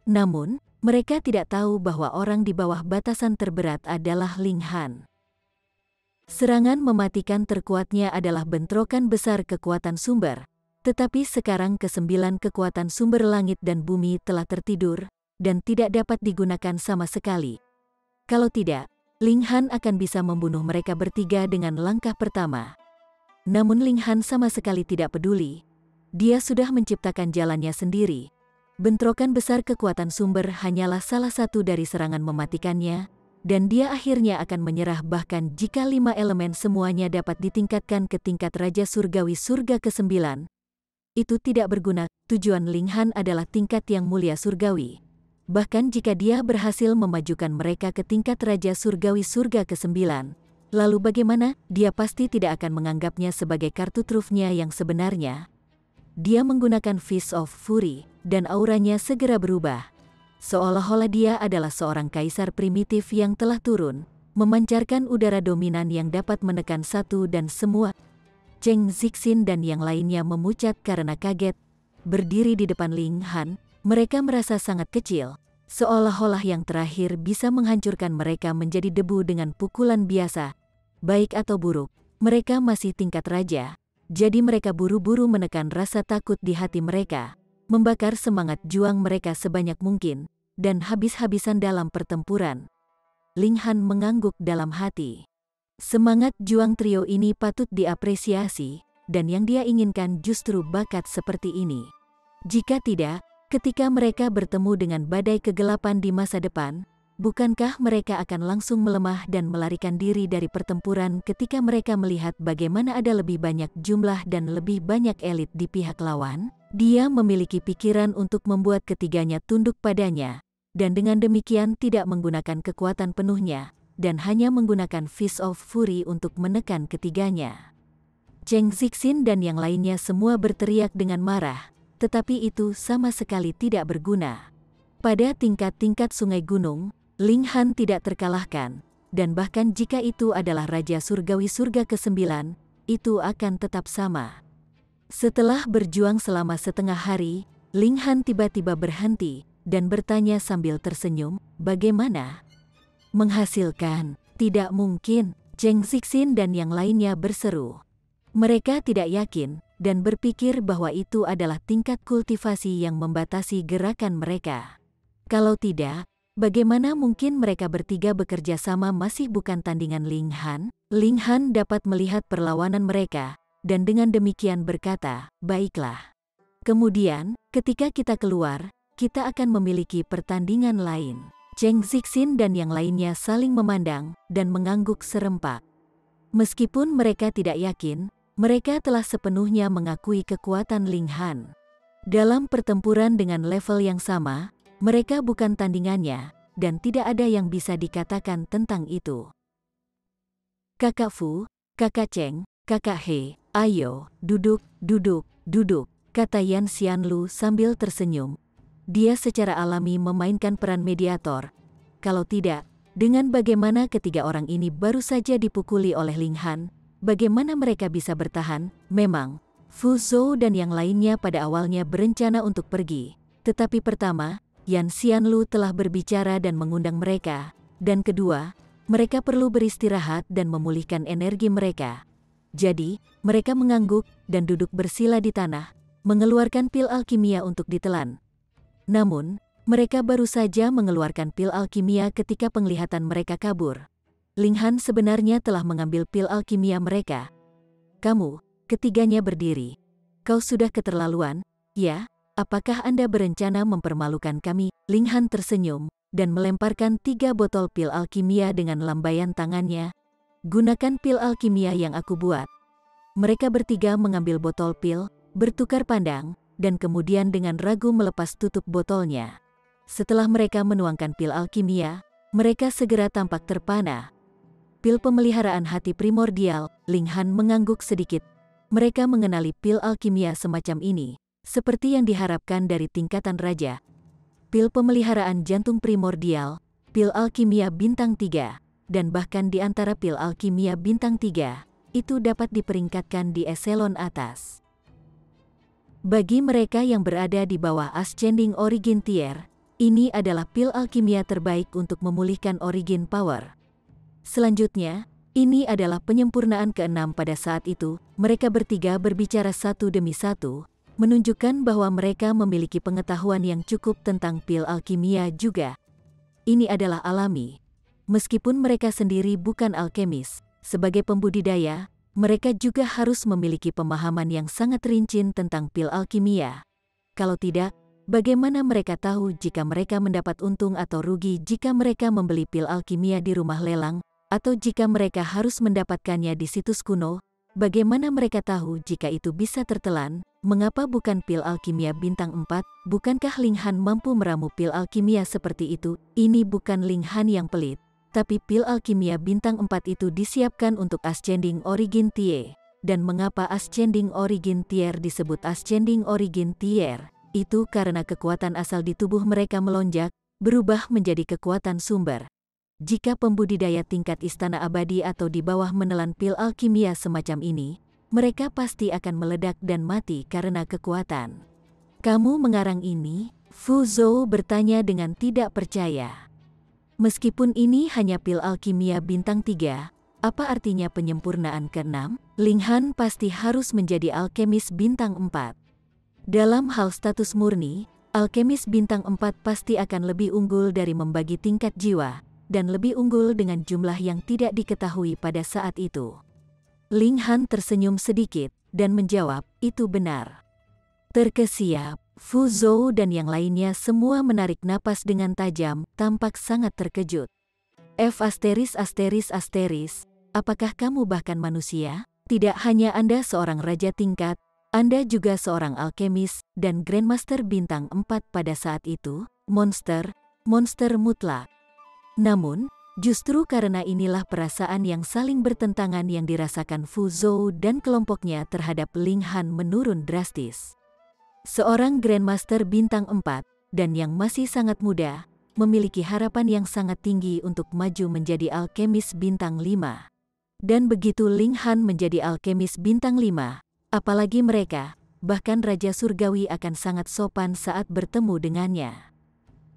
Namun, mereka tidak tahu bahwa orang di bawah batasan terberat adalah Ling Han. Serangan mematikan terkuatnya adalah bentrokan besar kekuatan sumber, tetapi sekarang ke-9 kekuatan sumber langit dan bumi telah tertidur, dan tidak dapat digunakan sama sekali. Kalau tidak, Ling Han akan bisa membunuh mereka bertiga dengan langkah pertama. Namun Ling Han sama sekali tidak peduli. Dia sudah menciptakan jalannya sendiri. Bentrokan besar kekuatan sumber hanyalah salah satu dari serangan mematikannya, dan dia akhirnya akan menyerah bahkan jika 5 elemen semuanya dapat ditingkatkan ke tingkat Raja Surgawi Surga ke-9. Itu tidak berguna, tujuan Ling Han adalah tingkat yang mulia surgawi. Bahkan jika dia berhasil memajukan mereka ke tingkat Raja Surgawi Surga ke-9, lalu bagaimana? Dia pasti tidak akan menganggapnya sebagai kartu trufnya yang sebenarnya. Dia menggunakan Fist of Fury, dan auranya segera berubah. Seolah-olah dia adalah seorang kaisar primitif yang telah turun, memancarkan udara dominan yang dapat menekan satu dan semua. Cheng Zixin dan yang lainnya memucat karena kaget. Berdiri di depan Ling Han, mereka merasa sangat kecil, seolah-olah yang terakhir bisa menghancurkan mereka menjadi debu dengan pukulan biasa. Baik atau buruk, mereka masih tingkat raja, jadi mereka buru-buru menekan rasa takut di hati mereka, membakar semangat juang mereka sebanyak mungkin, dan habis-habisan dalam pertempuran. Ling Han mengangguk dalam hati. Semangat juang trio ini patut diapresiasi, dan yang dia inginkan justru bakat seperti ini. Jika tidak, ketika mereka bertemu dengan badai kegelapan di masa depan, bukankah mereka akan langsung melemah dan melarikan diri dari pertempuran ketika mereka melihat bagaimana ada lebih banyak jumlah dan lebih banyak elit di pihak lawan? Dia memiliki pikiran untuk membuat ketiganya tunduk padanya, dan dengan demikian tidak menggunakan kekuatan penuhnya, dan hanya menggunakan Fist of Fury untuk menekan ketiganya. Cheng Zixin dan yang lainnya semua berteriak dengan marah, tetapi itu sama sekali tidak berguna. Pada tingkat-tingkat sungai gunung, Ling Han tidak terkalahkan, dan bahkan jika itu adalah Raja Surgawi Surga ke-9, itu akan tetap sama. Setelah berjuang selama setengah hari, Ling Han tiba-tiba berhenti, dan bertanya sambil tersenyum, bagaimana? Menghasilkan? Tidak mungkin, Cheng Zixin dan yang lainnya berseru. Mereka tidak yakin, dan berpikir bahwa itu adalah tingkat kultivasi yang membatasi gerakan mereka. Kalau tidak, bagaimana mungkin mereka bertiga bekerja sama? Masih bukan tandingan Ling Han? Ling Han dapat melihat perlawanan mereka, dan dengan demikian berkata, baiklah. Kemudian, ketika kita keluar, kita akan memiliki pertandingan lain. Cheng Zixin dan yang lainnya saling memandang, dan mengangguk serempak. Meskipun mereka tidak yakin, mereka telah sepenuhnya mengakui kekuatan Ling Han. Dalam pertempuran dengan level yang sama, mereka bukan tandingannya, dan tidak ada yang bisa dikatakan tentang itu. Kakak Fu, Kakak Cheng, Kakak He, ayo, duduk, duduk, duduk, kata Yan Xianlu sambil tersenyum. Dia secara alami memainkan peran mediator. Kalau tidak, dengan bagaimana ketiga orang ini baru saja dipukuli oleh Ling Han, bagaimana mereka bisa bertahan? Memang, Fu Zhou dan yang lainnya pada awalnya berencana untuk pergi. Tetapi pertama, Yan Xianlu telah berbicara dan mengundang mereka. Dan kedua, mereka perlu beristirahat dan memulihkan energi mereka. Jadi, mereka mengangguk dan duduk bersila di tanah, mengeluarkan pil alkimia untuk ditelan. Namun, mereka baru saja mengeluarkan pil alkimia ketika penglihatan mereka kabur. Ling Han sebenarnya telah mengambil pil alkimia mereka. Kamu, ketiganya berdiri. Kau sudah keterlaluan, ya? Apakah Anda berencana mempermalukan kami? Ling Han tersenyum dan melemparkan 3 botol pil alkimia dengan lambaian tangannya. Gunakan pil alkimia yang aku buat. Mereka bertiga mengambil botol pil, bertukar pandang, dan kemudian dengan ragu melepas tutup botolnya. Setelah mereka menuangkan pil alkimia, mereka segera tampak terpana. Pil pemeliharaan hati primordial, Ling Han mengangguk sedikit. Mereka mengenali pil alkimia semacam ini, seperti yang diharapkan dari tingkatan raja. Pil pemeliharaan jantung primordial, pil alkimia bintang 3, dan bahkan di antara pil alkimia bintang 3, itu dapat diperingkatkan di eselon atas. Bagi mereka yang berada di bawah Ascending Origin Tier, ini adalah pil alkimia terbaik untuk memulihkan origin power. Selanjutnya, ini adalah penyempurnaan ke-6 pada saat itu. Mereka bertiga berbicara satu demi satu, menunjukkan bahwa mereka memiliki pengetahuan yang cukup tentang pil alkimia juga. Ini adalah alami. Meskipun mereka sendiri bukan alkemis, sebagai pembudidaya, mereka juga harus memiliki pemahaman yang sangat rinci tentang pil alkimia. Kalau tidak, bagaimana mereka tahu jika mereka mendapat untung atau rugi jika mereka membeli pil alkimia di rumah lelang, atau jika mereka harus mendapatkannya di situs kuno? Bagaimana mereka tahu jika itu bisa tertelan? Mengapa bukan pil alkimia bintang 4? Bukankah Ling Han mampu meramu pil alkimia seperti itu? Ini bukan Ling Han yang pelit, tapi pil alkimia bintang 4 itu disiapkan untuk Ascending Origin Tier. Dan mengapa Ascending Origin Tier disebut Ascending Origin Tier? Itu karena kekuatan asal di tubuh mereka melonjak, berubah menjadi kekuatan sumber. Jika pembudidaya tingkat istana abadi atau di bawah menelan pil alkimia semacam ini, mereka pasti akan meledak dan mati karena kekuatan. Kamu mengarang ini? Fu Zhou bertanya dengan tidak percaya. Meskipun ini hanya pil alkimia bintang 3, apa artinya penyempurnaan ke-6? Ling Han pasti harus menjadi alkemis bintang 4. Dalam hal status murni, alkemis bintang 4 pasti akan lebih unggul dari membagi tingkat jiwa, dan lebih unggul dengan jumlah yang tidak diketahui pada saat itu. Ling Han tersenyum sedikit, dan menjawab, itu benar. Terkesiap, Fu Zhou dan yang lainnya semua menarik napas dengan tajam, tampak sangat terkejut. Apakah kamu bahkan manusia? Tidak hanya Anda seorang raja tingkat, Anda juga seorang alkemis dan Grandmaster bintang 4 pada saat itu, monster mutlak. Namun, justru karena inilah perasaan yang saling bertentangan yang dirasakan Fu Zhou dan kelompoknya terhadap Ling Han menurun drastis. Seorang Grandmaster bintang 4, dan yang masih sangat muda, memiliki harapan yang sangat tinggi untuk maju menjadi alkemis bintang 5. Dan begitu Ling Han menjadi alkemis bintang 5, apalagi mereka, bahkan Raja Surgawi akan sangat sopan saat bertemu dengannya.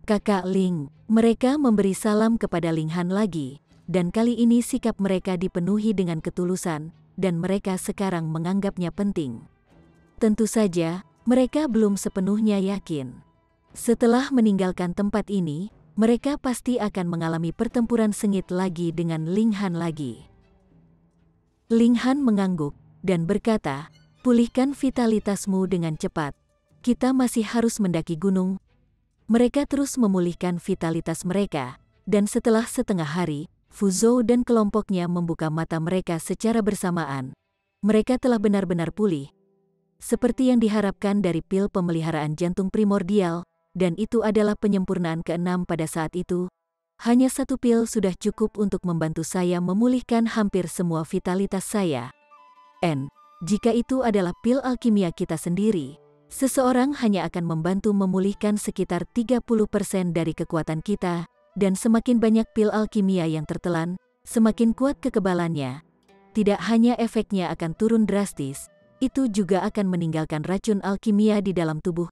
Kakak Ling, mereka memberi salam kepada Ling Han lagi, dan kali ini sikap mereka dipenuhi dengan ketulusan, dan mereka sekarang menganggapnya penting. Tentu saja, mereka belum sepenuhnya yakin. Setelah meninggalkan tempat ini, mereka pasti akan mengalami pertempuran sengit lagi dengan Ling Han lagi. Ling Han mengangguk, dan berkata, pulihkan vitalitasmu dengan cepat. Kita masih harus mendaki gunung. Mereka terus memulihkan vitalitas mereka, dan setelah setengah hari, Fu Zhou dan kelompoknya membuka mata mereka secara bersamaan. Mereka telah benar-benar pulih. Seperti yang diharapkan dari pil pemeliharaan jantung primordial, dan itu adalah penyempurnaan ke-6 pada saat itu. Hanya satu pil sudah cukup untuk membantu saya memulihkan hampir semua vitalitas saya. Jika itu adalah pil alkimia kita sendiri, seseorang hanya akan membantu memulihkan sekitar 30% dari kekuatan kita, dan semakin banyak pil alkimia yang tertelan, semakin kuat kekebalannya. Tidak hanya efeknya akan turun drastis, itu juga akan meninggalkan racun alkimia di dalam tubuh.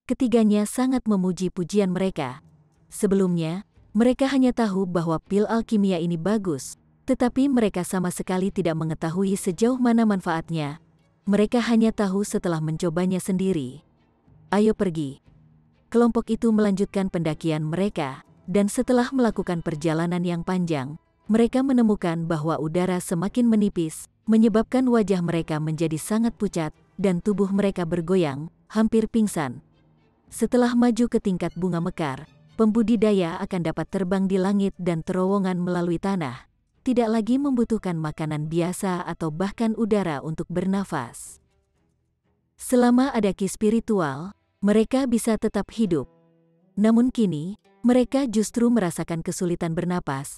Ketiganya sangat memuji pujian mereka. Sebelumnya, mereka hanya tahu bahwa pil alkimia ini bagus, tetapi mereka sama sekali tidak mengetahui sejauh mana manfaatnya. Mereka hanya tahu setelah mencobanya sendiri. Ayo pergi. kelompok itu melanjutkan pendakian mereka, dan setelah melakukan perjalanan yang panjang, mereka menemukan bahwa udara semakin menipis, menyebabkan wajah mereka menjadi sangat pucat, dan tubuh mereka bergoyang, hampir pingsan. Setelah maju ke tingkat bunga mekar, pembudidaya akan dapat terbang di langit dan terowongan melalui tanah, tidak lagi membutuhkan makanan biasa atau bahkan udara untuk bernafas. Selama ada ki spiritual, mereka bisa tetap hidup. Namun kini, mereka justru merasakan kesulitan bernapas.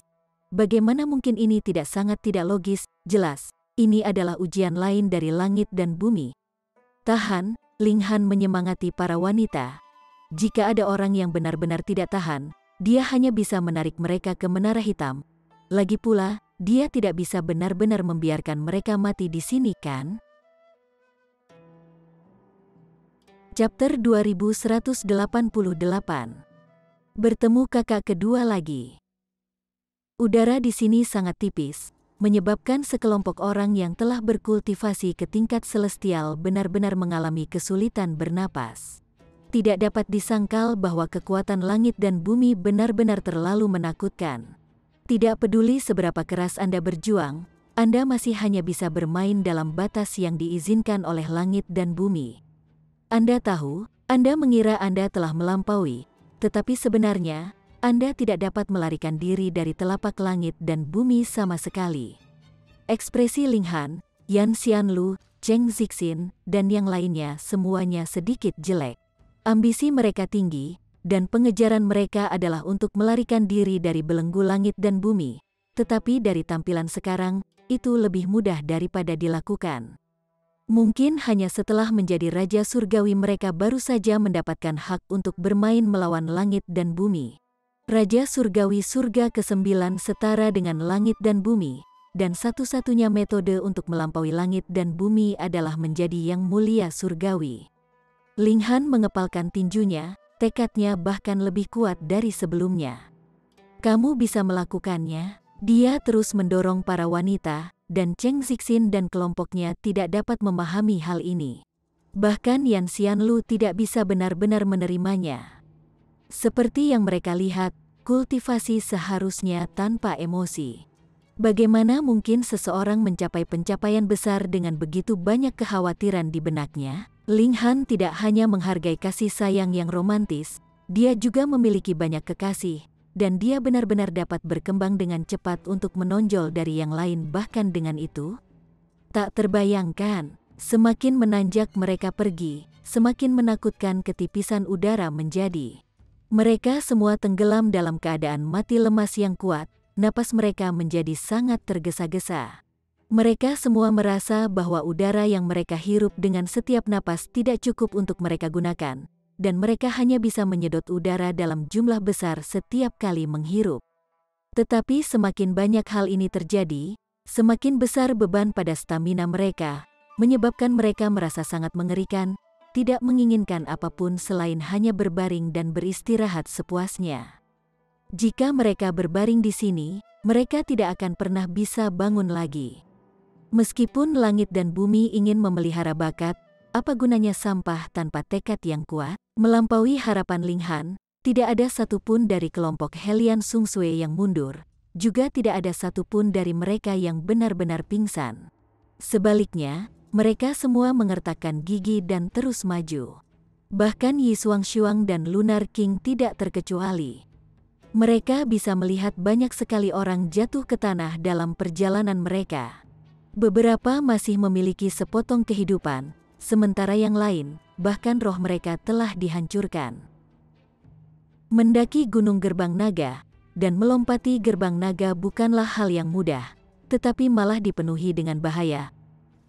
Bagaimana mungkin ini tidak sangat tidak logis? Jelas, ini adalah ujian lain dari langit dan bumi. Tahan, Ling Han menyemangati para wanita. Jika ada orang yang benar-benar tidak tahan, dia hanya bisa menarik mereka ke menara hitam. Lagi pula, dia tidak bisa benar-benar membiarkan mereka mati di sini, kan? Chapter 2188. Bertemu kakak kedua lagi. Udara di sini sangat tipis, menyebabkan sekelompok orang yang telah berkultivasi ke tingkat celestial benar-benar mengalami kesulitan bernapas. Tidak dapat disangkal bahwa kekuatan langit dan bumi benar-benar terlalu menakutkan. Tidak peduli seberapa keras Anda berjuang, Anda masih hanya bisa bermain dalam batas yang diizinkan oleh langit dan bumi. Anda tahu, Anda mengira Anda telah melampaui, tetapi sebenarnya, Anda tidak dapat melarikan diri dari telapak langit dan bumi sama sekali. Ekspresi Ling Han, Yan Xianlu, Cheng Zixin, dan yang lainnya semuanya sedikit jelek. Ambisi mereka tinggi, dan pengejaran mereka adalah untuk melarikan diri dari belenggu langit dan bumi. Tetapi dari tampilan sekarang, itu lebih mudah daripada dilakukan. Mungkin hanya setelah menjadi Raja Surgawi mereka baru saja mendapatkan hak untuk bermain melawan langit dan bumi. Raja Surgawi surga ke-9 setara dengan langit dan bumi, dan satu-satunya metode untuk melampaui langit dan bumi adalah menjadi yang mulia surgawi. Ling Han mengepalkan tinjunya, tekadnya bahkan lebih kuat dari sebelumnya. Kamu bisa melakukannya. Dia terus mendorong para wanita, dan Cheng Zixin dan kelompoknya tidak dapat memahami hal ini. Bahkan Yan Xianlu tidak bisa benar-benar menerimanya. Seperti yang mereka lihat, kultivasi seharusnya tanpa emosi. Bagaimana mungkin seseorang mencapai pencapaian besar dengan begitu banyak kekhawatiran di benaknya? Ling Han tidak hanya menghargai kasih sayang yang romantis, dia juga memiliki banyak kekasih, dan dia benar-benar dapat berkembang dengan cepat untuk menonjol dari yang lain. Bahkan dengan itu, tak terbayangkan, semakin menanjak mereka pergi, semakin menakutkan ketipisan udara menjadi. Mereka semua tenggelam dalam keadaan mati lemas yang kuat, napas mereka menjadi sangat tergesa-gesa. Mereka semua merasa bahwa udara yang mereka hirup dengan setiap napas tidak cukup untuk mereka gunakan, dan mereka hanya bisa menyedot udara dalam jumlah besar setiap kali menghirup. Tetapi semakin banyak hal ini terjadi, semakin besar beban pada stamina mereka, menyebabkan mereka merasa sangat mengerikan, tidak menginginkan apapun selain hanya berbaring dan beristirahat sepuasnya. Jika mereka berbaring di sini, mereka tidak akan pernah bisa bangun lagi. Meskipun langit dan bumi ingin memelihara bakat, apa gunanya sampah tanpa tekad yang kuat? Melampaui harapan Ling Han, tidak ada satupun dari kelompok Helian Sungsue yang mundur, juga tidak ada satupun dari mereka yang benar-benar pingsan. Sebaliknya, mereka semua mengertakkan gigi dan terus maju. Bahkan Yi Xuangshuang dan Lunar King tidak terkecuali. Mereka bisa melihat banyak sekali orang jatuh ke tanah dalam perjalanan mereka. Beberapa masih memiliki sepotong kehidupan, sementara yang lain, bahkan roh mereka telah dihancurkan. Mendaki Gunung Gerbang Naga, dan melompati Gerbang Naga bukanlah hal yang mudah, tetapi malah dipenuhi dengan bahaya.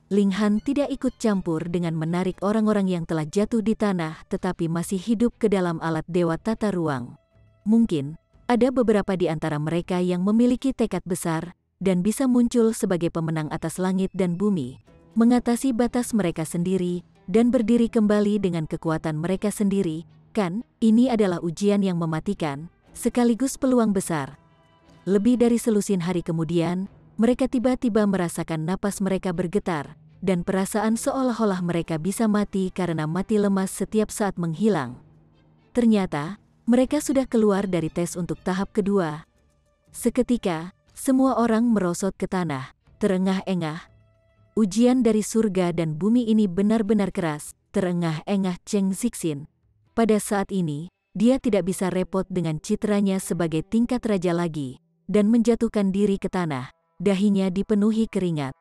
Ling Han tidak ikut campur dengan menarik orang-orang yang telah jatuh di tanah tetapi masih hidup ke dalam alat Dewa Tata Ruang. Mungkin, ada beberapa di antara mereka yang memiliki tekad besar, dan bisa muncul sebagai pemenang atas langit dan bumi, mengatasi batas mereka sendiri, dan berdiri kembali dengan kekuatan mereka sendiri, kan? Ini adalah ujian yang mematikan, sekaligus peluang besar. Lebih dari selusin hari kemudian, mereka tiba-tiba merasakan napas mereka bergetar, dan perasaan seolah-olah mereka bisa mati karena mati lemas setiap saat menghilang. Ternyata, mereka sudah keluar dari tes untuk tahap kedua. Seketika, semua orang merosot ke tanah, terengah-engah. Ujian dari surga dan bumi ini benar-benar keras, terengah-engah Cheng Zixin. Pada saat ini, dia tidak bisa repot dengan citranya sebagai tingkat raja lagi, dan menjatuhkan diri ke tanah, dahinya dipenuhi keringat.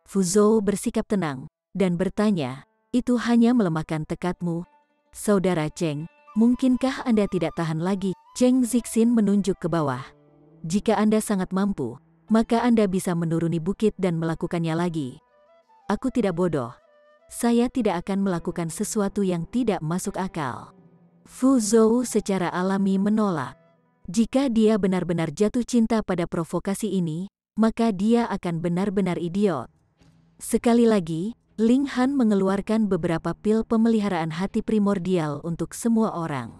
Fu Zhou bersikap tenang, dan bertanya, "Itu hanya melemahkan tekadmu, Saudara Cheng. Mungkinkah Anda tidak tahan lagi?" Cheng Zixin menunjuk ke bawah. "Jika Anda sangat mampu, maka Anda bisa menuruni bukit dan melakukannya lagi. Aku tidak bodoh. Saya tidak akan melakukan sesuatu yang tidak masuk akal." Fu Zhou secara alami menolak. Jika dia benar-benar jatuh cinta pada provokasi ini, maka dia akan benar-benar idiot. Sekali lagi, Ling Han mengeluarkan beberapa pil pemeliharaan hati primordial untuk semua orang.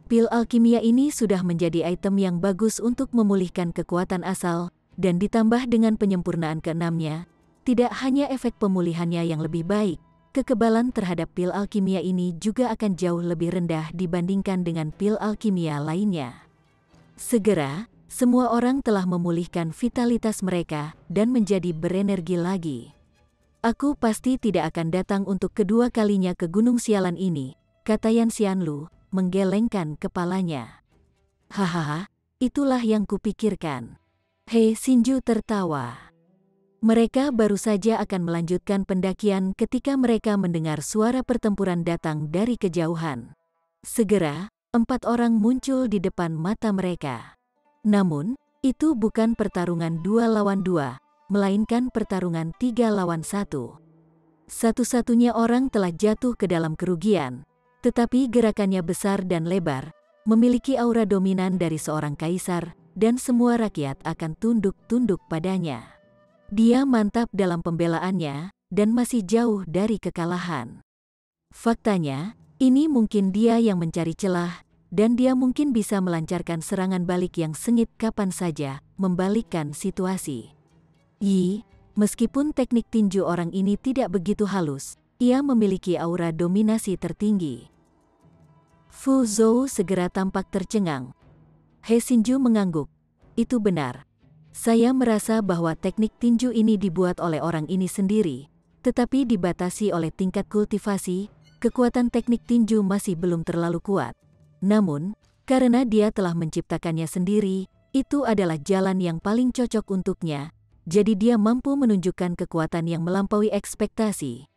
Pil alkimia ini sudah menjadi item yang bagus untuk memulihkan kekuatan asal, dan ditambah dengan penyempurnaan keenamnya, tidak hanya efek pemulihannya yang lebih baik, kekebalan terhadap pil alkimia ini juga akan jauh lebih rendah dibandingkan dengan pil alkimia lainnya. Segera, semua orang telah memulihkan vitalitas mereka dan menjadi berenergi lagi. "Aku pasti tidak akan datang untuk kedua kalinya ke Gunung Sialan ini," kata Yan Xianlu, menggelengkan kepalanya. "Hahaha, itulah yang kupikirkan." He Xinju tertawa. Mereka baru saja akan melanjutkan pendakian ketika mereka mendengar suara pertempuran datang dari kejauhan. Segera, 4 orang muncul di depan mata mereka. Namun, itu bukan pertarungan 2 lawan 2, melainkan pertarungan 3 lawan 1. Satu-satunya orang telah jatuh ke dalam kerugian, tetapi gerakannya besar dan lebar, memiliki aura dominan dari seorang kaisar, dan semua rakyat akan tunduk-tunduk padanya. Dia mantap dalam pembelaannya, dan masih jauh dari kekalahan. Faktanya, ini mungkin dia yang mencari celah, dan dia mungkin bisa melancarkan serangan balik yang sengit kapan saja, membalikkan situasi. Meskipun teknik tinju orang ini tidak begitu halus, ia memiliki aura dominasi tertinggi. Fu Zhou segera tampak tercengang. He Xinju mengangguk. "Itu benar. Saya merasa bahwa teknik tinju ini dibuat oleh orang ini sendiri, tetapi dibatasi oleh tingkat kultivasi, kekuatan teknik tinju masih belum terlalu kuat. Namun, karena dia telah menciptakannya sendiri, itu adalah jalan yang paling cocok untuknya, jadi dia mampu menunjukkan kekuatan yang melampaui ekspektasi.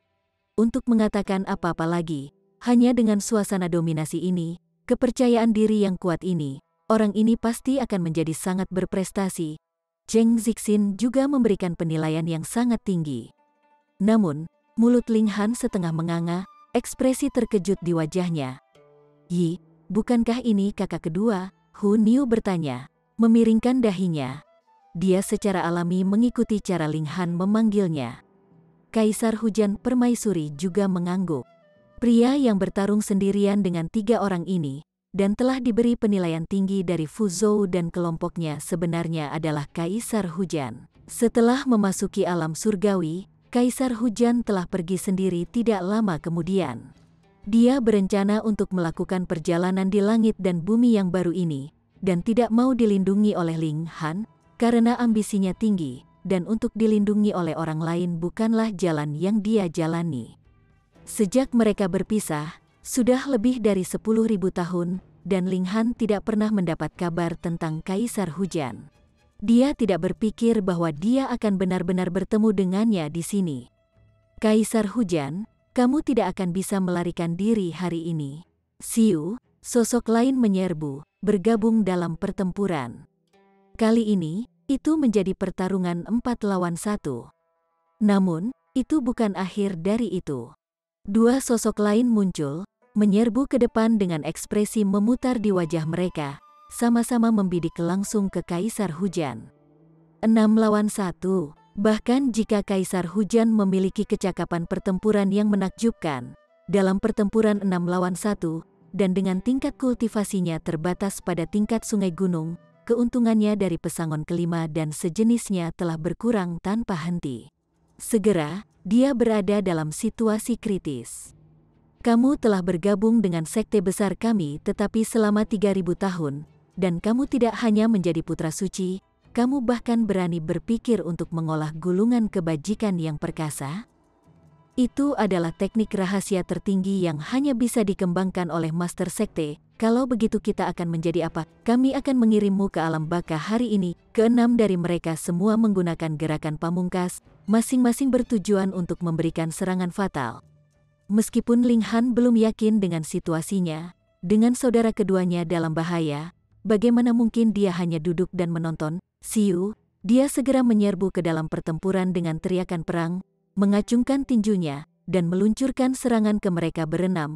Untuk mengatakan apa-apa lagi, hanya dengan suasana dominasi ini, kepercayaan diri yang kuat ini, orang ini pasti akan menjadi sangat berprestasi." Cheng Zixin juga memberikan penilaian yang sangat tinggi. Namun, mulut Ling Han setengah menganga, ekspresi terkejut di wajahnya. Bukankah ini kakak kedua?" Hu Niu bertanya, memiringkan dahinya. Dia secara alami mengikuti cara Ling Han memanggilnya. Kaisar Hujan Permaisuri juga mengangguk. Pria yang bertarung sendirian dengan 3 orang ini, dan telah diberi penilaian tinggi dari Fu Zhou dan kelompoknya sebenarnya adalah Kaisar Hujan. Setelah memasuki alam surgawi, Kaisar Hujan telah pergi sendiri tidak lama kemudian. Dia berencana untuk melakukan perjalanan di langit dan bumi yang baru ini, dan tidak mau dilindungi oleh Ling Han, karena ambisinya tinggi, dan untuk dilindungi oleh orang lain bukanlah jalan yang dia jalani. Sejak mereka berpisah, sudah lebih dari 10.000 tahun, dan Ling Han tidak pernah mendapat kabar tentang Kaisar Hujan. Dia tidak berpikir bahwa dia akan benar-benar bertemu dengannya di sini. "Kaisar Hujan, kamu tidak akan bisa melarikan diri hari ini." Siu, sosok lain menyerbu, bergabung dalam pertempuran. Kali ini, itu menjadi pertarungan 4 lawan 1. Namun, itu bukan akhir dari itu. 2 sosok lain muncul, menyerbu ke depan dengan ekspresi memutar di wajah mereka, sama-sama membidik langsung ke Kaisar Hujan. 6 lawan 1, bahkan jika Kaisar Hujan memiliki kecakapan pertempuran yang menakjubkan, dalam pertempuran 6 lawan 1, dan dengan tingkat kultivasinya terbatas pada tingkat sungai gunung, keuntungannya dari pesangon kelima dan sejenisnya telah berkurang tanpa henti. Segera, dia berada dalam situasi kritis. Kamu telah bergabung dengan sekte besar kami tetapi selama 3000 tahun, dan kamu tidak hanya menjadi putra suci, kamu bahkan berani berpikir untuk mengolah gulungan kebajikan yang perkasa? Itu adalah teknik rahasia tertinggi yang hanya bisa dikembangkan oleh Master Sekte. Kalau begitu kita akan menjadi apa? Kami akan mengirimmu ke alam baka hari ini. Keenam dari mereka semua menggunakan gerakan pamungkas, masing-masing bertujuan untuk memberikan serangan fatal. Meskipun Ling Han belum yakin dengan situasinya, dengan saudara keduanya dalam bahaya, bagaimana mungkin dia hanya duduk dan menonton? Siu, dia segera menyerbu ke dalam pertempuran dengan teriakan perang, mengacungkan tinjunya, dan meluncurkan serangan ke mereka berenam.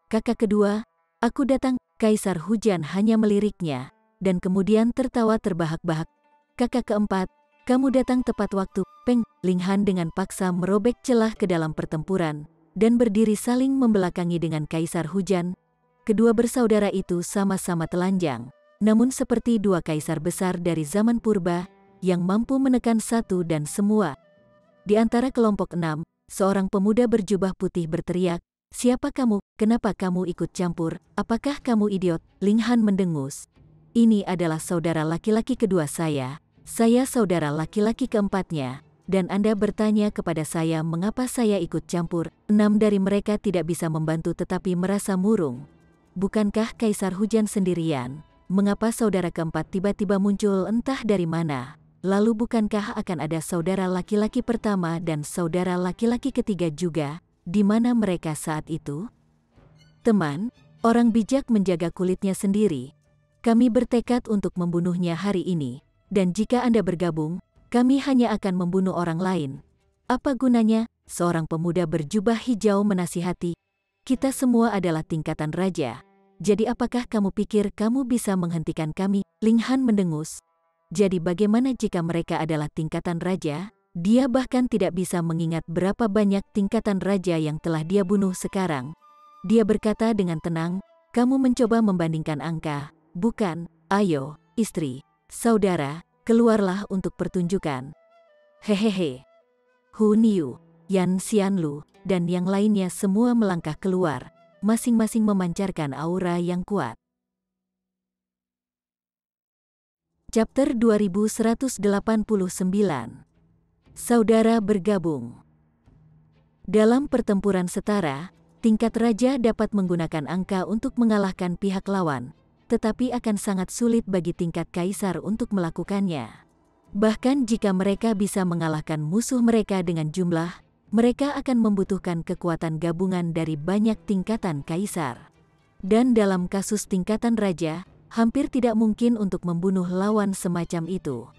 Kakak kedua, aku datang, Kaisar Hujan hanya meliriknya, dan kemudian tertawa terbahak-bahak. Kakak keempat, kamu datang tepat waktu, Peng. Ling Han dengan paksa merobek celah ke dalam pertempuran, dan berdiri saling membelakangi dengan Kaisar Hujan. Kedua bersaudara itu sama-sama telanjang, namun seperti dua kaisar besar dari zaman purba, yang mampu menekan satu dan semua. Di antara kelompok 6, seorang pemuda berjubah putih berteriak, "Siapa kamu? Kenapa kamu ikut campur? Apakah kamu idiot?" Ling Han mendengus. Ini adalah saudara laki-laki kedua saya saudara laki-laki keempatnya, dan Anda bertanya kepada saya mengapa saya ikut campur. 6 dari mereka tidak bisa membantu tetapi merasa murung. Bukankah Kaisar Hujan sendirian? Mengapa saudara keempat tiba-tiba muncul entah dari mana? Lalu bukankah akan ada saudara laki-laki pertama dan saudara laki-laki ketiga juga? Di mana mereka saat itu? Teman, orang bijak menjaga kulitnya sendiri. Kami bertekad untuk membunuhnya hari ini, dan jika Anda bergabung, kami hanya akan membunuh orang lain. Apa gunanya? Seorang pemuda berjubah hijau menasihati. Kita semua adalah tingkatan raja. Jadi apakah kamu pikir kamu bisa menghentikan kami? Ling Han mendengus. Jadi bagaimana jika mereka adalah tingkatan raja? Dia bahkan tidak bisa mengingat berapa banyak tingkatan raja yang telah dia bunuh sekarang. Dia berkata dengan tenang, kamu mencoba membandingkan angka, bukan? Ayo, istri, saudara, keluarlah untuk pertunjukan. Hehehe. Hu Niu, Yan Xianlu, dan yang lainnya semua melangkah keluar, masing-masing memancarkan aura yang kuat. Chapter 2189. Saudara bergabung. Dalam pertempuran setara, tingkat raja dapat menggunakan angka untuk mengalahkan pihak lawan, tetapi akan sangat sulit bagi tingkat kaisar untuk melakukannya. Bahkan jika mereka bisa mengalahkan musuh mereka dengan jumlah, mereka akan membutuhkan kekuatan gabungan dari banyak tingkatan kaisar. Dan dalam kasus tingkatan raja, hampir tidak mungkin untuk membunuh lawan semacam itu.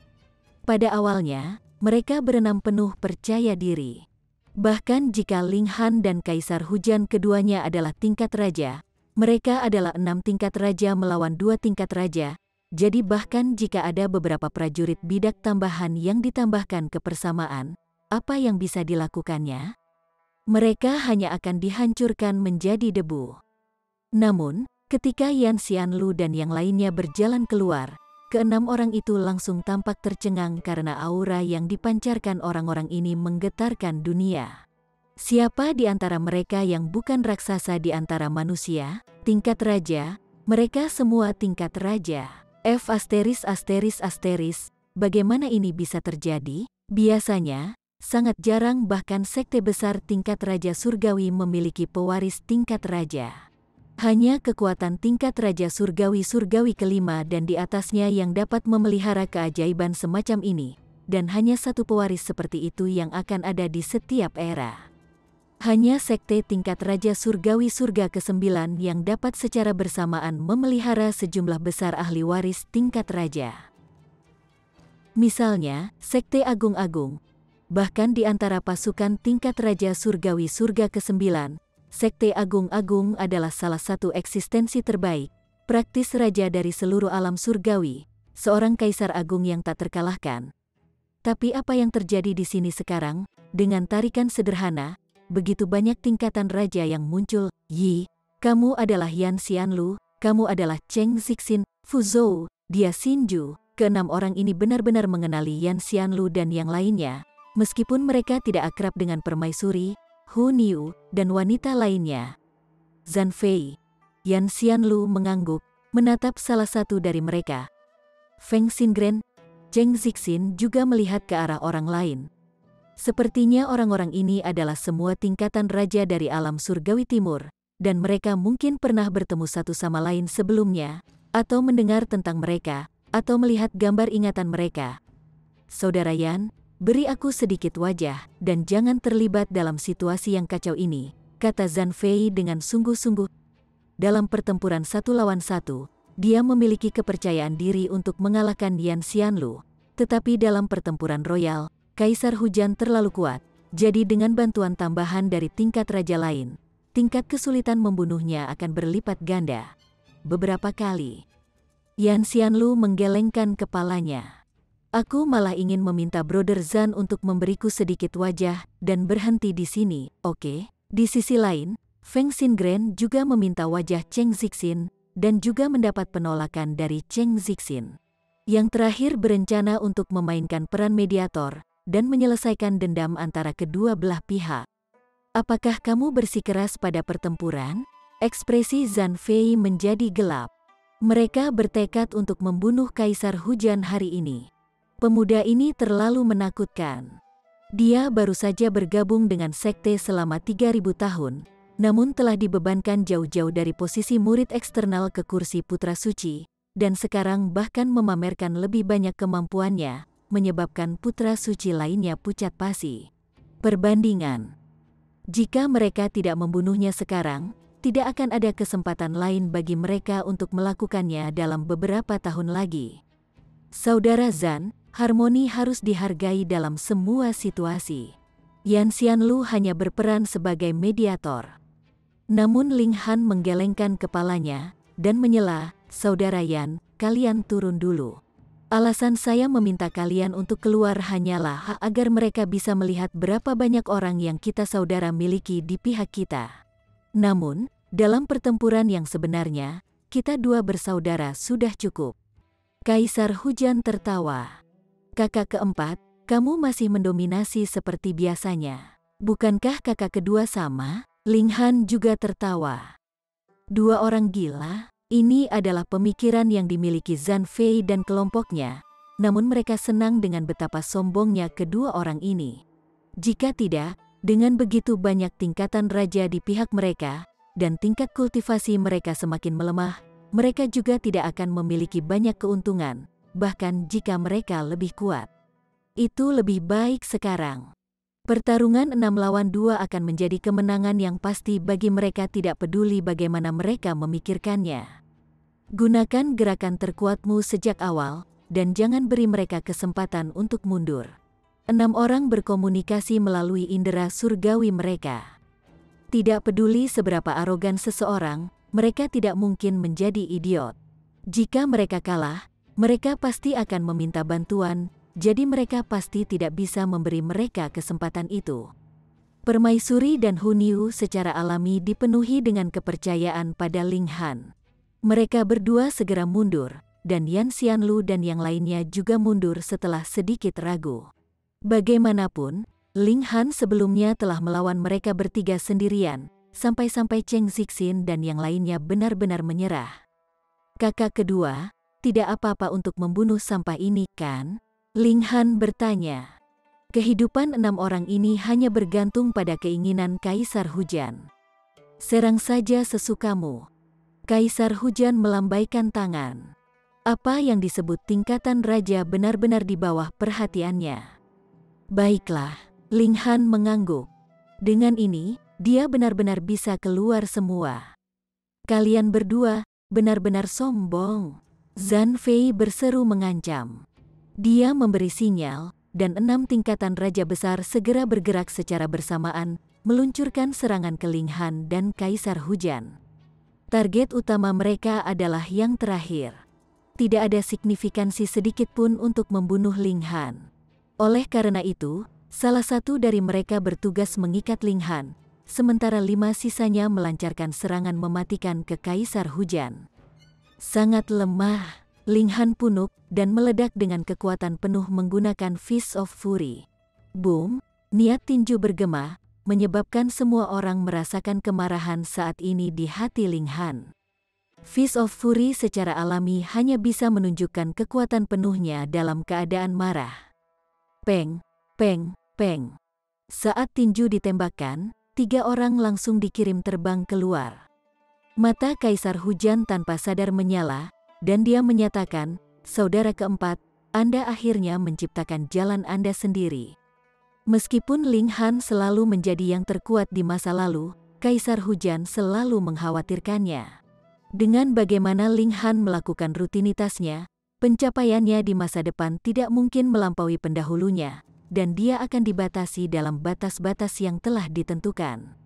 Pada awalnya, mereka berenam penuh percaya diri. Bahkan jika Ling Han dan Kaisar Hujan keduanya adalah tingkat raja, mereka adalah 6 tingkat raja melawan 2 tingkat raja, jadi bahkan jika ada beberapa prajurit bidak tambahan yang ditambahkan ke persamaan, apa yang bisa dilakukannya? Mereka hanya akan dihancurkan menjadi debu. Namun, ketika Yan Xianlu dan yang lainnya berjalan keluar, ke-6 orang itu langsung tampak tercengang karena aura yang dipancarkan orang-orang ini menggetarkan dunia. Siapa di antara mereka yang bukan raksasa di antara manusia? Tingkat raja, mereka semua tingkat raja. Bagaimana ini bisa terjadi? Biasanya, sangat jarang bahkan sekte besar tingkat raja surgawi memiliki pewaris tingkat raja. Hanya kekuatan tingkat raja surgawi kelima dan di atasnya yang dapat memelihara keajaiban semacam ini, dan hanya satu pewaris seperti itu yang akan ada di setiap era. Hanya sekte tingkat raja surgawi surga ke-9 yang dapat secara bersamaan memelihara sejumlah besar ahli waris tingkat raja. Misalnya, sekte agung-agung. Bahkan di antara pasukan tingkat raja surgawi surga ke-9, sekte agung-agung adalah salah satu eksistensi terbaik, praktis raja dari seluruh alam surgawi, seorang kaisar agung yang tak terkalahkan. Tapi apa yang terjadi di sini sekarang? Dengan tarikan sederhana, begitu banyak tingkatan raja yang muncul. Yi, kamu adalah Yan Xianlu, kamu adalah Cheng Zixin, Fu Zhou, dia Xinju. Ke-6 orang ini benar-benar mengenali Yan Xianlu dan yang lainnya, meskipun mereka tidak akrab dengan permaisuri, Hu Niu, dan wanita lainnya. Zhang Fei. Yan Xianlu mengangguk, menatap salah satu dari mereka. Feng Xingren, Cheng Zixin juga melihat ke arah orang lain. Sepertinya orang-orang ini adalah semua tingkatan raja dari alam surgawi timur, dan mereka mungkin pernah bertemu satu sama lain sebelumnya, atau mendengar tentang mereka, atau melihat gambar ingatan mereka. Saudara Yan, beri aku sedikit wajah, dan jangan terlibat dalam situasi yang kacau ini, kata Zhang Fei dengan sungguh-sungguh. Dalam pertempuran 1 lawan 1, dia memiliki kepercayaan diri untuk mengalahkan Yan Xianlu, tetapi dalam pertempuran royal, Kaisar Hujan terlalu kuat, jadi dengan bantuan tambahan dari tingkat raja lain, tingkat kesulitan membunuhnya akan berlipat ganda. Beberapa kali, Yan Xianlu menggelengkan kepalanya. Aku malah ingin meminta Brother Zhan untuk memberiku sedikit wajah dan berhenti di sini, oke? Di sisi lain, Feng Xingren juga meminta wajah Cheng Zixin dan juga mendapat penolakan dari Cheng Zixin. Yang terakhir berencana untuk memainkan peran mediator dan menyelesaikan dendam antara kedua belah pihak. Apakah kamu bersikeras pada pertempuran? Ekspresi Zhang Fei menjadi gelap. Mereka bertekad untuk membunuh Kaisar Hujan hari ini. Pemuda ini terlalu menakutkan. Dia baru saja bergabung dengan sekte selama 3000 tahun, namun telah dibebankan jauh-jauh dari posisi murid eksternal ke kursi putra suci, dan sekarang bahkan memamerkan lebih banyak kemampuannya, menyebabkan putra suci lainnya pucat pasi. Perbandingan. Jika mereka tidak membunuhnya sekarang, tidak akan ada kesempatan lain bagi mereka untuk melakukannya dalam beberapa tahun lagi. Saudara Zhan, harmoni harus dihargai dalam semua situasi. Yan Xianlu hanya berperan sebagai mediator. Namun Ling Han menggelengkan kepalanya dan menyela, Saudara Yan, kalian turun dulu. Alasan saya meminta kalian untuk keluar hanyalah agar mereka bisa melihat berapa banyak orang yang kita saudara miliki di pihak kita. Namun, dalam pertempuran yang sebenarnya, kita dua bersaudara sudah cukup. Kaisar Hujan tertawa. Kakak keempat, kamu masih mendominasi seperti biasanya. Bukankah kakak kedua sama? Ling Han juga tertawa. Dua orang gila? Ini adalah pemikiran yang dimiliki Zhang Fei dan kelompoknya, namun mereka senang dengan betapa sombongnya kedua orang ini. Jika tidak, dengan begitu banyak tingkatan raja di pihak mereka, dan tingkat kultivasi mereka semakin melemah, mereka juga tidak akan memiliki banyak keuntungan, bahkan jika mereka lebih kuat. Itu lebih baik sekarang. Pertarungan 6 lawan 2 akan menjadi kemenangan yang pasti bagi mereka, tidak peduli bagaimana mereka memikirkannya. Gunakan gerakan terkuatmu sejak awal, dan jangan beri mereka kesempatan untuk mundur. 6 orang berkomunikasi melalui indera surgawi mereka. Tidak peduli seberapa arogan seseorang, mereka tidak mungkin menjadi idiot. Jika mereka kalah, mereka pasti akan meminta bantuan, jadi mereka pasti tidak bisa memberi mereka kesempatan itu. Permaisuri dan Hunyu secara alami dipenuhi dengan kepercayaan pada Ling Han. Mereka berdua segera mundur, dan Yan Xianlu dan yang lainnya juga mundur setelah sedikit ragu. Bagaimanapun, Ling Han sebelumnya telah melawan mereka bertiga sendirian, sampai-sampai Cheng Zixin dan yang lainnya benar-benar menyerah. Kakak kedua, tidak apa-apa untuk membunuh sampah ini, kan? Ling Han bertanya. Kehidupan 6 orang ini hanya bergantung pada keinginan Kaisar Hujan. Serang saja sesukamu. Kaisar Hujan melambaikan tangan. Apa yang disebut tingkatan raja benar-benar di bawah perhatiannya. Baiklah, Ling Han mengangguk. Dengan ini, dia benar-benar bisa keluar semua. Kalian berdua benar-benar sombong. Zhang Fei berseru mengancam. Dia memberi sinyal, dan 6 tingkatan raja besar segera bergerak secara bersamaan, meluncurkan serangan ke Ling Han dan Kaisar Hujan. Target utama mereka adalah yang terakhir. Tidak ada signifikansi sedikit pun untuk membunuh Ling Han. Oleh karena itu, salah satu dari mereka bertugas mengikat Ling Han, sementara 5 sisanya melancarkan serangan mematikan ke Kaisar Hujan. Sangat lemah, Ling Han punuk dan meledak dengan kekuatan penuh menggunakan Fist of Fury. Boom, niat tinju bergema, menyebabkan semua orang merasakan kemarahan saat ini di hati Ling Han. Fist of Fury secara alami hanya bisa menunjukkan kekuatan penuhnya dalam keadaan marah. Peng, peng, peng. Saat tinju ditembakkan, 3 orang langsung dikirim terbang keluar. Mata Kaisar Hujan tanpa sadar menyala, dan dia menyatakan, "Saudara keempat, Anda akhirnya menciptakan jalan Anda sendiri." Meskipun Ling Han selalu menjadi yang terkuat di masa lalu, Kaisar Hujan selalu mengkhawatirkannya. Dengan bagaimana Ling Han melakukan rutinitasnya, pencapaiannya di masa depan tidak mungkin melampaui pendahulunya, dan dia akan dibatasi dalam batas-batas yang telah ditentukan.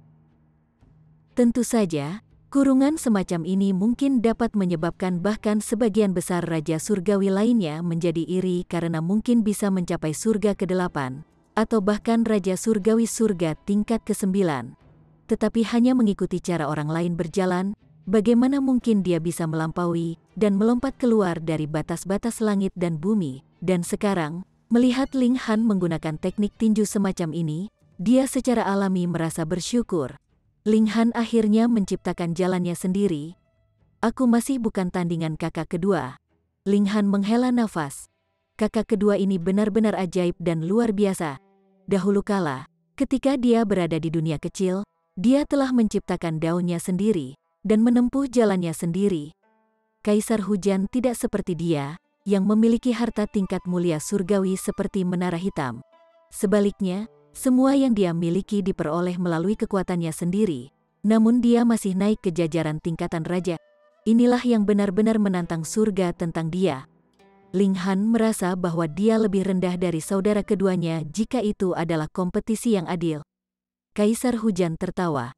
Tentu saja, kurungan semacam ini mungkin dapat menyebabkan bahkan sebagian besar Raja Surgawi lainnya menjadi iri karena mungkin bisa mencapai surga ke-8, atau bahkan Raja Surgawi surga tingkat ke-9. Tetapi hanya mengikuti cara orang lain berjalan, bagaimana mungkin dia bisa melampaui dan melompat keluar dari batas-batas langit dan bumi? Dan sekarang, melihat Ling Han menggunakan teknik tinju semacam ini, dia secara alami merasa bersyukur. Ling Han akhirnya menciptakan jalannya sendiri. Aku masih bukan tandingan kakak kedua. Ling Han menghela nafas. Kakak kedua ini benar-benar ajaib dan luar biasa. Dahulu kala, ketika dia berada di dunia kecil, dia telah menciptakan daunnya sendiri dan menempuh jalannya sendiri. Kaisar Hujan tidak seperti dia, yang memiliki harta tingkat mulia surgawi seperti menara hitam. Sebaliknya, semua yang dia miliki diperoleh melalui kekuatannya sendiri, namun dia masih naik ke jajaran tingkatan raja. Inilah yang benar-benar menantang surga tentang dia. Ling Han merasa bahwa dia lebih rendah dari saudara keduanya jika itu adalah kompetisi yang adil. Kaisar Hujan tertawa.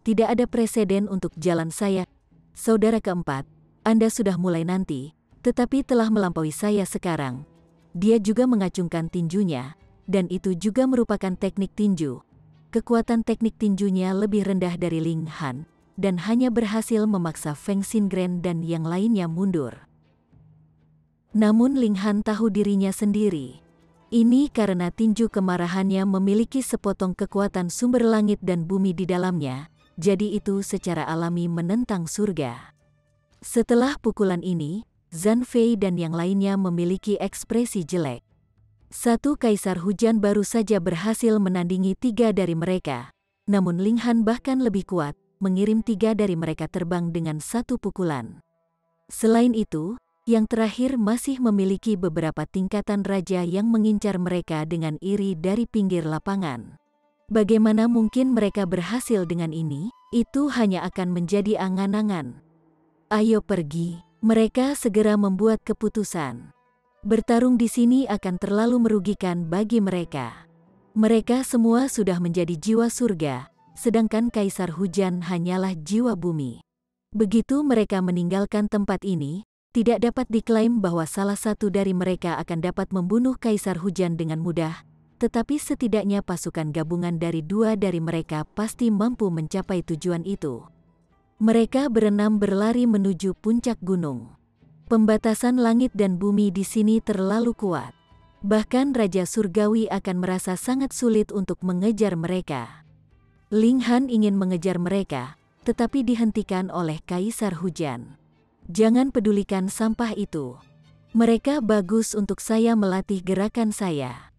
Tidak ada preseden untuk jalan saya. Saudara keempat, Anda sudah mulai nanti, tetapi telah melampaui saya sekarang. Dia juga mengacungkan tinjunya, dan itu juga merupakan teknik tinju. Kekuatan teknik tinjunya lebih rendah dari Ling Han, dan hanya berhasil memaksa Feng Xingren dan yang lainnya mundur. Namun Ling Han tahu dirinya sendiri. Ini karena tinju kemarahannya memiliki sepotong kekuatan sumber langit dan bumi di dalamnya, jadi itu secara alami menentang surga. Setelah pukulan ini, Zhan Fei dan yang lainnya memiliki ekspresi jelek. Satu Kaisar Hujan baru saja berhasil menandingi 3 dari mereka, namun Ling Han bahkan lebih kuat, mengirim 3 dari mereka terbang dengan 1 pukulan. Selain itu, yang terakhir masih memiliki beberapa tingkatan raja yang mengincar mereka dengan iri dari pinggir lapangan. Bagaimana mungkin mereka berhasil dengan ini? Itu hanya akan menjadi angan-angan. Ayo pergi, mereka segera membuat keputusan. Bertarung di sini akan terlalu merugikan bagi mereka. Mereka semua sudah menjadi jiwa surga, sedangkan Kaisar Hujan hanyalah jiwa bumi. Begitu mereka meninggalkan tempat ini, tidak dapat diklaim bahwa salah satu dari mereka akan dapat membunuh Kaisar Hujan dengan mudah, tetapi setidaknya pasukan gabungan dari 2 dari mereka pasti mampu mencapai tujuan itu. Mereka berenam berlari menuju puncak gunung. Pembatasan langit dan bumi di sini terlalu kuat. Bahkan Raja Surgawi akan merasa sangat sulit untuk mengejar mereka. Ling Han ingin mengejar mereka, tetapi dihentikan oleh Kaisar Hujan. Jangan pedulikan sampah itu. Mereka bagus untuk saya melatih gerakan saya.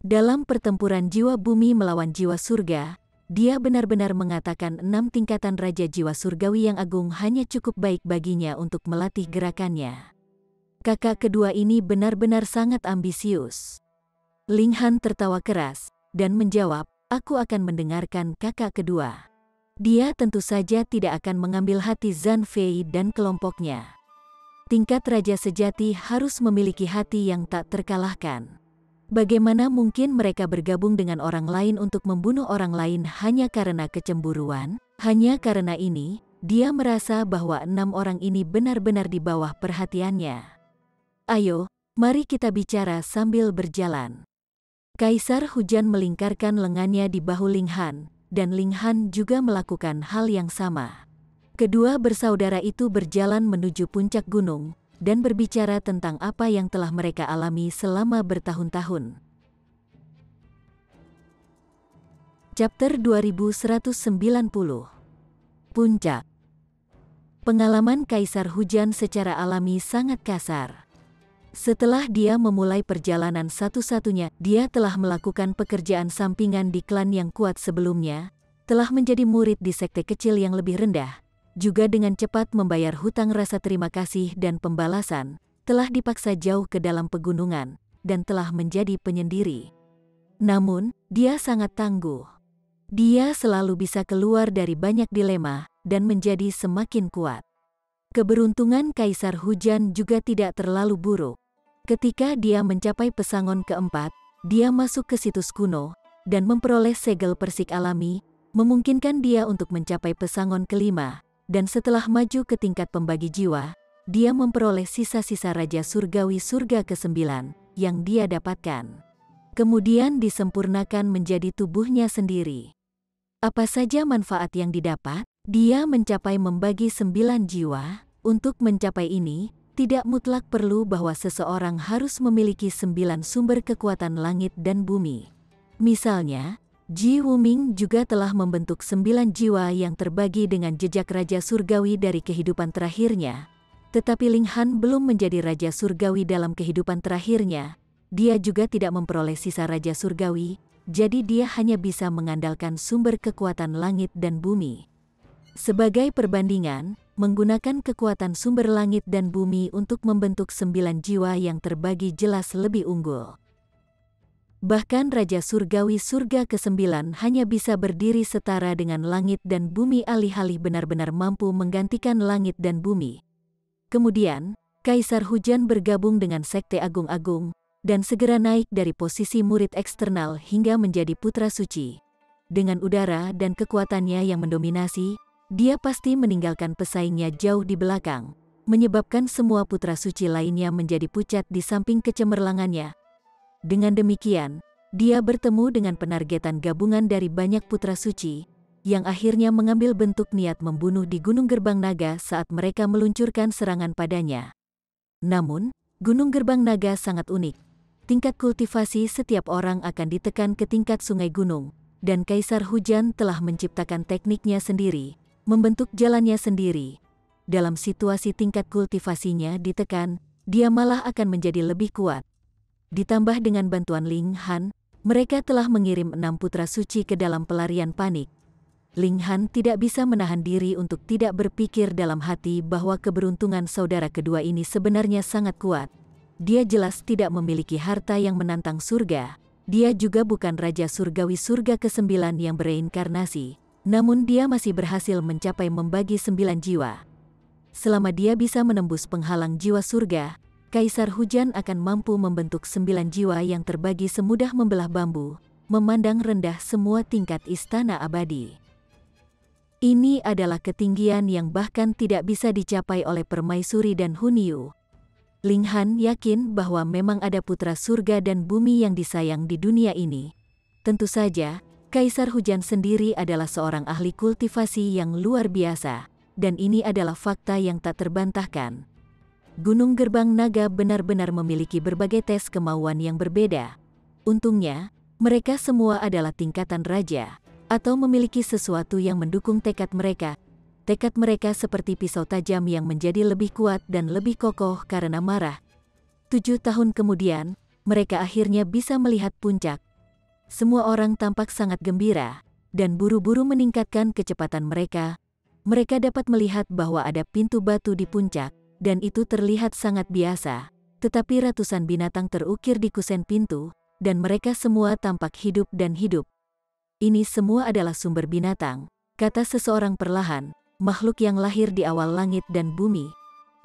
Dalam pertempuran jiwa bumi melawan jiwa surga, dia benar-benar mengatakan 6 tingkatan Raja Jiwa Surgawi yang agung hanya cukup baik baginya untuk melatih gerakannya. Kakak kedua ini benar-benar sangat ambisius. Ling Han tertawa keras, dan menjawab, aku akan mendengarkan kakak kedua. Dia tentu saja tidak akan mengambil hati Zhan Fei dan kelompoknya. Tingkat Raja sejati harus memiliki hati yang tak terkalahkan. Bagaimana mungkin mereka bergabung dengan orang lain untuk membunuh orang lain hanya karena kecemburuan? Hanya karena ini, dia merasa bahwa 6 orang ini benar-benar di bawah perhatiannya. Ayo, mari kita bicara sambil berjalan. Kaisar Hujan melingkarkan lengannya di bahu Ling Han, dan Ling Han juga melakukan hal yang sama. Kedua bersaudara itu berjalan menuju puncak gunung, dan berbicara tentang apa yang telah mereka alami selama bertahun-tahun. Chapter 2190. Puncak. Pengalaman Kaisar Hujan secara alami sangat kasar. Setelah dia memulai perjalanan satu-satunya, dia telah melakukan pekerjaan sampingan di klan yang kuat sebelumnya, telah menjadi murid di sekte kecil yang lebih rendah, juga dengan cepat membayar hutang rasa terima kasih dan pembalasan, telah dipaksa jauh ke dalam pegunungan, dan telah menjadi penyendiri. Namun, dia sangat tangguh. Dia selalu bisa keluar dari banyak dilema, dan menjadi semakin kuat. Keberuntungan Kaisar Hujan juga tidak terlalu buruk. Ketika dia mencapai pesangon keempat, dia masuk ke situs kuno, dan memperoleh segel persik alami, memungkinkan dia untuk mencapai pesangon kelima, dan setelah maju ke tingkat pembagi jiwa, dia memperoleh sisa-sisa Raja Surgawi Surga ke-9, yang dia dapatkan. Kemudian disempurnakan menjadi tubuhnya sendiri. Apa saja manfaat yang didapat? Dia mencapai membagi 9 jiwa. Untuk mencapai ini, tidak mutlak perlu bahwa seseorang harus memiliki 9 sumber kekuatan langit dan bumi. Misalnya, Ji Wuming juga telah membentuk 9 jiwa yang terbagi dengan jejak Raja Surgawi dari kehidupan terakhirnya. Tetapi Ling Han belum menjadi Raja Surgawi dalam kehidupan terakhirnya. Dia juga tidak memperoleh sisa Raja Surgawi, jadi dia hanya bisa mengandalkan sumber kekuatan langit dan bumi. Sebagai perbandingan, menggunakan kekuatan sumber langit dan bumi untuk membentuk 9 jiwa yang terbagi jelas lebih unggul. Bahkan Raja Surgawi Surga ke-9 hanya bisa berdiri setara dengan langit dan bumi alih-alih benar-benar mampu menggantikan langit dan bumi. Kemudian, Kaisar Hujan bergabung dengan Sekte Agung-Agung, dan segera naik dari posisi murid eksternal hingga menjadi putra suci. Dengan udara dan kekuatannya yang mendominasi, dia pasti meninggalkan pesaingnya jauh di belakang, menyebabkan semua putra suci lainnya menjadi pucat di samping kecemerlangannya. Dengan demikian, dia bertemu dengan penargetan gabungan dari banyak putra suci, yang akhirnya mengambil bentuk niat membunuh di Gunung Gerbang Naga saat mereka meluncurkan serangan padanya. Namun, Gunung Gerbang Naga sangat unik. Tingkat kultivasi setiap orang akan ditekan ke tingkat sungai gunung, dan Kaisar Hujan telah menciptakan tekniknya sendiri, membentuk jalannya sendiri. Dalam situasi tingkat kultivasinya ditekan, dia malah akan menjadi lebih kuat. Ditambah dengan bantuan Ling Han, mereka telah mengirim 6 putra suci ke dalam pelarian panik. Ling Han tidak bisa menahan diri untuk tidak berpikir dalam hati bahwa keberuntungan saudara kedua ini sebenarnya sangat kuat. Dia jelas tidak memiliki harta yang menantang surga. Dia juga bukan Raja Surgawi Surga ke-9 yang bereinkarnasi. Namun dia masih berhasil mencapai membagi 9 jiwa. Selama dia bisa menembus penghalang jiwa surga, Kaisar Hujan akan mampu membentuk 9 jiwa yang terbagi semudah membelah bambu, memandang rendah semua tingkat istana abadi. Ini adalah ketinggian yang bahkan tidak bisa dicapai oleh permaisuri dan Hunyu. Ling Han yakin bahwa memang ada putra surga dan bumi yang disayang di dunia ini. Tentu saja, Kaisar Hujan sendiri adalah seorang ahli kultivasi yang luar biasa, dan ini adalah fakta yang tak terbantahkan. Gunung Gerbang Naga benar-benar memiliki berbagai tes kemauan yang berbeda. Untungnya, mereka semua adalah tingkatan raja, atau memiliki sesuatu yang mendukung tekad mereka. Tekad mereka seperti pisau tajam yang menjadi lebih kuat dan lebih kokoh karena marah. 7 tahun kemudian, mereka akhirnya bisa melihat puncak. Semua orang tampak sangat gembira, dan buru-buru meningkatkan kecepatan mereka. Mereka dapat melihat bahwa ada pintu batu di puncak, dan itu terlihat sangat biasa. Tetapi ratusan binatang terukir di kusen pintu, dan mereka semua tampak hidup dan hidup. Ini semua adalah sumber binatang, kata seseorang perlahan, makhluk yang lahir di awal langit dan bumi.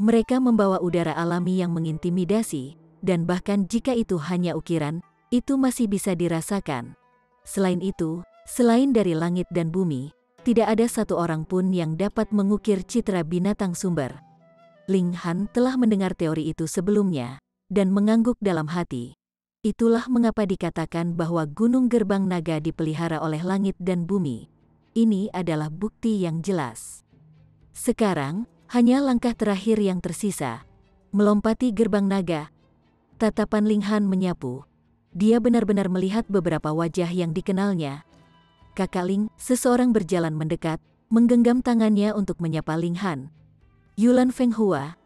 Mereka membawa udara alami yang mengintimidasi, dan bahkan jika itu hanya ukiran, itu masih bisa dirasakan. Selain itu, selain dari langit dan bumi, tidak ada satu orang pun yang dapat mengukir citra binatang sumber. Ling Han telah mendengar teori itu sebelumnya, dan mengangguk dalam hati. Itulah mengapa dikatakan bahwa Gunung Gerbang Naga dipelihara oleh langit dan bumi. Ini adalah bukti yang jelas. Sekarang, hanya langkah terakhir yang tersisa. Melompati Gerbang Naga. Tatapan Ling Han menyapu. Dia benar-benar melihat beberapa wajah yang dikenalnya. Kakak Ling, seseorang berjalan mendekat, menggenggam tangannya untuk menyapa Ling Han. Yulan Fenghua.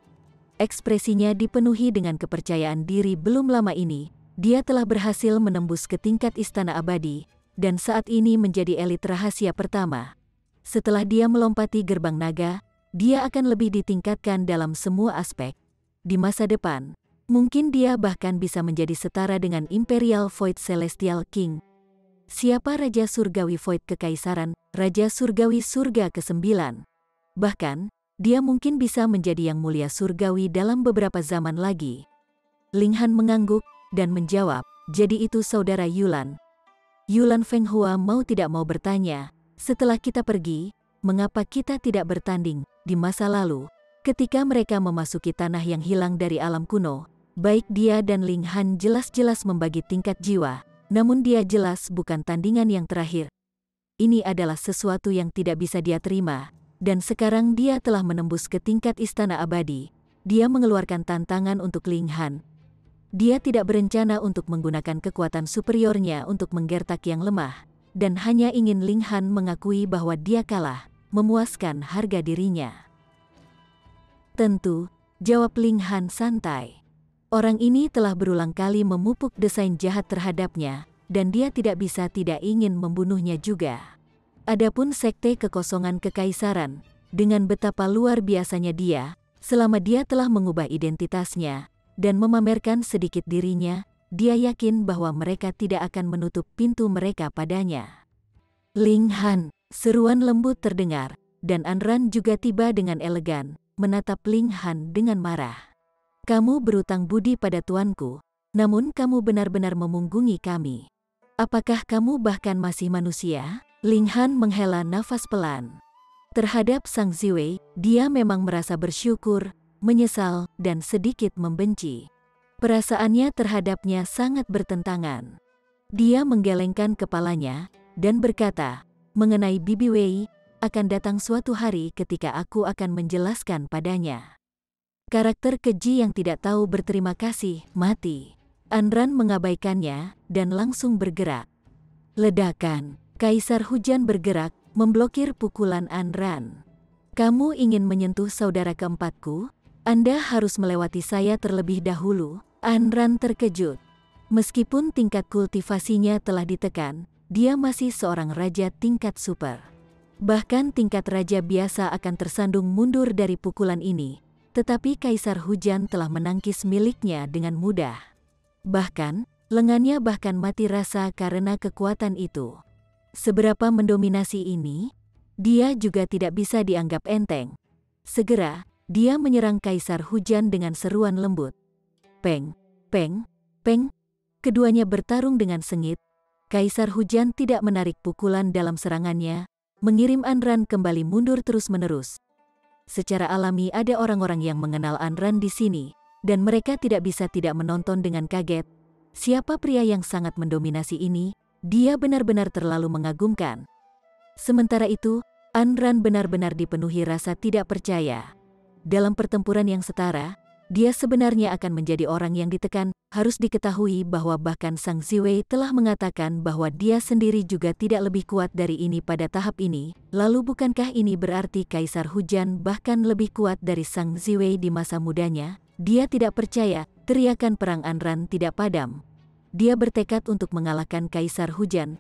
Ekspresinya dipenuhi dengan kepercayaan diri. Belum lama ini, dia telah berhasil menembus ke tingkat Istana Abadi, dan saat ini menjadi elit rahasia pertama. Setelah dia melompati gerbang naga, dia akan lebih ditingkatkan dalam semua aspek. Di masa depan, mungkin dia bahkan bisa menjadi setara dengan Imperial Void Celestial King. Siapa Raja Surgawi Void Kekaisaran, Raja Surgawi Surga ke-9? Bahkan, dia mungkin bisa menjadi yang mulia surgawi dalam beberapa zaman lagi. Ling Han mengangguk dan menjawab, jadi itu saudara Yulan. Yulan Fenghua mau tidak mau bertanya, setelah kita pergi, mengapa kita tidak bertanding? Di masa lalu, ketika mereka memasuki tanah yang hilang dari alam kuno, baik dia dan Ling Han jelas-jelas membagi tingkat jiwa. Namun dia jelas bukan tandingan yang terakhir. Ini adalah sesuatu yang tidak bisa dia terima, dan sekarang dia telah menembus ke tingkat Istana Abadi. Dia mengeluarkan tantangan untuk Ling Han. Dia tidak berencana untuk menggunakan kekuatan superiornya untuk menggertak yang lemah, dan hanya ingin Ling Han mengakui bahwa dia kalah, memuaskan harga dirinya. Tentu, jawab Ling Han santai. Orang ini telah berulang kali memupuk desain jahat terhadapnya, dan dia tidak bisa tidak ingin membunuhnya juga. Adapun Sekte Kekosongan Kekaisaran, dengan betapa luar biasanya dia, selama dia telah mengubah identitasnya, dan memamerkan sedikit dirinya, dia yakin bahwa mereka tidak akan menutup pintu mereka padanya. Ling Han, seruan lembut terdengar, dan Anran juga tiba dengan elegan, menatap Ling Han dengan marah. Kamu berutang budi pada tuanku, namun kamu benar-benar memunggungi kami. Apakah kamu bahkan masih manusia? Ling Han menghela nafas pelan. Terhadap Sang Ziwei, dia memang merasa bersyukur, menyesal, dan sedikit membenci. Perasaannya terhadapnya sangat bertentangan. Dia menggelengkan kepalanya, dan berkata, mengenai Bibi Wei, akan datang suatu hari ketika aku akan menjelaskan padanya. Karakter keji yang tidak tahu berterima kasih, mati. Anran mengabaikannya, dan langsung bergerak. Ledakan, Kaisar Hujan bergerak, memblokir pukulan Anran. Kamu ingin menyentuh saudara keempatku? Anda harus melewati saya terlebih dahulu. Anran terkejut. Meskipun tingkat kultivasinya telah ditekan, dia masih seorang raja tingkat super. Bahkan tingkat raja biasa akan tersandung mundur dari pukulan ini. Tetapi Kaisar Hujan telah menangkis miliknya dengan mudah. Bahkan, lengannya bahkan mati rasa karena kekuatan itu. Seberapa mendominasi ini? Dia juga tidak bisa dianggap enteng. Segera, dia menyerang Kaisar Hujan dengan seruan lembut. Peng, peng, peng. Keduanya bertarung dengan sengit. Kaisar Hujan tidak menarik pukulan dalam serangannya, mengirim Anran kembali mundur terus-menerus. Secara alami ada orang-orang yang mengenal Anran di sini, dan mereka tidak bisa tidak menonton dengan kaget. Siapa pria yang sangat mendominasi ini? Dia benar-benar terlalu mengagumkan. Sementara itu, Anran benar-benar dipenuhi rasa tidak percaya. Dalam pertempuran yang setara, dia sebenarnya akan menjadi orang yang ditekan. Harus diketahui bahwa bahkan Sang Ziwei telah mengatakan bahwa dia sendiri juga tidak lebih kuat dari ini pada tahap ini. Lalu bukankah ini berarti Kaisar Hujan bahkan lebih kuat dari Sang Ziwei di masa mudanya? Dia tidak percaya. Teriakan perang Anran tidak padam. Dia bertekad untuk mengalahkan Kaisar Hujan.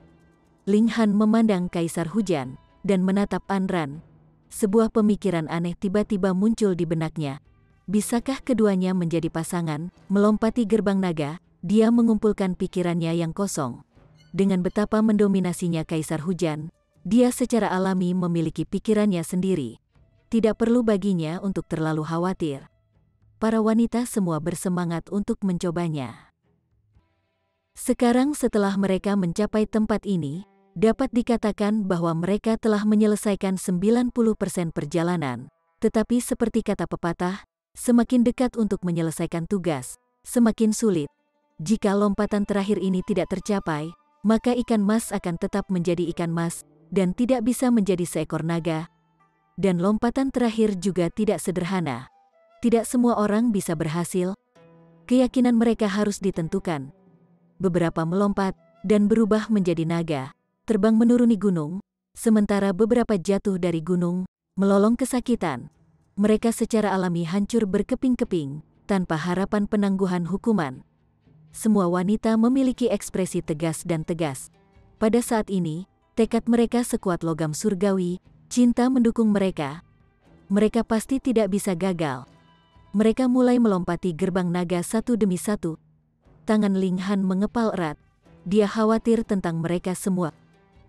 Ling Han memandang Kaisar Hujan dan menatap Anran. Sebuah pemikiran aneh tiba-tiba muncul di benaknya. Bisakah keduanya menjadi pasangan? Melompati gerbang naga, dia mengumpulkan pikirannya yang kosong. Dengan betapa mendominasinya Kaisar Hujan, dia secara alami memiliki pikirannya sendiri. Tidak perlu baginya untuk terlalu khawatir. Para wanita semua bersemangat untuk mencobanya. Sekarang setelah mereka mencapai tempat ini, dapat dikatakan bahwa mereka telah menyelesaikan 90% perjalanan. Tetapi seperti kata pepatah, semakin dekat untuk menyelesaikan tugas, semakin sulit. Jika lompatan terakhir ini tidak tercapai, maka ikan mas akan tetap menjadi ikan mas, dan tidak bisa menjadi seekor naga. Dan lompatan terakhir juga tidak sederhana. Tidak semua orang bisa berhasil. Keyakinan mereka harus ditentukan. Beberapa melompat, dan berubah menjadi naga. terbang menuruni gunung, sementara beberapa jatuh dari gunung, melolong kesakitan. Mereka secara alami hancur berkeping-keping, tanpa harapan penangguhan hukuman. Semua wanita memiliki ekspresi tegas dan tegas. Pada saat ini, tekad mereka sekuat logam surgawi, cinta mendukung mereka. Mereka pasti tidak bisa gagal. Mereka mulai melompati gerbang naga satu demi satu. Tangan Ling Han mengepal erat. Dia khawatir tentang mereka semua.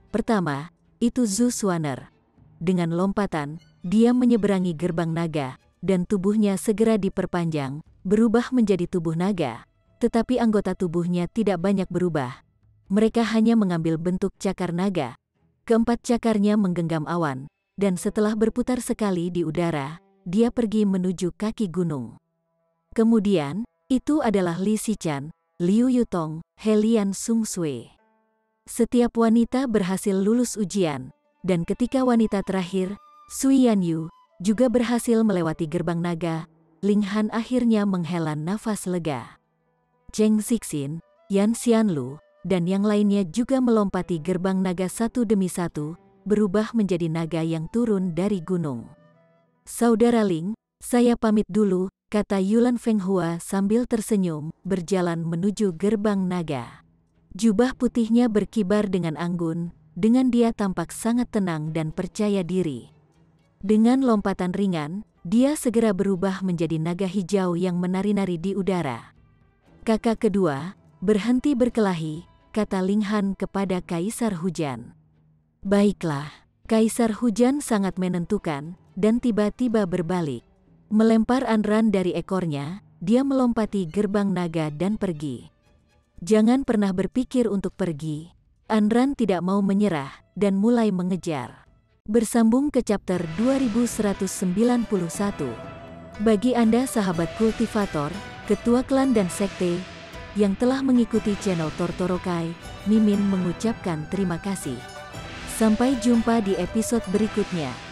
Pertama, itu Zhu Xuaner. Dengan lompatan, dia menyeberangi gerbang naga, dan tubuhnya segera diperpanjang, berubah menjadi tubuh naga. Tetapi anggota tubuhnya tidak banyak berubah. Mereka hanya mengambil bentuk cakar naga. Keempat cakarnya menggenggam awan, dan setelah berputar sekali di udara, dia pergi menuju kaki gunung. Kemudian, itu adalah Li Xichan, Liu Yutong, Helian Sung Sui. Setiap wanita berhasil lulus ujian, dan ketika wanita terakhir, Sui Yanyu, juga berhasil melewati gerbang naga. Ling Han akhirnya menghela nafas lega. Cheng Zixin, Yan Xianlu, dan yang lainnya juga melompati gerbang naga satu demi satu, berubah menjadi naga yang turun dari gunung. Saudara Ling, saya pamit dulu, kata Yulan Fenghua sambil tersenyum, berjalan menuju gerbang naga. Jubah putihnya berkibar dengan anggun, dengan dia tampak sangat tenang dan percaya diri. Dengan lompatan ringan, dia segera berubah menjadi naga hijau yang menari-nari di udara. Kakak kedua, berhenti berkelahi, kata Ling Han kepada Kaisar Hujan. Baiklah, Kaisar Hujan sangat menentukan, dan tiba-tiba berbalik. Melempar Anran dari ekornya, dia melompati gerbang naga dan pergi. Jangan pernah berpikir untuk pergi. Anran tidak mau menyerah, dan mulai mengejar. Bersambung ke chapter 2191. Bagi Anda sahabat kultivator, ketua klan dan sekte, yang telah mengikuti channel Tortorokai, Mimin mengucapkan terima kasih. Sampai jumpa di episode berikutnya.